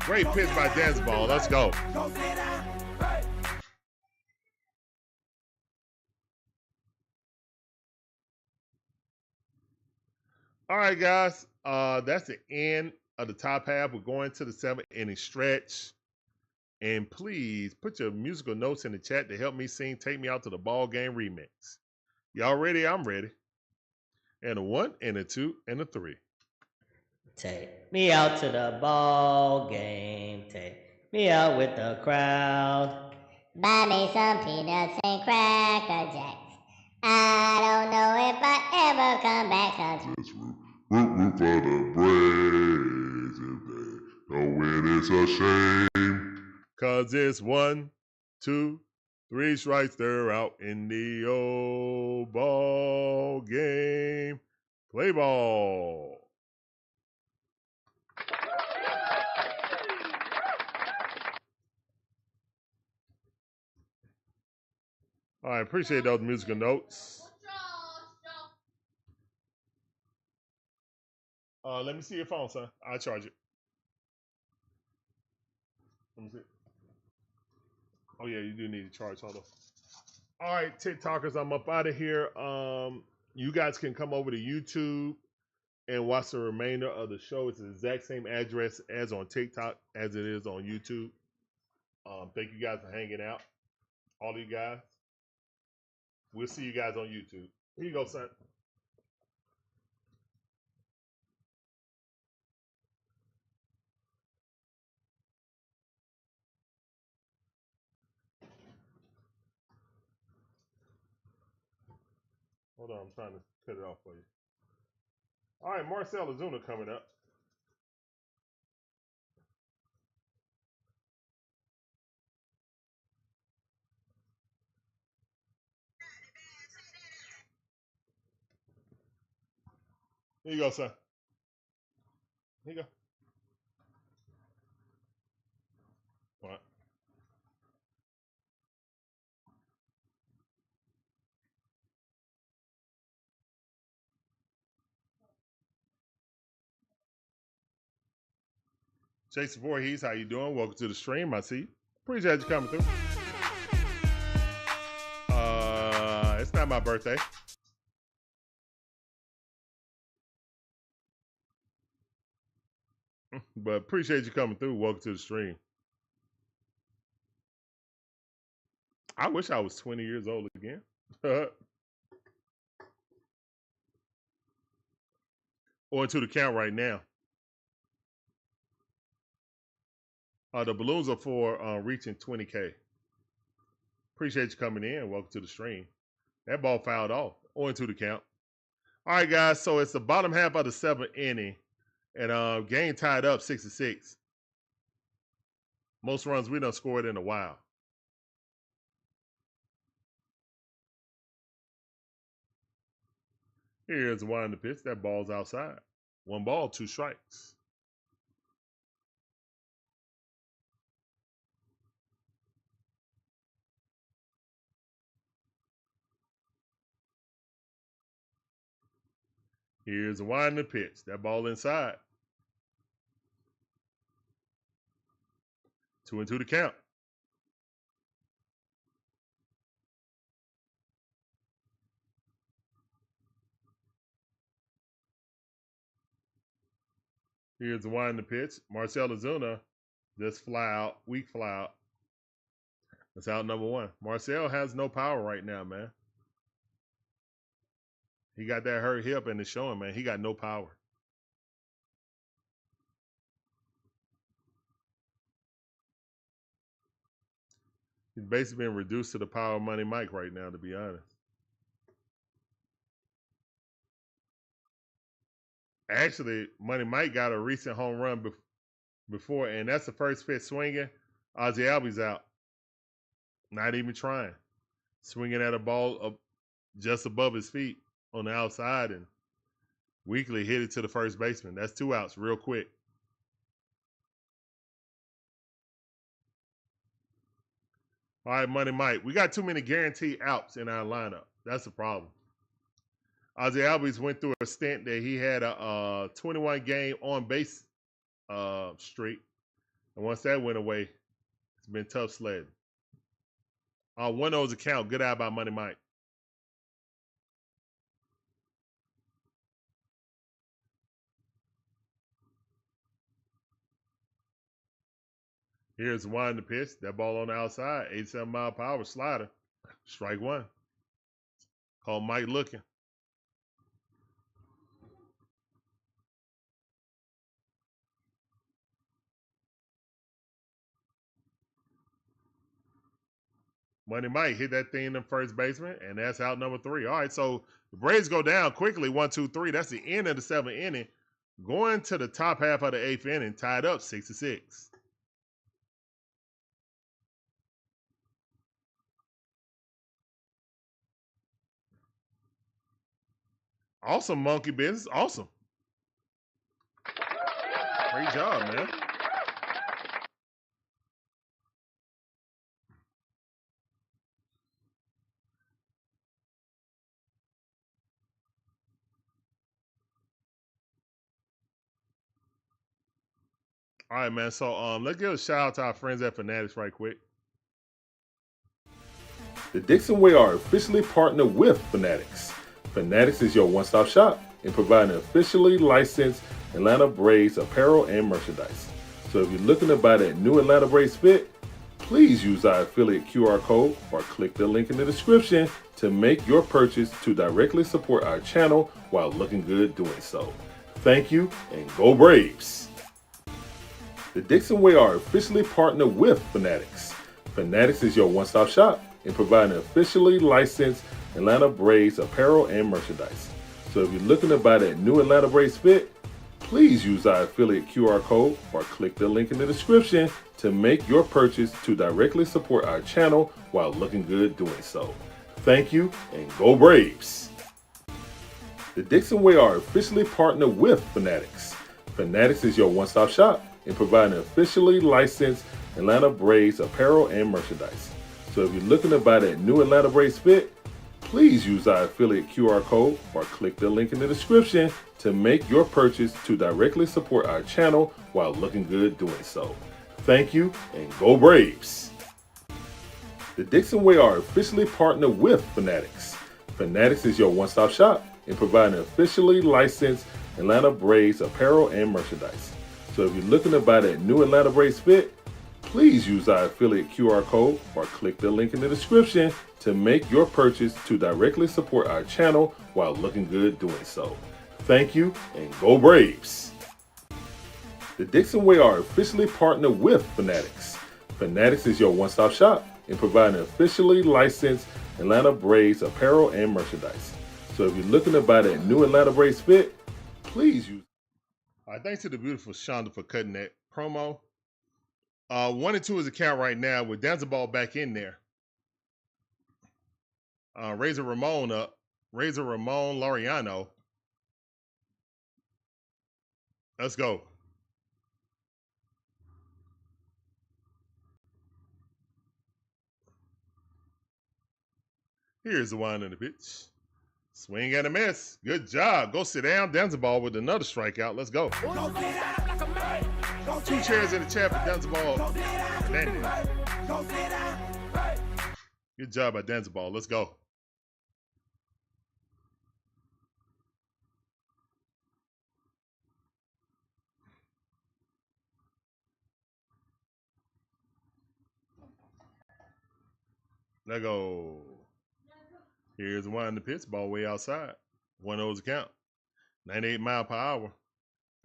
S1: Great pitch by Dansball. Let's go. All right, guys. That's the end of the top half. We're going to the 7th inning stretch. And please put your musical notes in the chat to help me sing Take Me Out to the Ball Game remix. Y'all ready? I'm ready. And a 1, and a 2, and a 3.
S5: Take me out to the ball game. Take me out with the crowd.
S6: Buy me some peanuts and Cracker Jacks. I don't know if I ever come back.
S7: Just root for the Braves. If they don't win, it's a shame.
S1: Cause it's 1, 2, 3 strikes, they're out in the old ball game. Play ball. All right, appreciate those musical notes. Let me see your phone, son. I'll charge it. Let me see. Oh yeah, you do need to charge. Hold on. All right, TikTokers, I'm up out of here. You guys can come over to YouTube and watch the remainder of the show. It's the exact same address as on TikTok as it is on YouTube. Thank you guys for hanging out. All of you guys. We'll see you guys on YouTube. Here you go, son. Hold on, I'm trying to cut it off for you. All right, Marcel Ozuna coming up. Here you go, son. Here you go. What? Jason Voorhees, how you doing? Welcome to the stream. I see you. Appreciate you coming through. It's not my birthday. But appreciate you coming through. Welcome to the stream. I wish I was 20 years old again. Or into the count right now. The balloons are for reaching 20K. Appreciate you coming in. Welcome to the stream. That ball fouled off. Or into the count. All right, guys. So it's the bottom half of the 7th inning. And game tied up 6-6. Most runs we done scored in a while. Here's one in the pitch. That ball's outside. 1 ball, 2 strikes. Here's a wind the pitch. That ball inside. 2-2 to count. Here's the wind the pitch. Marcel Ozuna just fly out. Weak fly out. That's out number 1. Marcel has no power right now, man. He got that hurt hip and it's showing, man. He got no power. He's basically been reduced to the power of Money Mike right now, to be honest. Actually, Money Mike got a recent home run before, and that's the first pitch swinging. Ozzie Albies out. Not even trying. Swinging at a ball up just above his feet on the outside and weakly hit it to the first baseman. That's 2 outs real quick. All right, Money Mike. We got too many guaranteed outs in our lineup. That's the problem. Ozzie Albies went through a stint that he had a 21-game on-base streak. And once that went away, it's been tough sledding. 1-0's a count. Good eye by Money Mike. Here's one the pitch. That ball on the outside. 87-mile-per-hour slider. Strike 1. Call Mike looking. Money Mike hit that thing in the first baseman, and that's out number 3. All right, so the Braves go down quickly, 1-2-3. That's the end of the 7th inning. Going to the top half of the 8th inning, tied up 6-6. Awesome monkey business. Awesome. Great job, man. All right, man. So let's give a shout out to our friends at Fanatics right quick.
S7: The DIXON Way are officially partnered with Fanatics. Fanatics is your one-stop shop in providing officially licensed Atlanta Braves apparel and merchandise. So if you're looking to buy that new Atlanta Braves fit, please use our affiliate QR code or click the link in the description to make your purchase to directly support our channel while looking good doing so. Thank you and go Braves! The DIXON Way are officially partnered with Fanatics. Fanatics is your one-stop shop in providing officially licensed Atlanta Braves apparel and merchandise. So if you're looking to buy that new Atlanta Braves fit, please use our affiliate QR code or click the link in the description to make your purchase to directly support our channel while looking good doing so. Thank you and go Braves! The DIXON Way are officially partnered with Fanatics. Fanatics is your one-stop shop in providing officially licensed Atlanta Braves apparel and merchandise. So if you're looking to buy that new Atlanta Braves fit, please use our affiliate QR code or click the link in the description to make your purchase to directly support our channel while looking good doing so. Thank you and go Braves! The DIXON Way are officially partnered with Fanatics. Fanatics is your one-stop shop in providing officially licensed Atlanta Braves apparel and merchandise. So if you're looking to buy that new Atlanta Braves fit, please use our affiliate QR code or click the link in the description to make your purchase to directly support our channel while looking good doing so. Thank you and go Braves! The DIXON Way are officially partnered with Fanatics. Fanatics is your one-stop shop in providing officially licensed Atlanta Braves apparel and merchandise. So if you're looking to buy that new Atlanta Braves fit, please use.
S1: All right, thanks to the beautiful Shonda for cutting that promo. 1-2 is a count right now with Ball back in there. Razor Ramon up. Razor Ramon Laureano. Let's go. Here's the wind of the pitch. Swing and a miss. Good job. Go sit down. Ball with another strikeout. Let's go. 2 chairs in the chat for Ball. Good job by Ball. Let's go. Let's go. Here's one in the pitch. Ball way outside. 1-0's count. 98 mile per hour.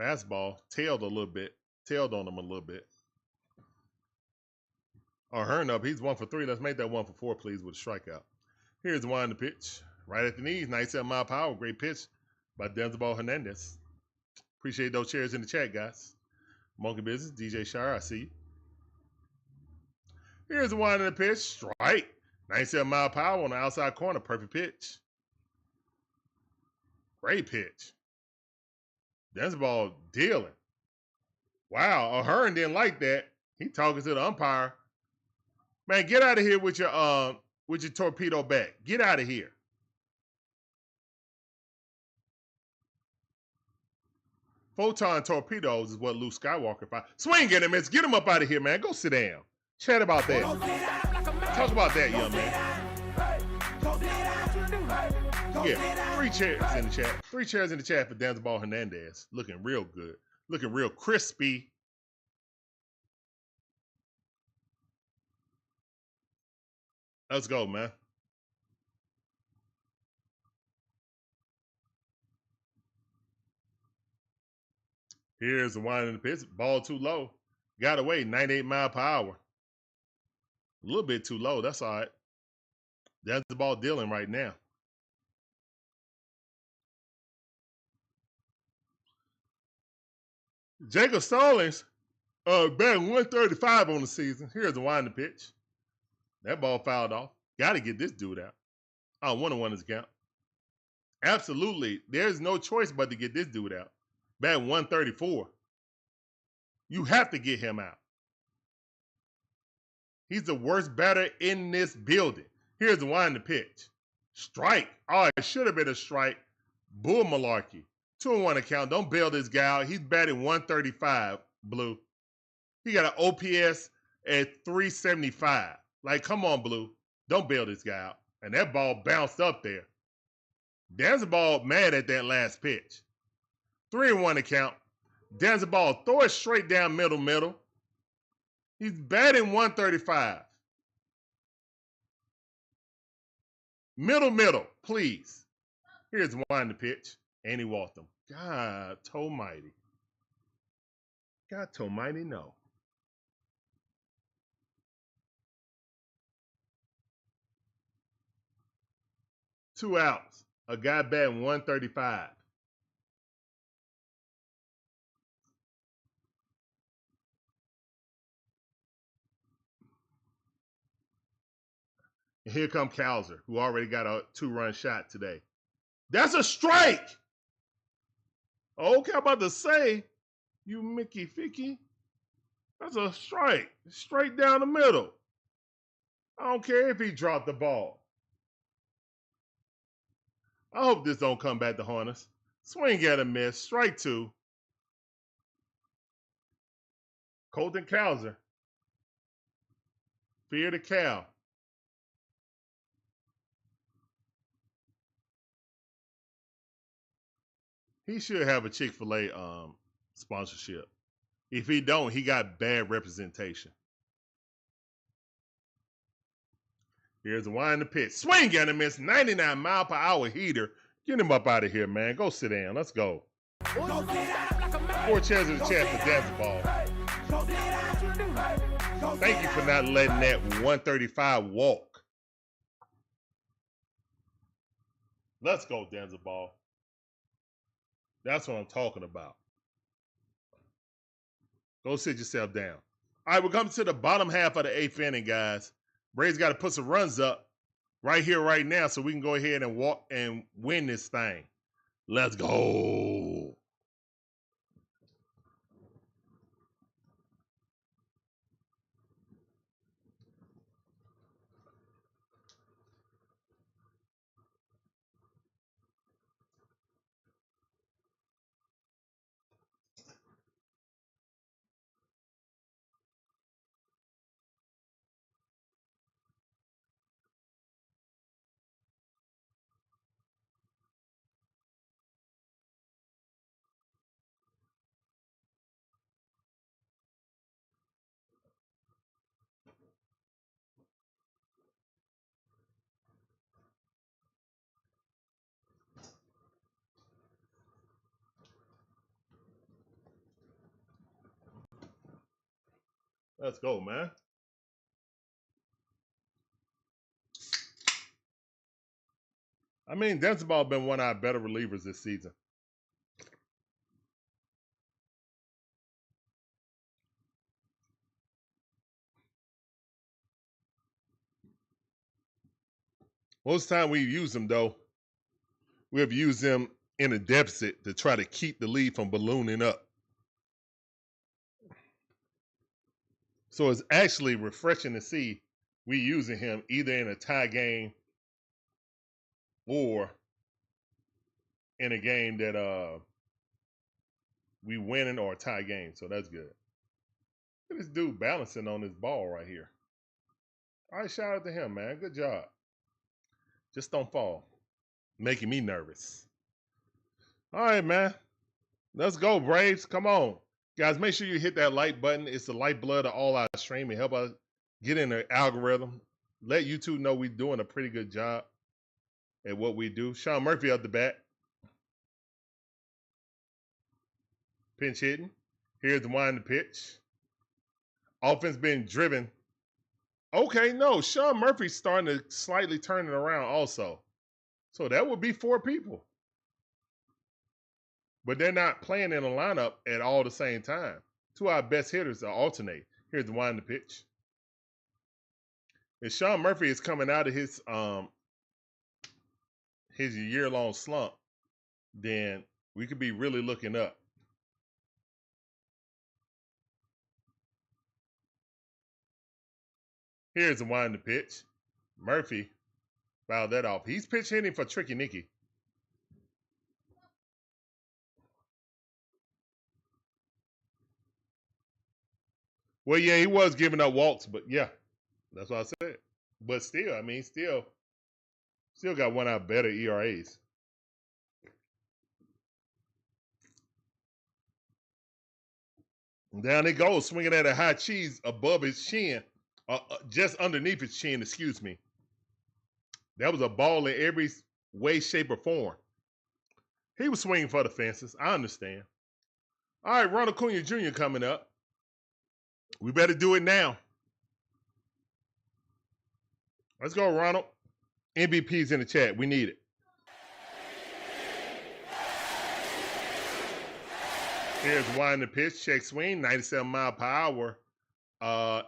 S1: Fastball. Tailed a little bit. Tailed on him a little bit. Hearn up. He's 1 for 3. Let's make that 1 for 4, please, with a strikeout. Here's one in the pitch. Right at the knees. 97 mile per hour. Great pitch by Ball Hernandez. Appreciate those shares in the chat, guys. Monkey Business. DJ Shire, I see you. Here's the one in the pitch. Strike. 97 mile per hour on the outside corner. Perfect pitch. Great pitch. Ball dealing. Wow, Hearn didn't like that. He talking to the umpire. Man, get out of here with your torpedo bat. Get out of here. Photon torpedoes is what Luke Skywalker found. Swing at him, man. Get him up out of here, man. Go sit down. Chat about that. Talk about that, young man. Yeah, 3 chairs in the chat. 3 chairs in the chat for Ball Hernandez. Looking real good. Looking real crispy. Let's go, man. Here's the one in the pitch. Ball too low. Got away. 98 mile per hour. A little bit too low. That's all right. That's the ball dealing right now. Jacob Stallings batting 135 on the season. Here's the wind the pitch. That ball fouled off. Got to get this dude out. 1-1 is count. Absolutely. There's no choice but to get this dude out. Batting 134. You have to get him out. He's the worst batter in this building. Here's the wind the pitch. Strike. Oh, it should have been a strike. Bull malarkey. 2-1 account. Don't bail this guy out. He's batting 135, Blue. He got an OPS at 375. Like, come on, Blue. Don't bail this guy out. And that ball bounced up there. Ball mad at that last pitch. 3-1 account. Ball, throw it straight down middle. He's batting 135. Middle, please. Here's one the pitch. And he walked him. God almighty. God almighty, no. Two outs. A guy batting 135. And here come Cowser, who already got a 2-run shot today. That's a strike. Okay, I'm about to say, you Mickey Ficky. That's a strike. Straight down the middle. I don't care if he dropped the ball. I hope this don't come back to haunt us. Swing at a miss. Strike two. Colton Cowser. Fear the cow. He should have a Chick-fil-A sponsorship. If he don't, he got bad representation. Here's the wind the pitch. Swing at him, miss. 99 mile per hour heater. Get him up out of here, man. Go sit down. Let's go. 4 chairs in the chat for Dance Ball. Thank you for not letting that 135 walk. Let's go, Denzel Ball. That's what I'm talking about. Go sit yourself down. All right, we're coming to the bottom half of the 8th inning, guys. Braves got to put some runs up right here, right now, so we can go ahead and walk and win this thing. Let's go. Let's go, man. I mean, Denzel been one of our better relievers this season. Most time we use him, though, we have used him in a deficit to try to keep the lead from ballooning up. So it's actually refreshing to see we using him either in a tie game or in a game that we winning or a tie game. So that's good. Look at this dude balancing on this ball right here. All right, shout out to him, man. Good job. Just don't fall. Making me nervous. All right, man. Let's go, Braves. Come on. Guys, make sure you hit that like button. It's the lifeblood of all our streaming. Help us get in the algorithm. Let YouTube know we're doing a pretty good job at what we do. Sean Murphy up the bat. Pinch hitting. Here's the wind the pitch. Offense being driven. Okay, no. Sean Murphy's starting to slightly turn it around also. So that would be 4 people. But they're not playing in a lineup at all the same time. 2 of our best hitters are alternate. Here's the wind the pitch. If Sean Murphy is coming out of his year-long slump, then we could be really looking up. Here's the wind the pitch. Murphy fouled that off. He's pitch hitting for Tricky Nicky. Well, yeah, he was giving up walks, but yeah, that's what I said. But still, I mean, still got one of our better ERAs. And down it goes, swinging at a high cheese above his chin, just underneath his chin, excuse me. That was a ball in every way, shape, or form. He was swinging for the fences. I understand. All right, Ronald Acuña Jr. coming up. We better do it now. Let's go, Ronald. MVP's in the chat. We need it. Here's wind the pitch. Check swing. 97 mile per hour.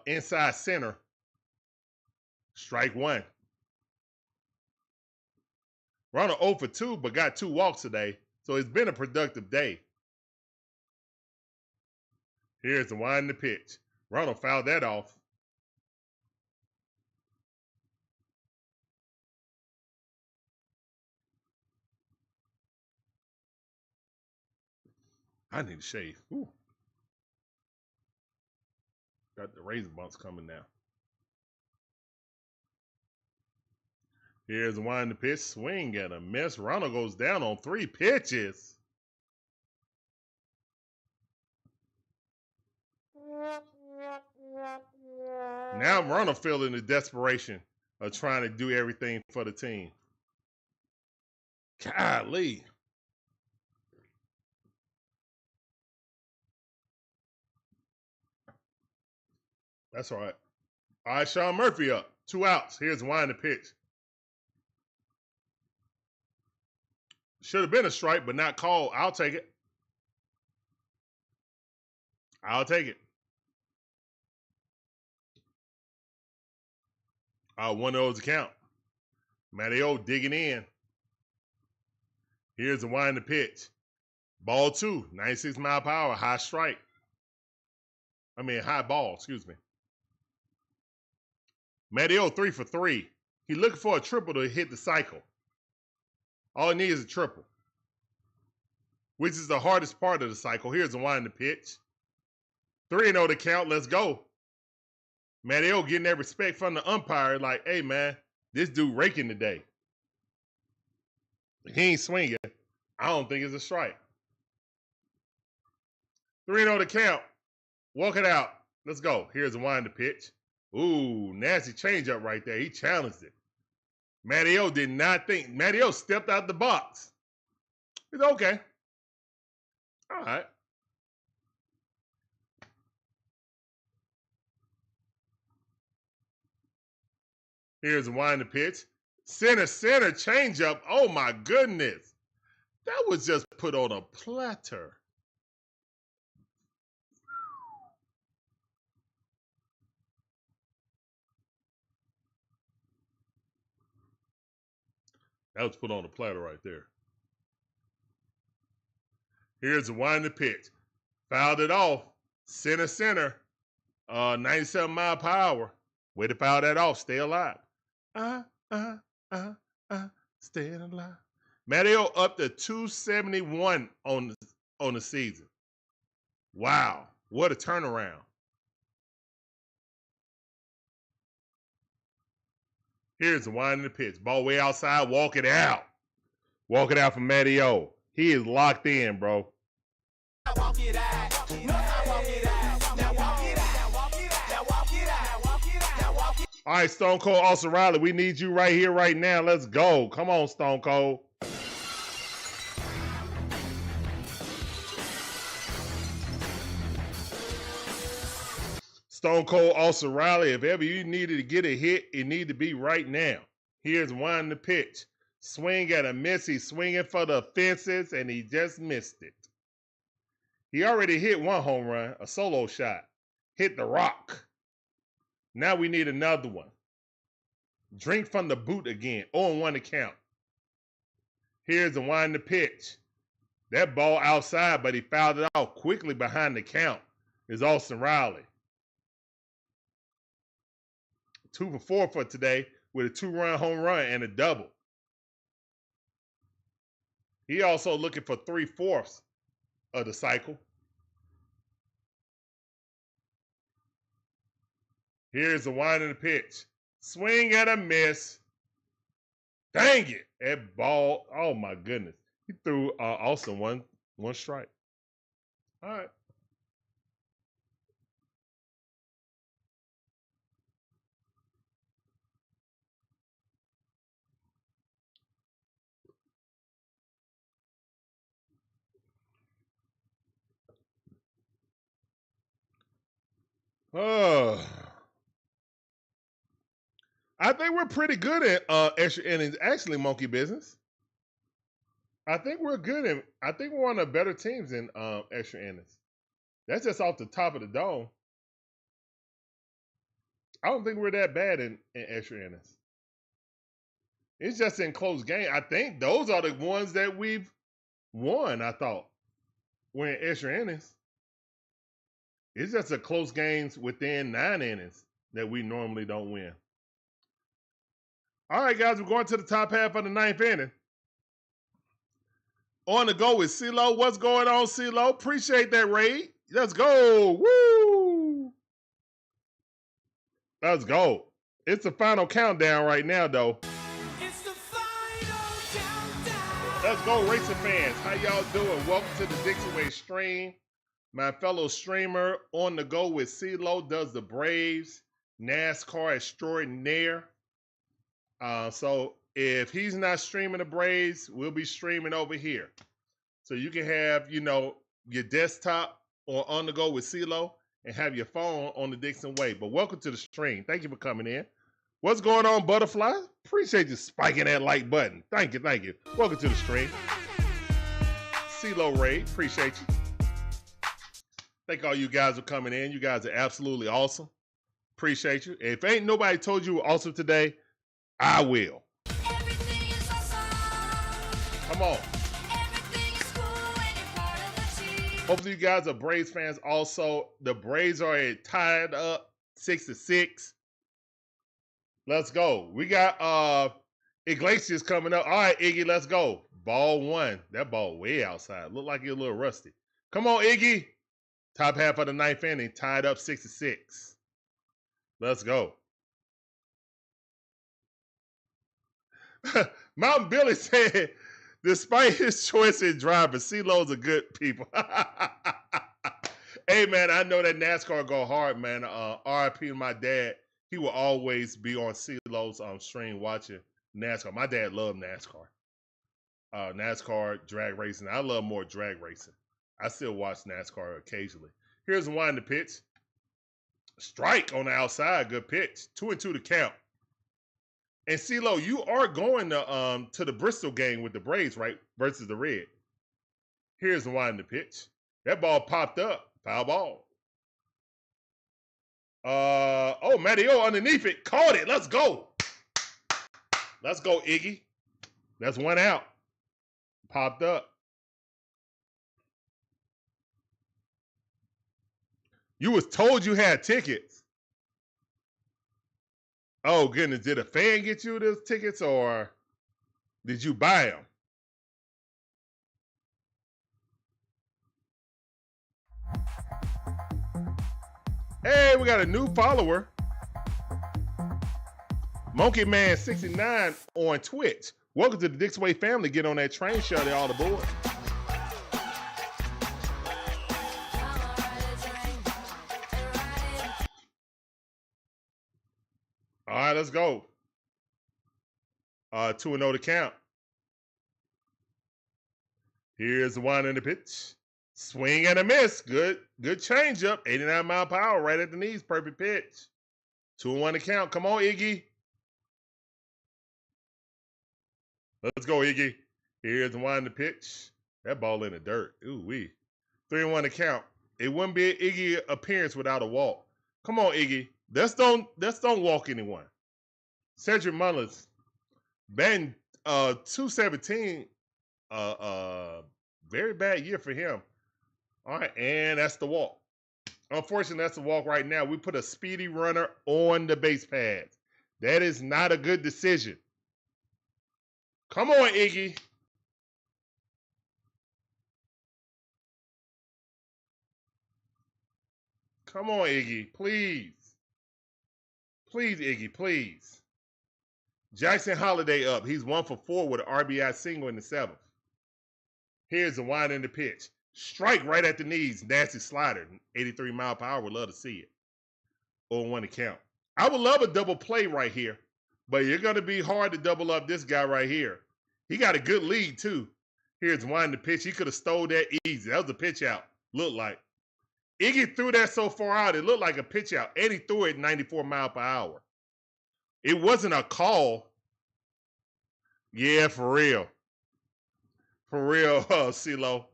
S1: Inside center. Strike 1. Ronald 0 for 2, but got 2 walks today. So it's been a productive day. Here's the wind the pitch. Ronald fouled that off. I need to shave. Ooh. Got the razor bumps coming now. Here's the wind the pitch. Swing and a miss. Ronald goes down on 3 pitches. Now Ronald feeling the desperation of trying to do everything for the team. Golly. That's all right. All right, Sean Murphy up. 2 outs. Here's the wind the pitch. Should have been a strike, but not called. I'll take it. I'll take it. 1-0 to count. Matteo digging in. Here's the wind the pitch. Ball 2, 96 mile per hour, high strike. High ball, excuse me. Matteo 3 for 3. He's looking for a triple to hit the cycle. All he needs is a triple, which is the hardest part of the cycle. Here's the wind the pitch. 3-0 to count. Let's go. Matteo getting that respect from the umpire, like, hey, man, this dude raking today. He ain't swinging. I don't think it's a strike. 3-0 to count. Walk it out. Let's go. Here's the wind the pitch. Ooh, nasty changeup right there. He challenged it. Matteo did not think. Matteo stepped out the box. It's okay. All right. Here's the wind the pitch. Center changeup. Oh, my goodness. That was just put on a platter. That was put on a platter right there. Here's the wind the pitch. Fouled it off. Center. 97 mile per hour. Way to foul that off. Stay alive. Staying alive. Matteo up to 271 on the season. Wow. What a turnaround. Here's the wind of the pitch. Ball way outside. Walk it out. Walk it out for Matteo. He is locked in, bro.
S2: Walk it out. Now walk it out. Now walk it out. Now walk it out. Now walk it out. Now walk it out. Now walk it out.
S1: All right, Stone Cold Austin Riley, we need you right here, right now. Let's go. Come on, Stone Cold. Stone Cold Austin Riley, if ever you needed to get a hit, it need to be right now. Here's one the pitch. Swing and a miss. He's swinging for the fences, and he just missed it. He already hit one home run, a solo shot. Hit the rock. Now we need another one. Drink from the boot again. 0-1 to count. Here's the wind the pitch. That ball outside, but he fouled it off quickly behind the count. Is Austin Riley. 2 for 4 for today with a 2-run home run and a double. He also looking for 3/4 of the cycle. Here's the wind of the pitch. Swing and a miss. Dang it. That ball, oh my goodness. He threw Olson one strike. All right. I think we're pretty good at extra innings. Actually, monkey business. I think we're good in. I think we're one of the better teams in extra innings. That's just off the top of the dome. I don't think we're that bad in extra innings. It's just in close game. I think those are the ones that we've won, I thought. We're in extra innings. It's just a close games within 9 innings that we normally don't win. All right, guys, we're going to the top half of the 9th inning. On the go with CeeLo. What's going on, CeeLo? Appreciate that raid. Let's go. Woo! Let's go. It's the final countdown right now, though.
S2: It's the final countdown.
S1: Let's go, racing fans. How y'all doing? Welcome to the DIXON WAY stream. My fellow streamer on the go with CeeLo does the Braves NASCAR extraordinaire. So if he's not streaming the Braves, we'll be streaming over here. So you can have, your desktop or on the go with CeeLo and have your phone on the DIXON WAY. But welcome to the stream. Thank you for coming in. What's going on, Butterfly? Appreciate you spiking that like button. Thank you, thank you. Welcome to the stream. CeeLo Ray, appreciate you. Thank all you guys for coming in. You guys are absolutely awesome. Appreciate you. If ain't nobody told you awesome today, I will.
S4: Everything is awesome.
S1: Come on.
S4: Everything is cool when you're part of the team.
S1: Hopefully you guys are Braves fans also. The Braves are tied up 6-6. Let's go. We got Iglesias coming up. All right, Iggy, let's go. Ball 1. That ball way outside. Look like you're a little rusty. Come on, Iggy. Top half of the 9th inning, tied up 6-6. Let's go. Mountain Billy said, despite his choice in driver, CeeLo's a good people. Hey, man, I know that NASCAR go hard, man. RIP to my dad. He will always be on CeeLo's stream watching NASCAR. My dad loved NASCAR. NASCAR, drag racing. I love more drag racing. I still watch NASCAR occasionally. Here's one to pitch. Strike on the outside. Good pitch. 2-2 to count. And CeeLo, you are going to the Bristol game with the Braves, right? Versus the Red. Here's the one to pitch. That ball popped up. Foul ball. Matteo underneath it. Caught it. Let's go. Let's go, Iggy. That's one out. Popped up. You was told you had tickets. Oh, goodness. Did a fan get you those tickets or did you buy them? Hey, we got a new follower. Monkey Man 69 on Twitch. Welcome to the DIXON WAY family. Get on that train, show they all aboard. All right, let's go. 2-0 to count. Here's the one in the pitch. Swing and a miss. Good changeup. 89 mile per hour right at the knees. Perfect pitch. 2-1 to count. Come on, Iggy. Let's go, Iggy. Here's the one in the pitch. That ball in the dirt. Ooh wee. 3-1 to count. It wouldn't be an Iggy appearance without a walk. Come on, Iggy. Let's don't walk anyone. Cedric Mullins, batting 217. Very bad year for him. All right, and that's the walk. Unfortunately, that's the walk right now. We put a speedy runner on the base pads. That is not a good decision. Come on, Iggy. Come on, Iggy, please. Please, Iggy, please. Jackson Holiday up. He's 1 for 4 with an RBI single in the 7th. Here's the wind in the pitch. Strike right at the knees. Nasty slider. 83 mile per hour. Would love to see it. 0-1 to count. I would love a double play right here, but you're going to be hard to double up this guy right here. He got a good lead, too. Here's wind in the pitch. He could have stole that easy. That was a pitch out. Looked like. Iggy threw that so far out, it looked like a pitch out. And he threw it 94 mile per hour. It wasn't a call. Yeah, for real. For real, CeeLo.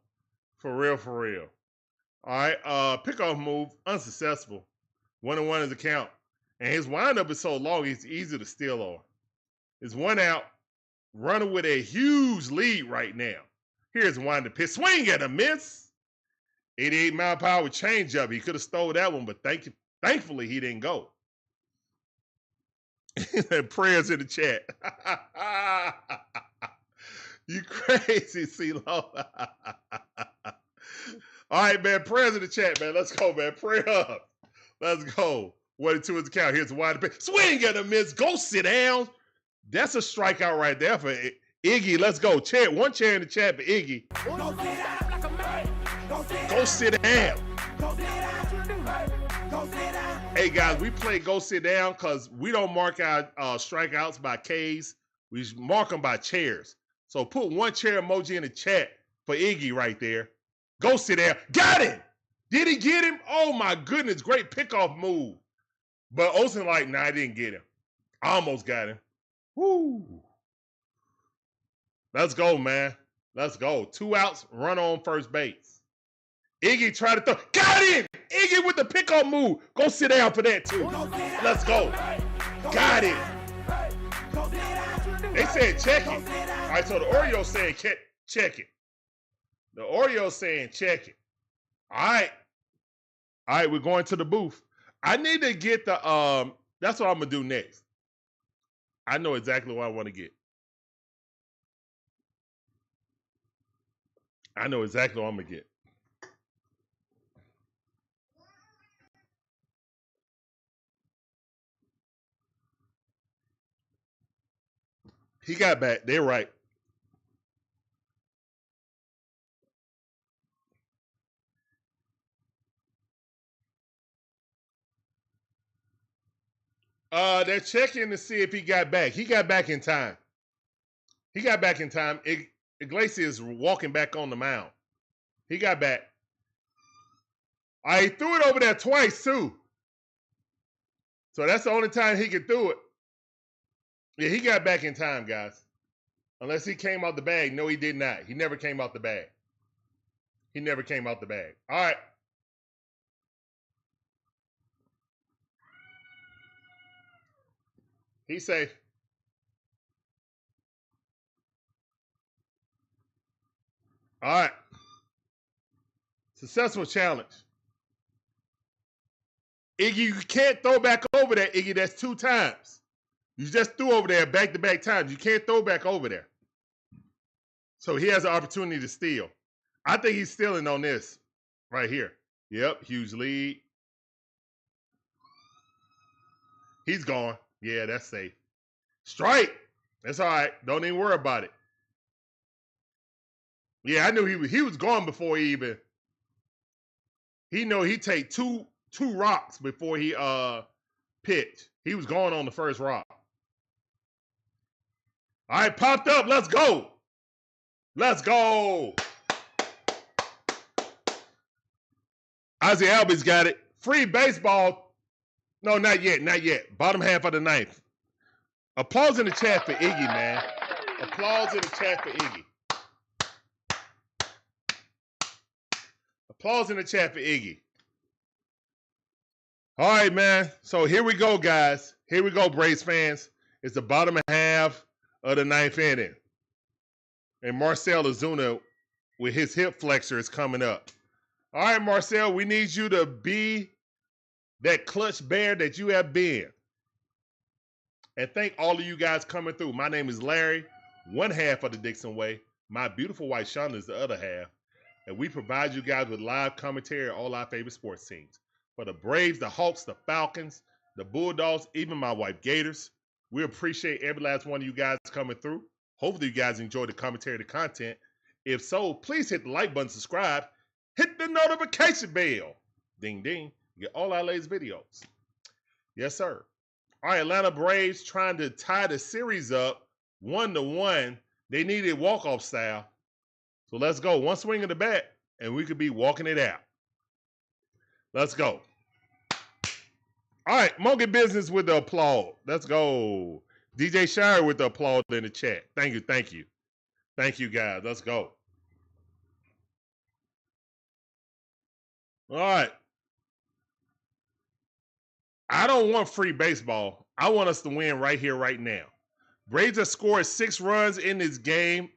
S1: For real, for real. All right, pickoff move, unsuccessful. 1-1 is the count. And his windup is so long, it's easy to steal on. It's 1 out. running with a huge lead right now. Here's one to pitch. Swing and a miss. 88 mile per hour changeup. He could have stole that one, but thankfully he didn't go. Prayers in the chat. You crazy, CeeLo. All right, man. Prayers in the chat, man. Let's go, man. Pray up. Let's go. 1-2 is the count. Here's a wide pitch. Swing and a miss. Go sit down. That's a strikeout right there for Iggy. Let's go. Chair. One chair in the chat for Iggy. Go sit down. Hey, guys, we play Go Sit Down because we don't mark our strikeouts by Ks. We mark them by chairs. So put one chair emoji in the chat for Iggy right there. Go sit down. Got him. Did he get him? Oh, my goodness. Great pickoff move. But Olson like, nah, I didn't get him. I almost got him. Woo. Let's go, man. Let's go. 2 outs, run on first base. Iggy tried to throw. Got him. Iggy with the pickoff move. Go sit down for that, too. Let's go. Got him. They said check it. All right, so the Orioles saying check it. The Orioles saying check it. All right. All right, we're going to the booth. I need to get the, that's what I'm going to do next. I know exactly what I want to get. I know exactly what I'm going to get. He got back. They're right. They're checking to see if he got back. He got back in time. He got back in time. Iglesias walking back on the mound. He got back. I threw it over there twice, too. So that's the only time he could do it. Yeah, he got back in time, guys. Unless he came out the bag. No, he did not. He never came out the bag. He never came out the bag. All right. He's safe. All right. Successful challenge. Iggy, you can't throw back over there, Iggy. That's 2 times. You just threw over there back-to-back times. You can't throw back over there. So he has an opportunity to steal. I think he's stealing on this right here. Yep, huge lead. He's gone. Yeah, that's safe. Strike. That's all right. Don't even worry about it. Yeah, I knew he was gone before he even. He know he take two rocks before he pitched. He was going on the first rock. All right, popped up. Let's go. Let's go. Ozzie Albies got it. Free baseball. No, not yet. Not yet. Bottom half of the ninth. Applause in the chat for Iggy, man. Applause in the chat for Iggy. Applause in the chat for Iggy. All right, man. So here we go, guys. Here we go, Braves fans. It's the bottom half of the 9th inning. And Marcel Ozuna with his hip flexor is coming up. All right, Marcel, we need you to be that clutch bear that you have been. And thank all of you guys coming through. My name is Larry, one half of the DIXON Way. My beautiful wife, Shonda, is the other half. And we provide you guys with live commentary on all our favorite sports teams. For the Braves, the Hawks, the Falcons, the Bulldogs, even my wife, Gators. We appreciate every last one of you guys coming through. Hopefully you guys enjoy the commentary, the content. If so, please hit the like button, subscribe, hit the notification bell. Ding, ding. Get all our latest videos. Yes, sir. All right, Atlanta Braves trying to tie the series up 1-1. They needed walk-off style. So let's go. One swing of the bat, and we could be walking it out. Let's go. All right, monkey business with the applaud. Let's go. DJ Shire with the applaud in the chat. Thank you, thank you. Thank you, guys. Let's go. All right. I don't want free baseball. I want us to win right here, right now. Braves have scored 6 runs in this game.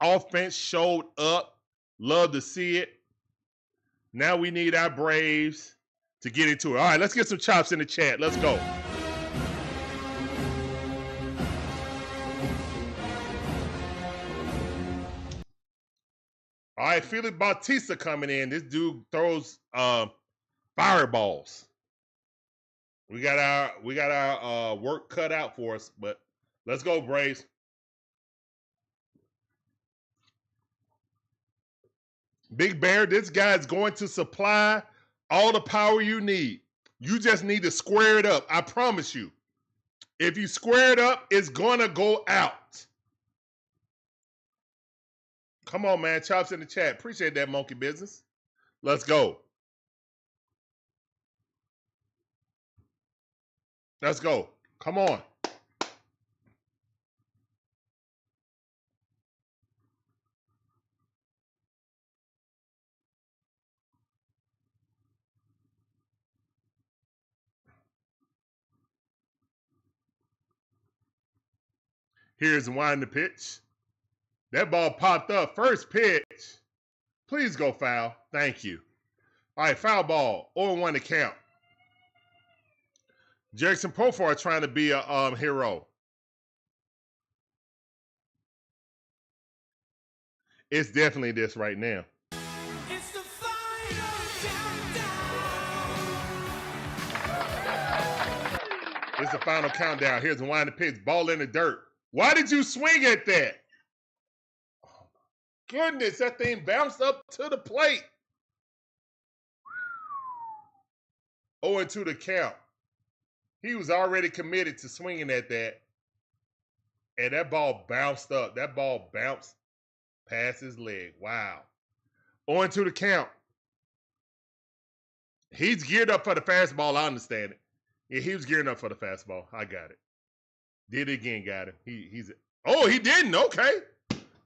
S1: Offense showed up. Love to see it. Now we need our Braves to get into it. All right, let's get some chops in the chat. Let's go. All right, Felix Bautista coming in. This dude throws fireballs. We got our work cut out for us, but let's go, Braves. Big Bear, this guy's going to supply all the power you need. You just need to square it up. I promise you. If you square it up, it's going to go out. Come on, man. Chops in the chat. Appreciate that, monkey business. Let's go. Let's go. Come on. Here's wind the pitch. That ball popped up. First pitch. Please go foul. Thank you. All right, foul ball. 0-1 to count. Jackson Profar trying to be a hero. It's definitely this right now.
S2: It's the final countdown.
S1: It's the final countdown. Here's the wind the pitch. Ball in the dirt. Why did you swing at that? Oh, my goodness, that thing bounced up to the plate. 0-2 to count. He was already committed to swinging at that. And that ball bounced up. That ball bounced past his leg. Wow. 0-2 to count. He's geared up for the fastball. I understand it. Yeah, he was gearing up for the fastball. I got it. Did it again, got him. He didn't. Okay.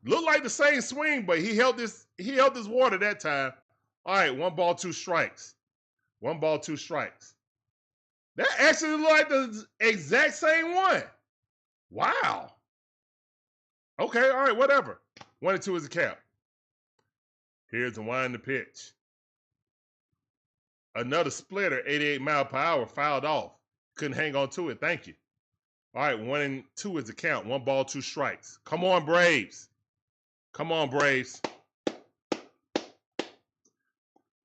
S1: Looked like the same swing, but he held his water that time. All right, 1 ball, 2 strikes. 1 ball, 2 strikes. That actually looked like the exact same one. Wow. Okay, all right, whatever. 1-2 is a count. Here's the wind the pitch. Another splitter, 88 mile per hour, fouled off. Couldn't hang on to it. Thank you. All right, 1-2 is the count. 1 ball, 2 strikes. Come on, Braves. Come on, Braves.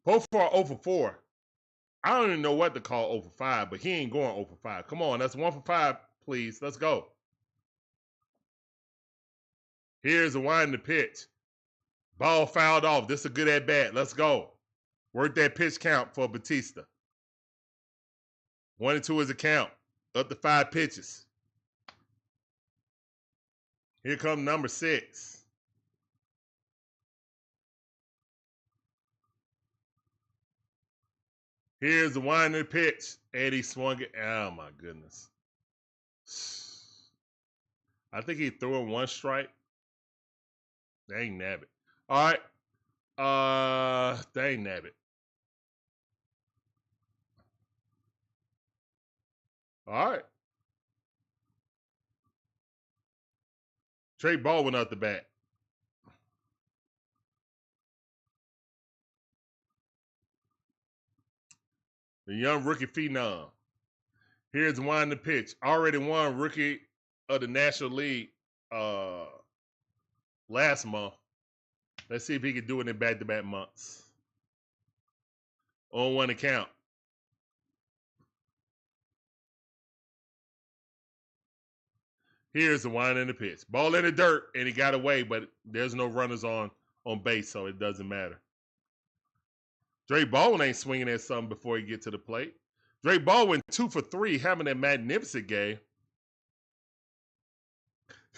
S1: Profar 0 for 4. I don't even know what to call 0 for 5, but he ain't going 0 for 5. Come on, that's 1 for 5, please. Let's go. Here's the wind the pitch. Ball fouled off. This is a good at bat. Let's go. Work that pitch count for Bautista. 1-2 is a count. Up to 5 pitches. Here comes number 6. Here's the wind of the pitch. And he swung it. Oh, my goodness. I think he threw in 1 strike. Dang nabbit. All right. Dang nabbit. All right. Trey Baldwin out the bat. The young rookie phenom. Here's the wind the pitch. Already won rookie of the National League last month. Let's see if he can do it in back-to-back months. 0-1 to count. Here's the wind in the pitch. Ball in the dirt, and he got away, but there's no runners on base, so it doesn't matter. Dre Baldwin ain't swinging at something before he get to the plate. Dre Baldwin 2 for 3, having a magnificent game.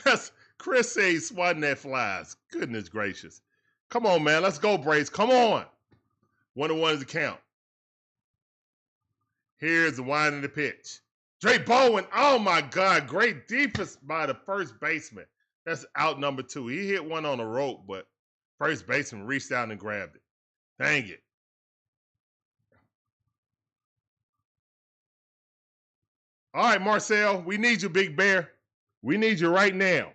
S1: That's Chris says he's swatting at flies. Goodness gracious. Come on, man. Let's go, Braves. Come on. 1-1 is the count. Here's the wind in the pitch. Dre Baldwin, oh my God, great defense by the first baseman. That's out number 2. He hit one on the rope, but first baseman reached out and grabbed it. Dang it. All right, Marcel, we need you, Big Bear. We need you right now.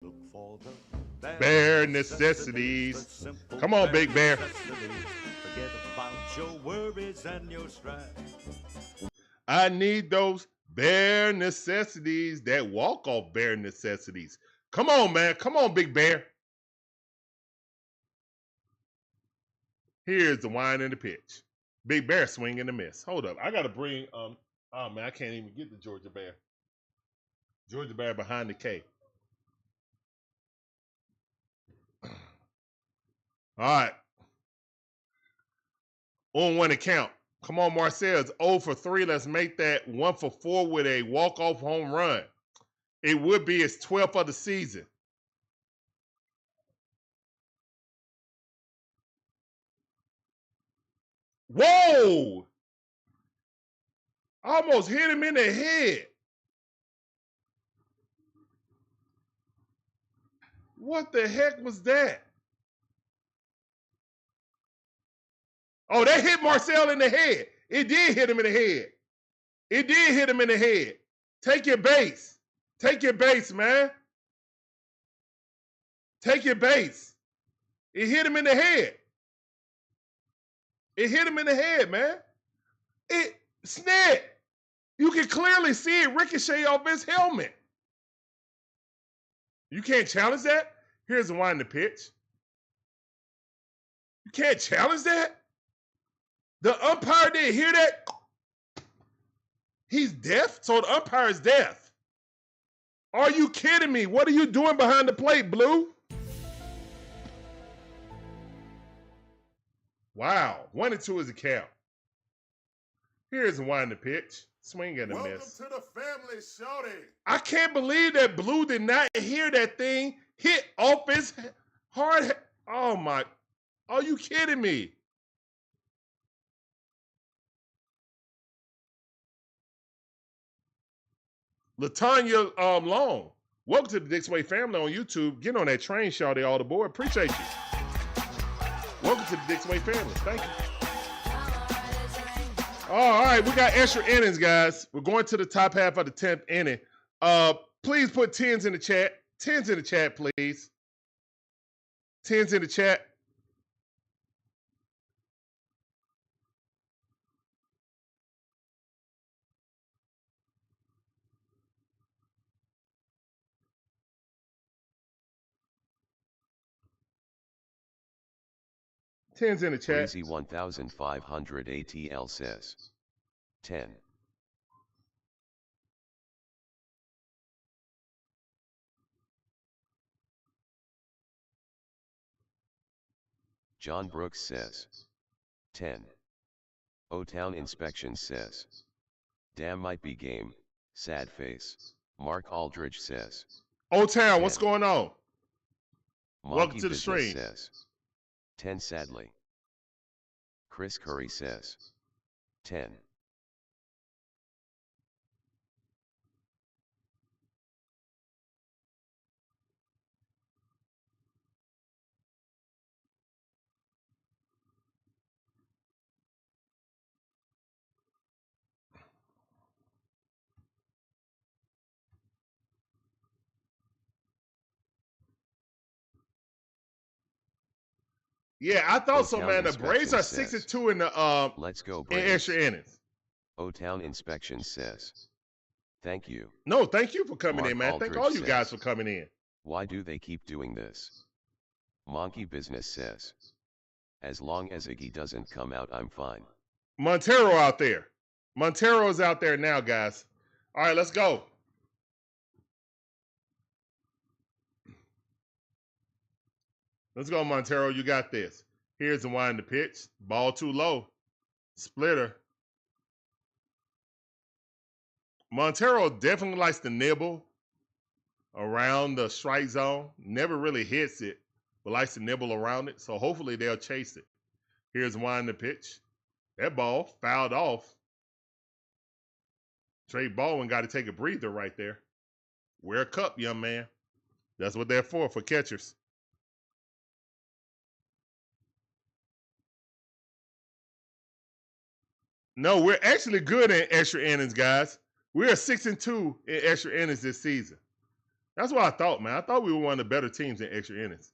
S8: Look for the
S1: Bare necessities. Come on, Big Bear.
S8: Forget about your worries and your strife.
S1: I need those bare necessities, that walk-off bare necessities. Come on, man. Come on, Big Bear. Here's the wind and the pitch. Big Bear swing and a miss. Hold up. I got to bring, oh, man, I can't even get the Georgia Bear. Georgia Bear behind the K. All right. On one account. Come on, Marcel. It's 0 for 3. Let's make that 1 for 4 with a walk-off home run. It would be his 12th of the season. Whoa! Almost hit him in the head. What the heck was that? Oh, that hit Marcel in the head. It did hit him in the head. It did hit him in the head. Take your base. Take your base, man. Take your base. It hit him in the head. It hit him in the head, man. It snap. You can clearly see it ricochet off his helmet. You can't challenge that? Here's the wind the pitch. You can't challenge that? The umpire didn't hear that? He's deaf? So the umpire is deaf. Are you kidding me? What are you doing behind the plate, Blue? Wow. 1-2 is the count. Here's the wind the pitch. Swing and a miss.
S7: Welcome to the family, shorty.
S1: I can't believe that Blue did not hear that thing hit off his hard. Oh my. Are you kidding me? Latanya Long. Welcome to the DIXON WAY family on YouTube. Get on that train, shawty, all aboard. Appreciate you. Welcome to the DIXON WAY family. Thank you. All right, we got extra innings, guys. We're going to the top half of the 10th inning. Please put 10s in the chat. 10s in the chat, please. 10s in the chat. Tens in the chat.
S3: Crazy 1500 ATL says 10. John Brooks says 10. O-Town Inspection says damn might be game, sad face. Mark Aldridge says
S1: O-Town, what's going on?
S3: Monkey
S1: Welcome to the
S3: Business
S1: stream.
S3: Says 10 sadly. Chris Curry says 10.
S1: Yeah, I thought so,
S3: O-Town
S1: man. The
S3: Inspection
S1: Braves are
S3: says,
S1: 6-2 in the
S3: let's go
S1: in
S3: Braves.
S1: extra innings.
S3: O-Town Inspection says thank you.
S1: No, thank you for coming
S3: Mark
S1: in, man.
S3: Aldridge
S1: Thank all you guys
S3: says,
S1: for coming in.
S3: why do they keep doing this? Monkey Business says as long as Iggy doesn't come out, I'm fine.
S1: Montero out there. Montero's out there now, guys. All right, let's go. Let's go, Montero. You got this. Here's the wind to pitch. Ball too low. Splitter. Montero definitely likes to nibble around the strike zone. Never really hits it, but likes to nibble around it. So hopefully they'll chase it. Here's the wind to pitch. That ball fouled off. Trey Baldwin got to take a breather right there. Wear a cup, young man. That's what they're for catchers. No, we're actually good in extra innings, guys. We are 6-2 in extra innings this season. That's what I thought, man. I thought we were one of the better teams in extra innings.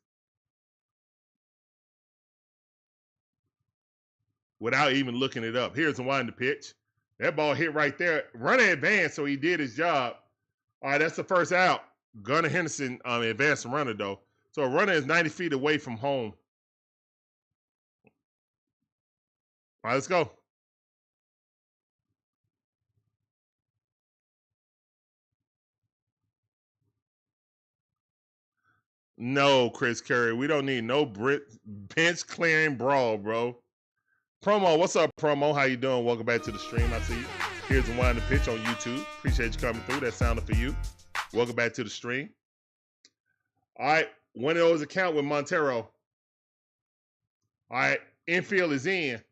S1: Without even looking it up. Here's the wind the pitch. That ball hit right there. Runner advanced, so he did his job. All right, that's the first out. Gunnar Henderson advanced the runner, though. So a runner is 90 feet away from home. All right, let's go. No, Chris Curry. We don't need no bench clearing brawl, bro. Promo, what's up, Promo? How you doing? Welcome back to the stream. I see you. Here's the wind the pitch on YouTube. Appreciate you coming through. That sounded for you. Welcome back to the stream. All right, one of those account with Montero. All right, infield is in.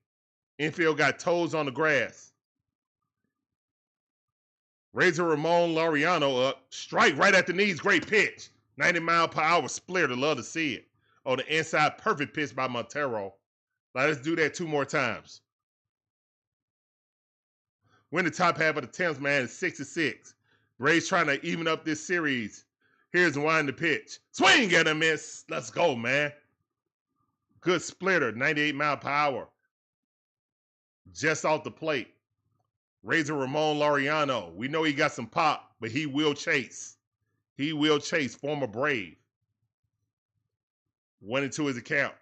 S1: Infield got toes on the grass. Razor Ramon Laureano up. Strike right at the knees. Great pitch. 90-mile-per-hour splitter. Love to see it. On the inside, perfect pitch by Montero. Now let's do that 2 more times. Win the top half of the 10th, man. It's 6-6. Rays trying to even up this series. Here's the wind the pitch. Swing and a miss. Let's go, man. Good splitter. 98-mile-per-hour. Just off the plate. Razor Ramon Laureano. We know he got some pop, but he will chase. He will chase. Former Brave. 1-2 his account.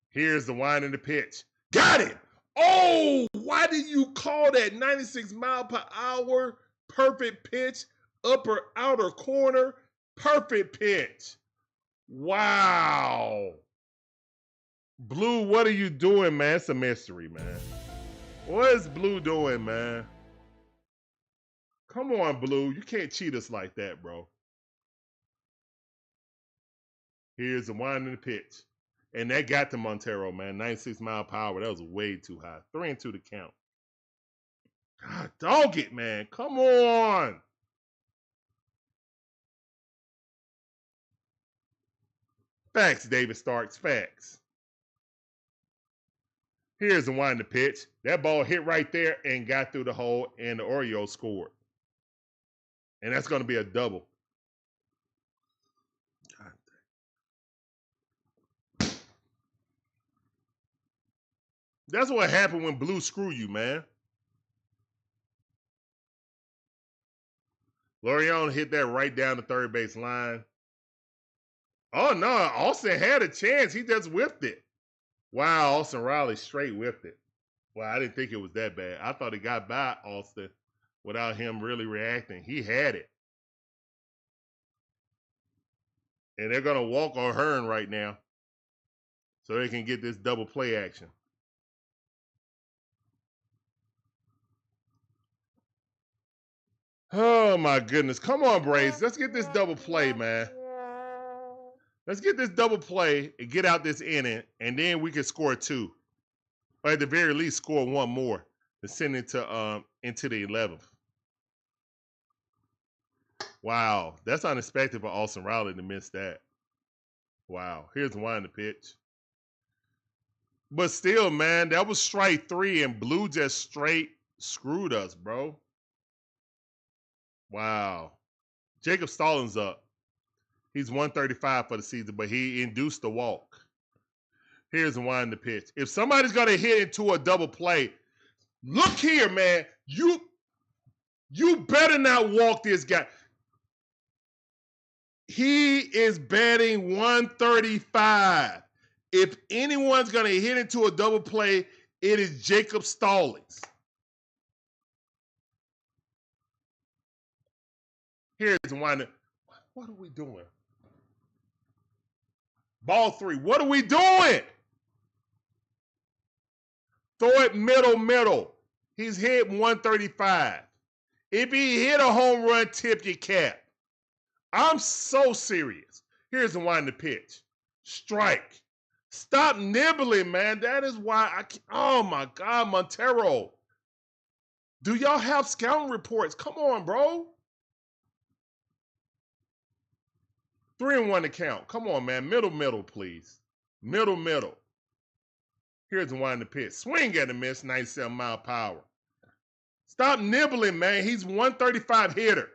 S1: Here's the wind in the pitch. Got it! Oh, why did you call that 96-mile-per-hour perfect pitch? Upper outer corner. Perfect pitch. Wow. Blue, what are you doing, man? It's a mystery, man. What is Blue doing, man? Come on, Blue. You can't cheat us like that, bro. Here's the wind in the pitch. And that got to Montero, man. 96-mile-per-hour. That was way too high. 3-2 to count. God, dog it, man. Come on. Facts, David Starks. Facts. Here's the wind the pitch. That ball hit right there and got through the hole, and the Orioles scored. And that's going to be a double. That's what happened when Blue screw you, man. Laureano hit that right down the third base line. Oh, no. Olson had a chance. He just whiffed it. Wow, Austin Riley straight whiffed it. Well, I didn't think it was that bad. I thought it got by Austin without him really reacting. He had it. And they're going to walk on Hearn right now so they can get this double play action. Oh, my goodness. Come on, Braves. Let's get this double play, man. Let's get this double play and get out this inning, and then we can score 2. Or at the very least, score 1 more to send it to, into the 11th. Wow. That's unexpected for Austin Riley to miss that. Wow. Here's the wind the pitch. But still, man, that was strike 3, and Blue just straight screwed us, bro. Wow. Jacob Stallings up. He's 135 for the season, but he induced the walk. Here's the wind the pitch. If somebody's going to hit into a double play, look here, man. You better not walk this guy. He is batting 135. If anyone's going to hit into a double play, it is Jacob Stallings. Here's the wind. What are we doing? Ball 3. What are we doing? Throw it middle. He's hit 135. If he hit a home run, tip your cap. I'm so serious. Here's the wind the pitch. Strike. Stop nibbling, man. That is why oh my God, Montero. Do y'all have scouting reports? Come on, bro. 3-1 to count. Come on, man. Middle, please. Middle. Here's the wind the pitch. Swing at a miss, 97-mile-per-hour. Stop nibbling, man. He's 135 hitter.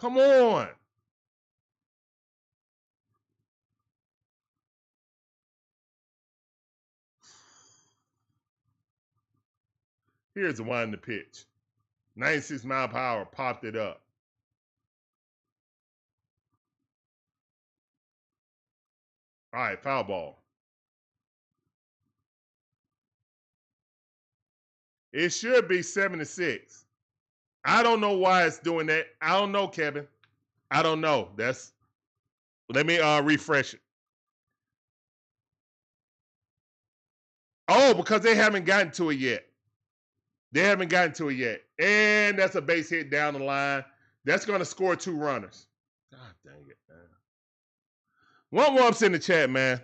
S1: Come on. Here's the one in the pitch. 96 mile per hour, popped it up. All right, foul ball. It should be 7-6. I don't know why it's doing that. I don't know, Kevin. I don't know. Let me refresh it. Oh, because they haven't gotten to it yet. They haven't gotten to it yet. And that's a base hit down the line. That's going to score 2 runners. God dang it, man. One warm's in the chat, man.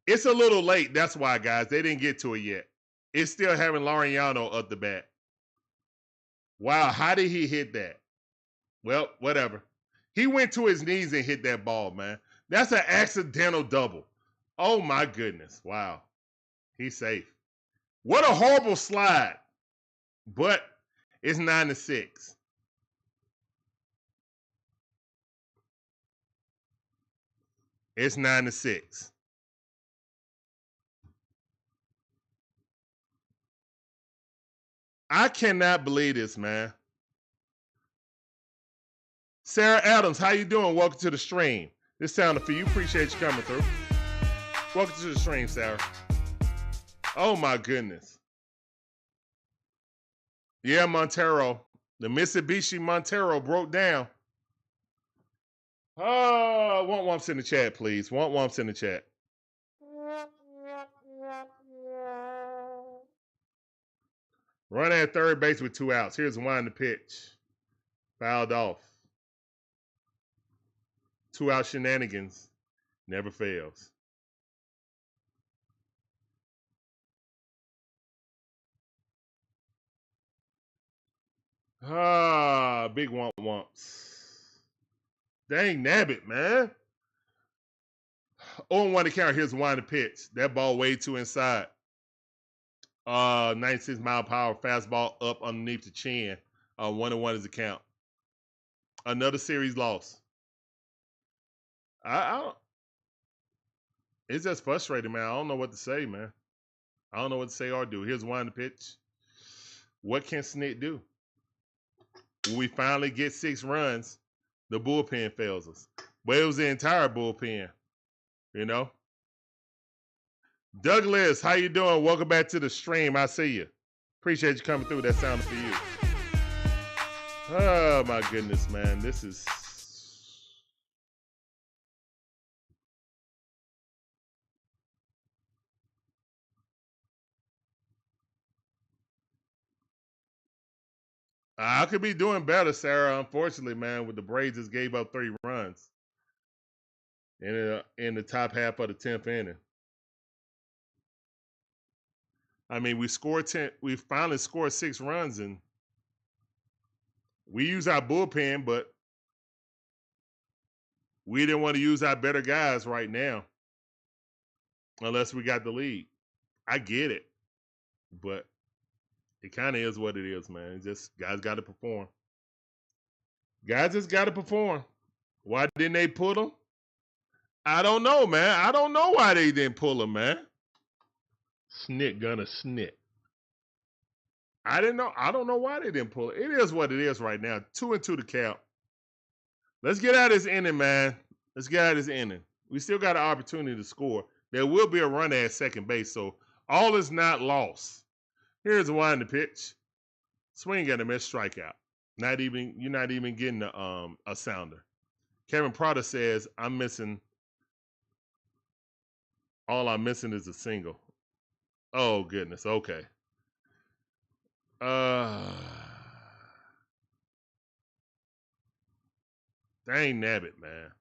S1: It's a little late. That's why, guys. They didn't get to it yet. It's still having Laureano up the bat. Wow, how did he hit that? Well, whatever. He went to his knees and hit that ball, man. That's an accidental double. Oh, my goodness. Wow. He's safe. What a horrible slide. But it's 9-6. It's 9-6. I cannot believe this, man. Sarah Adams, how you doing? Welcome to the stream. This sounded for you. Appreciate you coming through. Welcome to the stream, Sarah. Oh, my goodness. Yeah, Montero. The Mitsubishi Montero broke down. Oh, want wumps in the chat, please. Want wumps in the chat. Run at third base with 2 outs. Here's one to pitch. Fouled off. 2 out shenanigans. Never fails. Big wumps. Dang nabbit, man. 0-1 to count. Here's one to pitch. That ball way too inside. 96 mile per hour fastball up underneath the chin. 1-1 is the count. Another series loss. It's just frustrating, man. I don't know what to say, man. I don't know what to say or do. Here's one to pitch. What can Snit do? When we finally get 6 runs, the bullpen fails us. But it was the entire bullpen, you know? Douglas, how you doing? Welcome back to the stream. I see you. Appreciate you coming through. That sounded for you. Oh, my goodness, man. This is... I could be doing better, Sarah. Unfortunately, man, with the Braves just gave up 3 runs in the top half of the 10th inning. I mean, we finally scored 6 runs, and we use our bullpen, but we didn't want to use our better guys right now unless we got the lead. I get it, but it kind of is what it is, man. It's just guys got to perform. Guys just got to perform. Why didn't they pull them? I don't know, man. I don't know why they didn't pull them, man. Snit gonna snit. I didn't know. I don't know why they didn't pull it. It is what it is right now. 2-2 to count. Let's get out of this inning, man. Let's get out of this inning. We still got an opportunity to score. There will be a run at second base, so all is not lost. Here's one to pitch. Swing and a miss, strikeout. You're not even getting a sounder. Kevin Prada says, I'm missing. All I'm missing is a single. Oh goodness. Okay. Dang nabbit, man.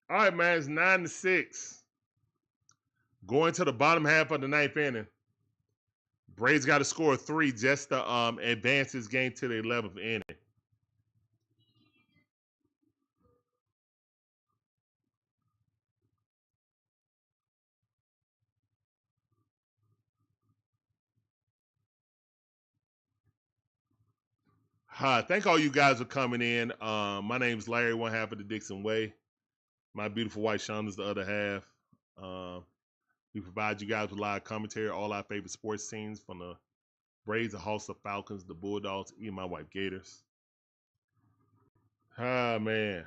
S1: All right, man. It's 9-6. Going to the bottom half of the 9th inning. Braves got to score 3 just to advance this game to the 11th inning. Hi, thank all you guys for coming in. My name's Larry, one half of the DIXON Way. My beautiful wife Shonda's the other half. We provide you guys with live commentary, all our favorite sports teams, from the Braves, the Hawks, the Falcons, the Bulldogs, even my wife Gators. Ah, man.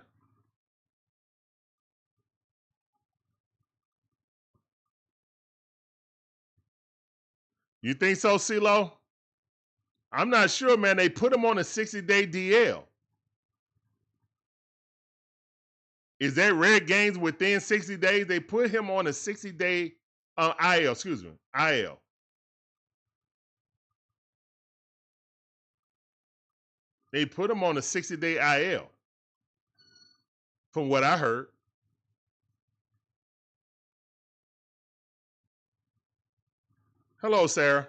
S1: You think so, CeeLo? I'm not sure, man. They put him on a 60-day DL. Is that rare games within 60 days? They put him on a 60-day IL, excuse me, IL. They put him on a 60-day IL, from what I heard. Hello, Sarah.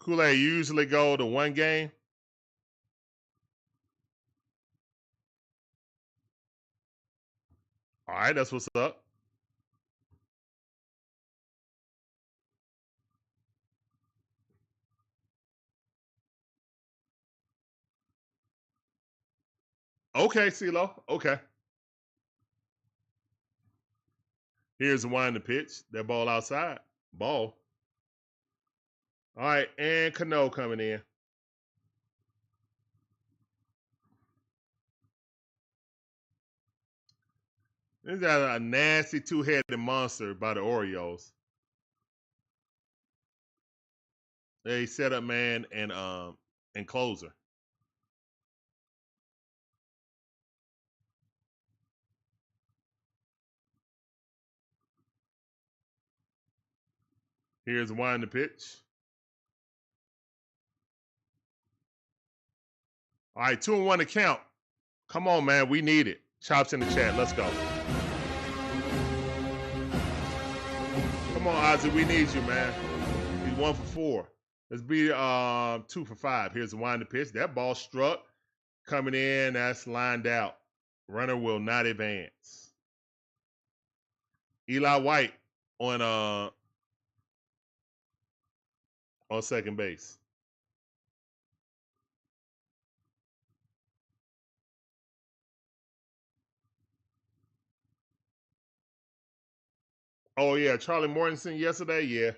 S1: Kool-Aid, you usually go to one game? All right, that's what's up. Okay, CeeLo. Okay. Here's the one to pitch. That ball outside. Ball. All right, and Cano coming in. This is a nasty two-headed monster by the Orioles. They set up man and closer. Here's the one to pitch. All right, 2-1 to count. Come on, man. We need it. Chops in the chat. Let's go. Come on, Ozzie. We need you, man. He's 1 for 4. Let's be 2 for 5. Here's the wind to pitch. That ball struck. Coming in. That's lined out. Runner will not advance. Eli White on second base. Oh yeah, Charlie Mortensen yesterday. Yeah.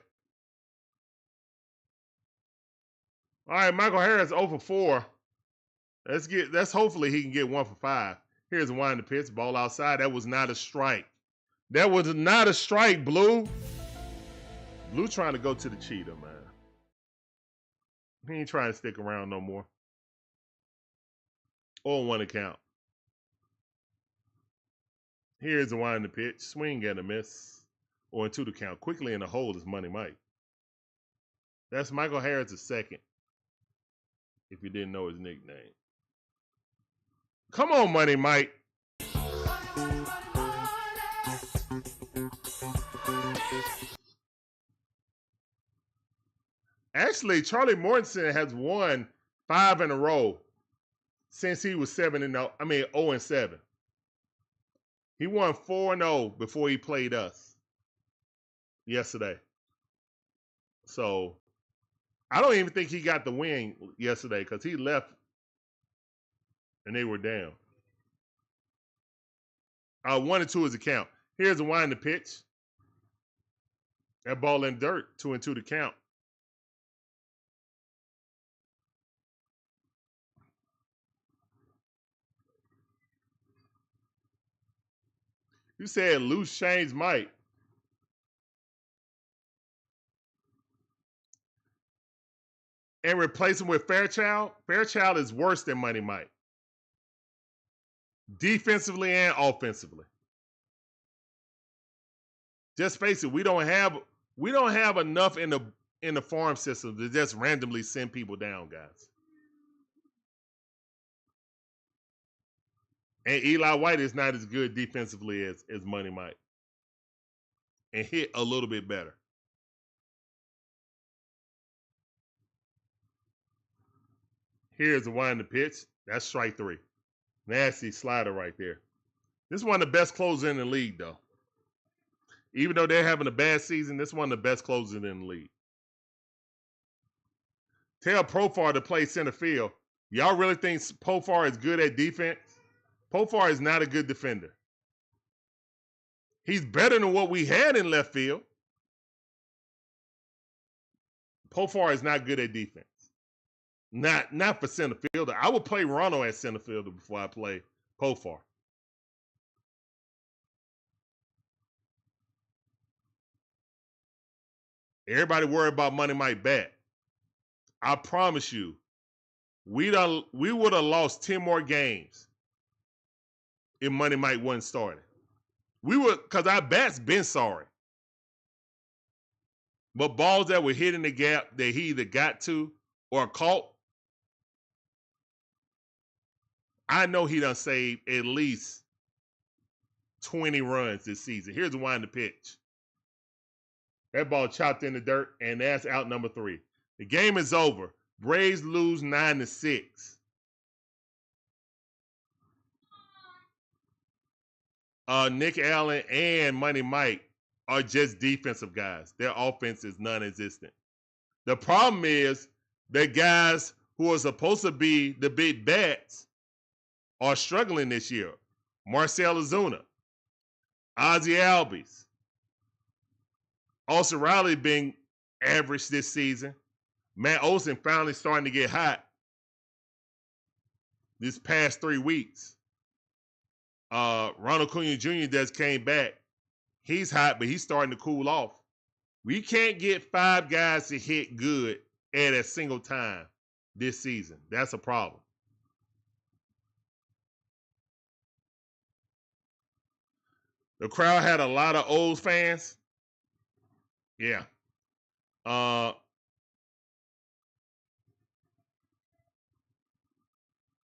S1: All right, Micheal Harris 0 for 4. Let's hopefully he can get 1 for 5. Here's a wind to pitch. Ball outside. That was not a strike. That was not a strike, Blue. Blue trying to go to the cheetah, man. He ain't trying to stick around no more. 0-1 to count. Here's the wind to pitch. Swing and a miss. 0-2 to count. Quickly in the hole is Money Mike. That's Micheal Harris II, if you didn't know his nickname. Come on, Money Mike. Actually, Charlie Mortensen has won 5 in a row since he was 0-7. He won 4-0 before he played us yesterday. So I don't even think he got the win yesterday because he left and they were down. 1-2 is the count. Here's the wind to pitch. That ball in dirt. 2-2 to count. You said loose change Mike. And replace him with Fairchild? Fairchild is worse than Money Mike. Defensively and offensively. Just face it, we don't have enough in the farm system to just randomly send people down, guys. And Eli White is not as good defensively as Money Mike. And hit a little bit better. Here's the wind to pitch. That's strike 3. Nasty slider right there. This is one of the best closers in the league, though. Even though they're having a bad season, this is one of the best closers in the league. Tell Profar to play center field. Y'all really think Profar is good at defense? Profar is not a good defender. He's better than what we had in left field. Profar is not good at defense. Not for center fielder. I would play Ronald as center fielder before I play Profar. Everybody worried about Money Mike bat. I promise you, we would have lost 10 more games if Money Mike wasn't starting. We would, because our bats been sorry. But balls that were hitting the gap that he either got to or caught, I know he done saved at least 20 runs this season. Here's the wind to pitch. That ball chopped in the dirt, and that's out number 3. The game is over. Braves lose 9-6. Nick Allen and Money Mike are just defensive guys. Their offense is non-existent. The problem is the guys who are supposed to be the big bats are struggling this year. Marcel Ozuna, Ozzie Albies, Olson Riley being average this season. Matt Olson finally starting to get hot this past 3 weeks. Ronald Acuña Jr. just came back. He's hot, but he's starting to cool off. We can't get 5 guys to hit good at a single time this season. That's a problem. The crowd had a lot of O's fans. Yeah.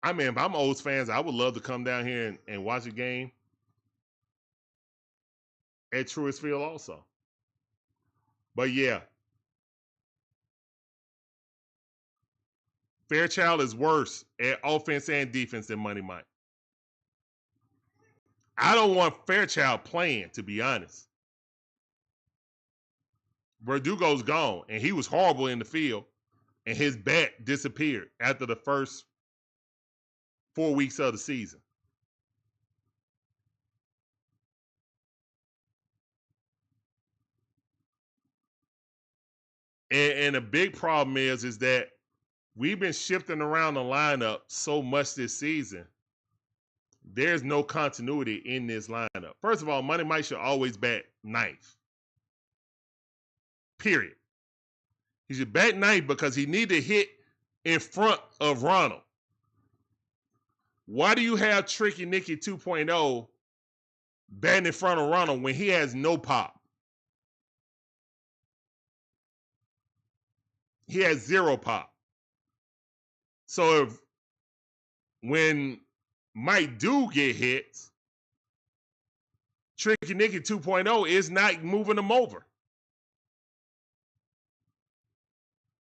S1: I mean, if I'm O's fans, I would love to come down here and watch a game at Truist Field also. But yeah. Fairchild is worse at offense and defense than Money Mike. I don't want Fairchild playing, to be honest. Verdugo's gone, and he was horrible in the field, and his bat disappeared after the first 4 weeks of the season. And a big problem is that we've been shifting around the lineup so much this season. There's no continuity in this lineup. First of all, Money Mike should always bat ninth. Period. He should bat ninth because he need to hit in front of Ronald. Why do you have Tricky Nicky 2.0 batting in front of Ronald when he has no pop? He has 0 pop. So if when Mike do get hits, Tricky Nicky 2.0 is not moving him over.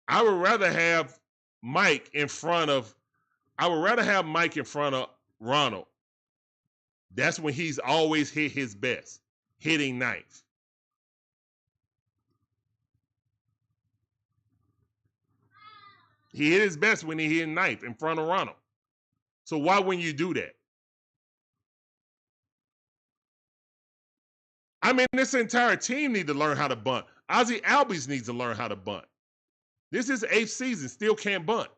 S1: I would rather have Mike in front of Ronald. That's when he's always hit his best, hitting ninth. He hit his best when he hit ninth in front of Ronald. So why wouldn't you do that? I mean, this entire team needs to learn how to bunt. Ozzie Albies needs to learn how to bunt. This is 8th season, still can't bunt.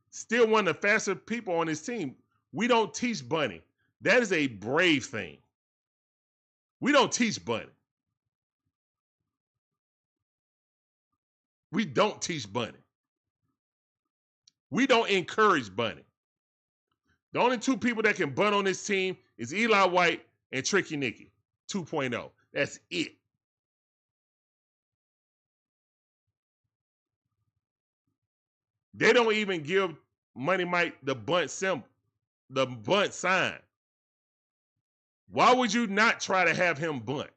S1: Still one of the fastest people on his team. We don't teach bunting. That is a brave thing. We don't teach bunting. We don't teach bunting. We don't encourage bunting. The only 2 people that can bunt on this team is Eli White and Tricky Nicky 2.0. That's it. They don't even give Money Mike the bunt symbol, the bunt sign. Why would you not try to have him bunt?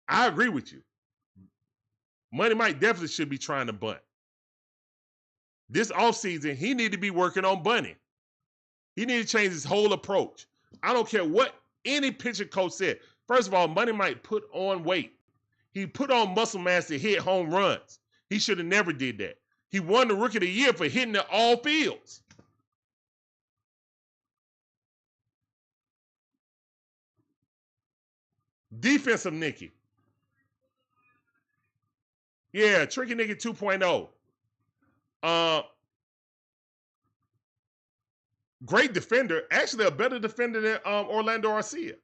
S1: I agree with you. Money Mike definitely should be trying to bunt. This offseason, he need to be working on bunting. He needs to change his whole approach. I don't care what any pitcher coach said. First of all, Money Mike put on weight. He put on muscle mass to hit home runs. He should have never did that. He won the Rookie of the Year for hitting at all fields. Defensive Nicky. Yeah, Tricky Nicky 2.0. Great defender. Actually, a better defender than Orlando Arcia.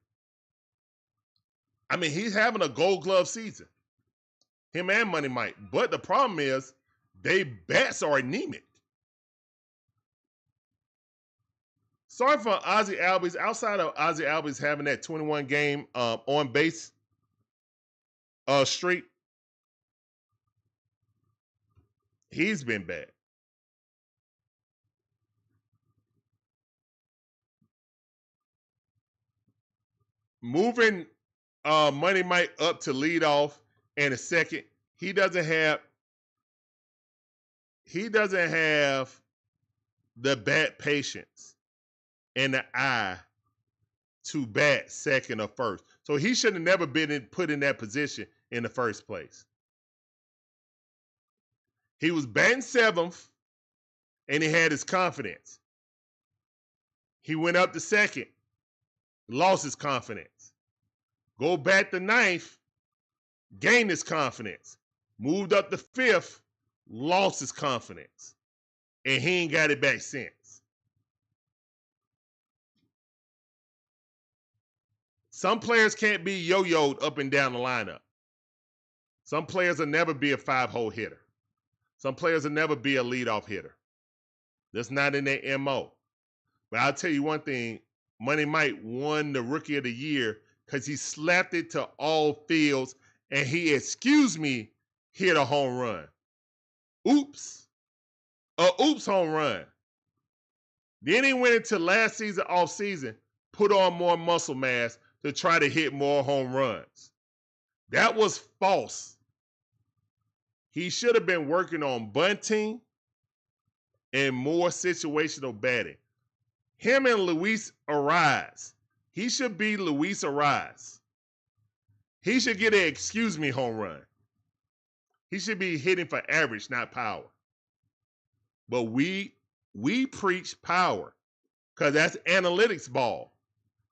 S1: I mean, he's having a Gold Glove season. Him and Money Mike. But the problem is, they bats are anemic. Sorry for Ozzie Albies. Outside of Ozzie Albies having that 21 game on base streak, he's been bad. Moving Money Mike up to lead off in a second, he doesn't have the bat patience and the eye to bat second or first. So he should have never been put in that position in the first place. He was batting seventh, and he had his confidence. He went up to second, lost his confidence. Go back to ninth, gained his confidence. Moved up to fifth, lost his confidence. And he ain't got it back since. Some players can't be yo-yoed up and down the lineup. Some players will never be a 5-hole hitter. Some players will never be a leadoff hitter. That's not in their MO. But I'll tell you one thing, Money Mike won the Rookie of the Year because he slapped it to all fields and he, excuse me, hit a home run. Oops. Oops home run. Then he went into last season, off season, put on more muscle mass to try to hit more home runs. That was false. He should have been working on bunting and more situational batting. Him and Luis Ariz. He should be Luis Ariz. He should get an excuse me home run. He should be hitting for average, not power. But we preach power because that's analytics ball.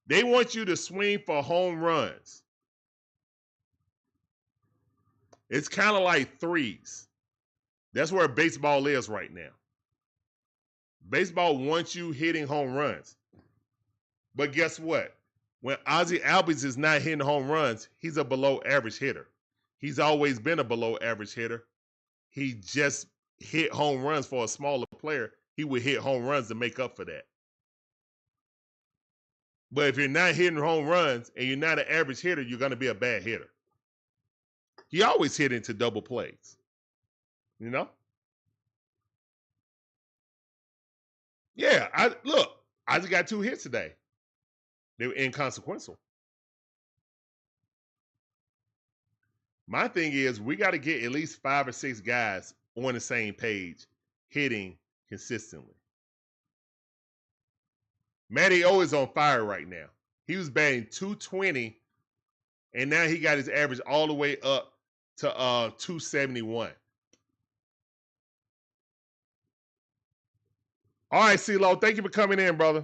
S1: They want you to swing for home runs. It's kind of like threes. That's where baseball is right now. Baseball wants you hitting home runs. But guess what? When Ozzie Albies is not hitting home runs, he's a below average hitter. He's always been a below average hitter. He just hit home runs for a smaller player. He would hit home runs to make up for that. But if you're not hitting home runs and you're not an average hitter, you're going to be a bad hitter. He always hit into double plays. You know? Yeah, Ozzie got 2 hits today. They were inconsequential. My thing is, we got to get at least 5 or 6 guys on the same page, hitting consistently. Matty O is on fire right now. He was batting 220, and now he got his average all the way up to 271. All right, CeeLo, thank you for coming in, brother.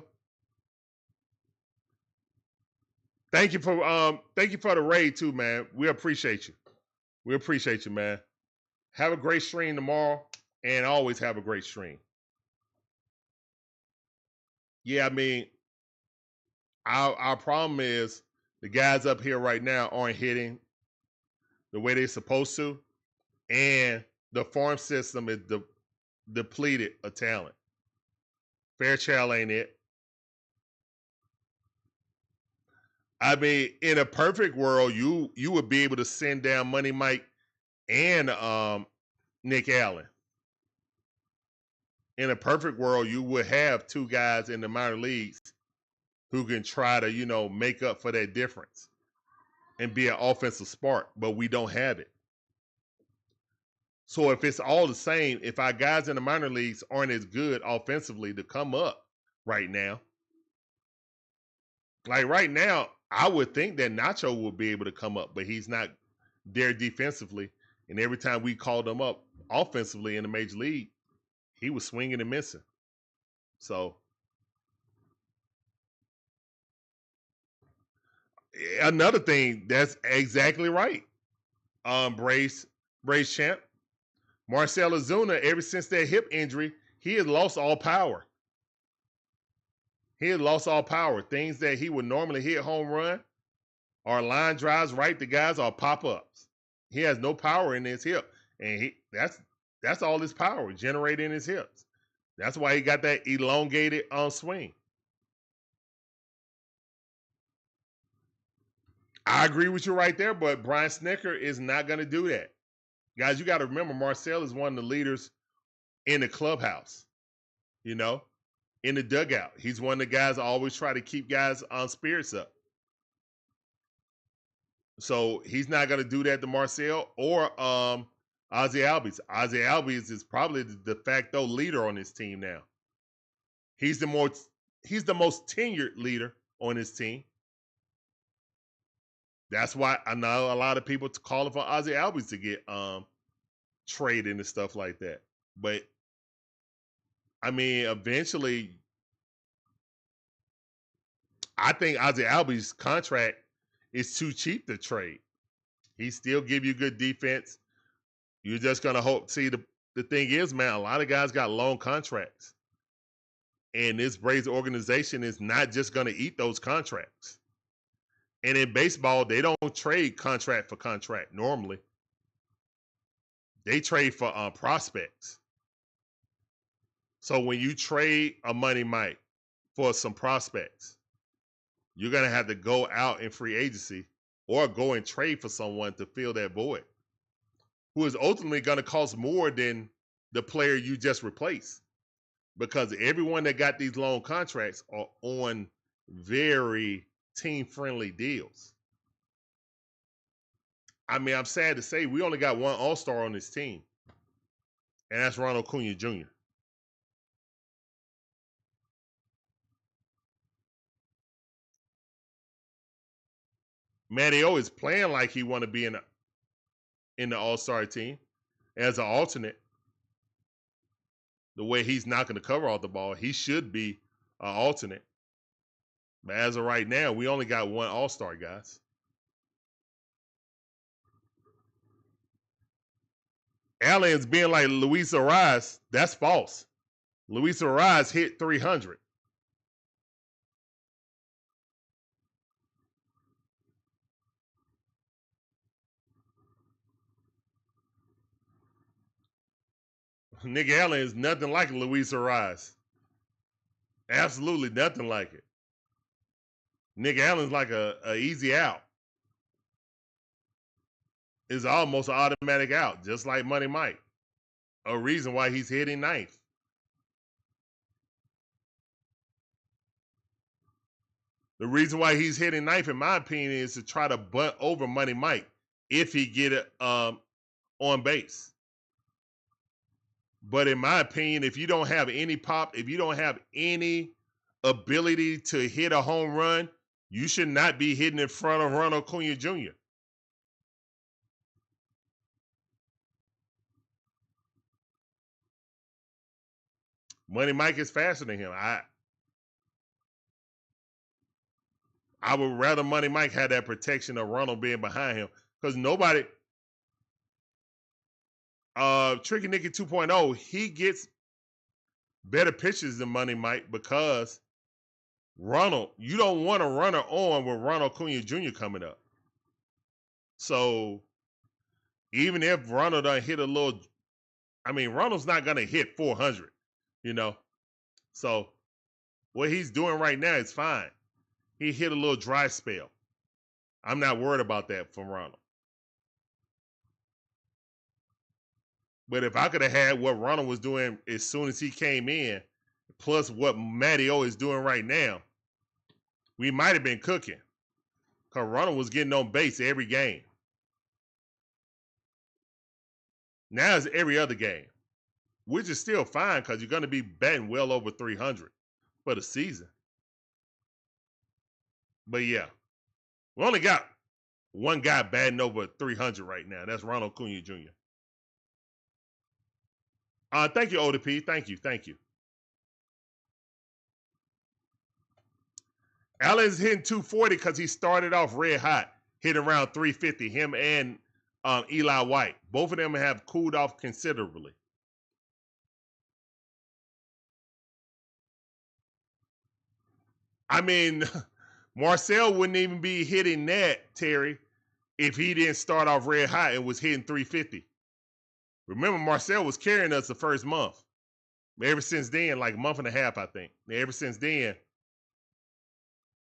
S1: Thank you for the raid too, man. We appreciate you. We appreciate you, man. Have a great stream tomorrow, and always have a great stream. Yeah, I mean, our problem is the guys up here right now aren't hitting the way they're supposed to, and the farm system is depleted of talent. Fairchild ain't it. I mean, in a perfect world, you would be able to send down Money Mike and Nick Allen. In a perfect world, you would have 2 guys in the minor leagues who can try to, make up for that difference and be an offensive spark, but we don't have it. So if it's all the same, if our guys in the minor leagues aren't as good offensively to come up, right now. Like right now, I would think that Nacho will be able to come up, but he's not there defensively. And every time we called him up offensively in the major league, he was swinging and missing. So another thing, that's exactly right. Brace champ. Marcel Ozuna, ever since that hip injury, he has lost all power. He has lost all power. Things that he would normally hit home run or line drives right to guys or pop-ups. He has no power in his hip. And that's all his power generated in his hips. That's why he got that elongated swing. I agree with you right there, but Brian Snitker is not going to do that. Guys, you got to remember, Marcel is one of the leaders in the clubhouse, you know, in the dugout. He's one of the guys I always try to keep guys on spirits up. So he's not going to do that to Marcel or Ozzie Albies. Ozzie Albies is probably the de facto leader on his team now. He's the most tenured leader on his team. That's why I know a lot of people calling for Ozzie Albies to get traded and stuff like that. But I mean, eventually, I think Ozzie Albies' contract is too cheap to trade. He still give you good defense. You're just gonna hope. See, the thing is, man, a lot of guys got long contracts, and this Braves organization is not just gonna eat those contracts. And in baseball, they don't trade contract for contract normally. They trade for prospects. So when you trade a Money Mike for some prospects, you're going to have to go out in free agency or go and trade for someone to fill that void, who is ultimately going to cost more than the player you just replaced. Because everyone that got these long contracts are on very team-friendly deals. I mean, I'm sad to say we only got one All-Star on this team, and that's Ronald Acuña Jr. Matty O is playing like he want to be in the All-Star team as an alternate. The way he's knocking the cover off the ball, he should be an alternate. But as of right now, we only got one All-Star, guys. Aliens being like Luis Ariz, that's false. Luis Ariz hit 300. Nick Allen is nothing like Luis Ariz. Absolutely nothing like it. Nick Allen's like a easy out. It's almost an automatic out, just like Money Mike. A reason why he's hitting ninth. The reason why he's hitting ninth, in my opinion, is to try to bunt over Money Mike if he get it on base. But in my opinion, if you don't have any pop, if you don't have any ability to hit a home run, you should not be hitting in front of Ronald Acuña Jr. Money Mike is faster than him. I would rather Money Mike have that protection of Ronald being behind him, because nobody. Tricky Nicky 2.0, he gets better pitches than Money Mike because Ronald, you don't want a runner on with Ronald Acuña Jr. coming up. So even if Ronald done hit a little, I mean, Ronald's not going to hit 400, you know. So what he's doing right now is fine. He hit a little dry spell. I'm not worried about that from Ronald. But if I could have had what Ronald was doing as soon as he came in, plus what Matty O is doing right now, we might have been cooking. Because Ronald was getting on base every game. Now it's every other game, which is still fine because you're going to be batting well over 300. for the season. But yeah, we only got one guy batting over 300 right now. That's Ronald Acuña Jr. Thank you, ODP. Thank you. Allen's hitting 240 because he started off red hot, hit around 350. Him and Eli White. Both of them have cooled off considerably. I mean, Marcel wouldn't even be hitting that, Terry, if he didn't start off red hot and was hitting 350. Remember, Marcel was carrying us the first month. Ever since then, like a month and a half, I think. Ever since then,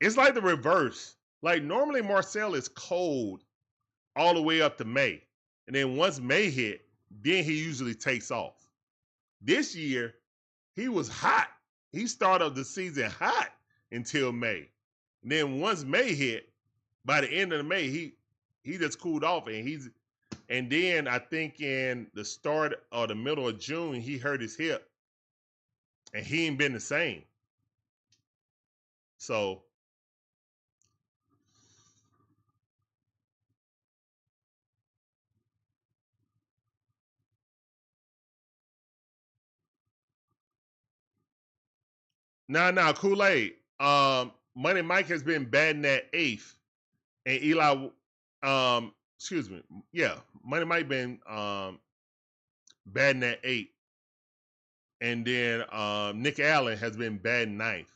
S1: it's like the reverse. Like normally Marcel is cold all the way up to May. And then once May hit, then he usually takes off. This year, he was hot. He started the season hot until May. And then once May hit, by the end of the May, he just cooled off, and then I think in the start or the middle of June, he hurt his hip. And he ain't been the same. So now Kool-Aid. Money Mike has been batting at 8th. And Eli excuse me. Yeah, Money Mike been batting at 8th. And then Nick Allen has been batting 9th.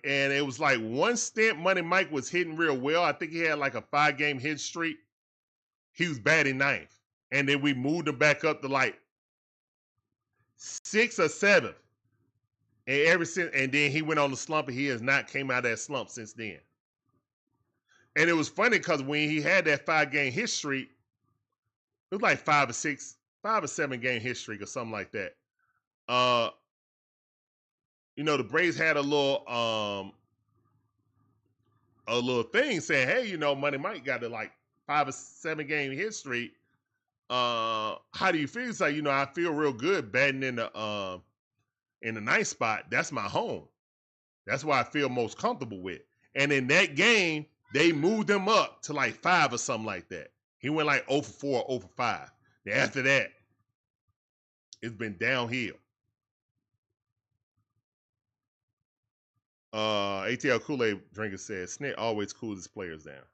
S1: And it was like one stint Money Mike was hitting real well. I think he had like a 5-game hit streak. He was batting 9th. And then we moved him back up to like 6th or 7th. And then he went on the slump, and he has not came out of that slump since then. And it was funny because when he had that 5-game hit streak, it was like 5 or 7 game hit streak or something like that. The Braves had a little thing saying, hey, Money Mike got to like 5 or 7 game hit streak. How do you feel? It's like, I feel real good batting in the 9th spot. That's my home. That's why I feel most comfortable with. And in that game, they moved him up to like 5 or something like that. He went like 0 for 4, 0 for 5. Then after that, it's been downhill. ATL Kool-Aid Drinker says, Snit always cools his players down.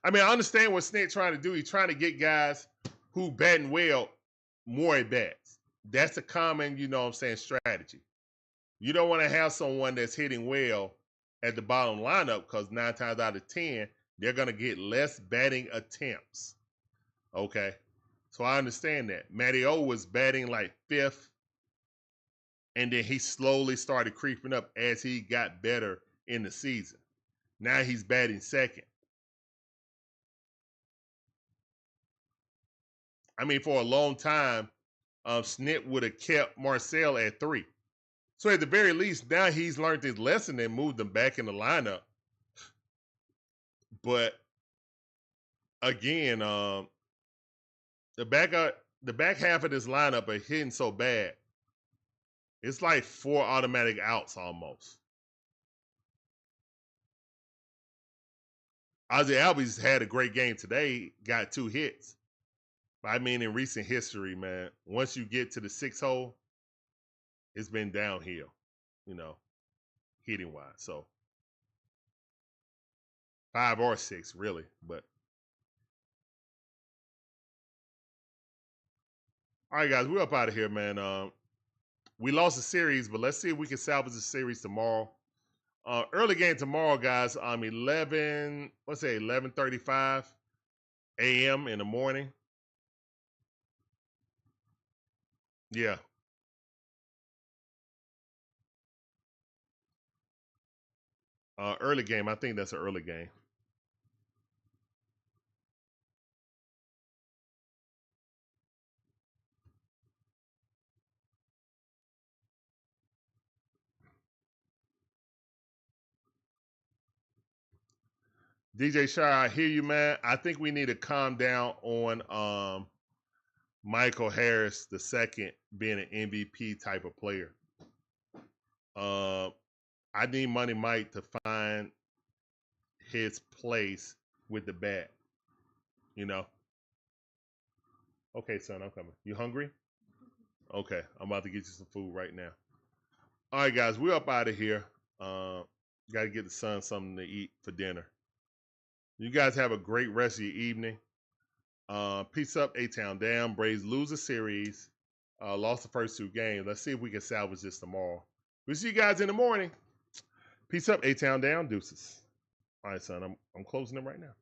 S1: I mean, I understand what Snit trying to do. He's trying to get guys who batting well more at bats. That's a common, strategy. You don't want to have someone that's hitting well at the bottom lineup because 9 times out of 10, they're going to get less batting attempts. Okay? So I understand that. Matty O was batting like 5th, and then he slowly started creeping up as he got better in the season. Now he's batting 2nd. I mean, for a long time, Snit would have kept Marcel at 3. So at the very least, now he's learned his lesson and moved him back in the lineup. But again, the back half of this lineup are hitting so bad. It's like 4 automatic outs almost. Ozzie Albies had a great game today, got 2 hits. But I mean, in recent history, man, once you get to the 6th hole, it's been downhill, hitting wise. So 5 or 6, really. But all right, guys, we're up out of here, man. We lost the series, but let's see if we can salvage the series tomorrow. Early game tomorrow, guys. 11:35 a.m. in the morning. Yeah. Early game. I think that's an early game. DJ Shire, I hear you, man. I think we need to calm down on Micheal Harris II being an MVP type of player. I need Money Mike to find his place with the bat. You know. Okay, son, I'm coming. You hungry? Okay, I'm about to get you some food right now. All right, guys, we're up out of here. Got to get the son something to eat for dinner. You guys have a great rest of your evening. Peace up, A-Town down. Braves lose a series. Lost the first 2 games. Let's see if we can salvage this tomorrow. We'll see you guys in the morning. Peace up, A-Town down. Deuces. All right, son, I'm closing them right now.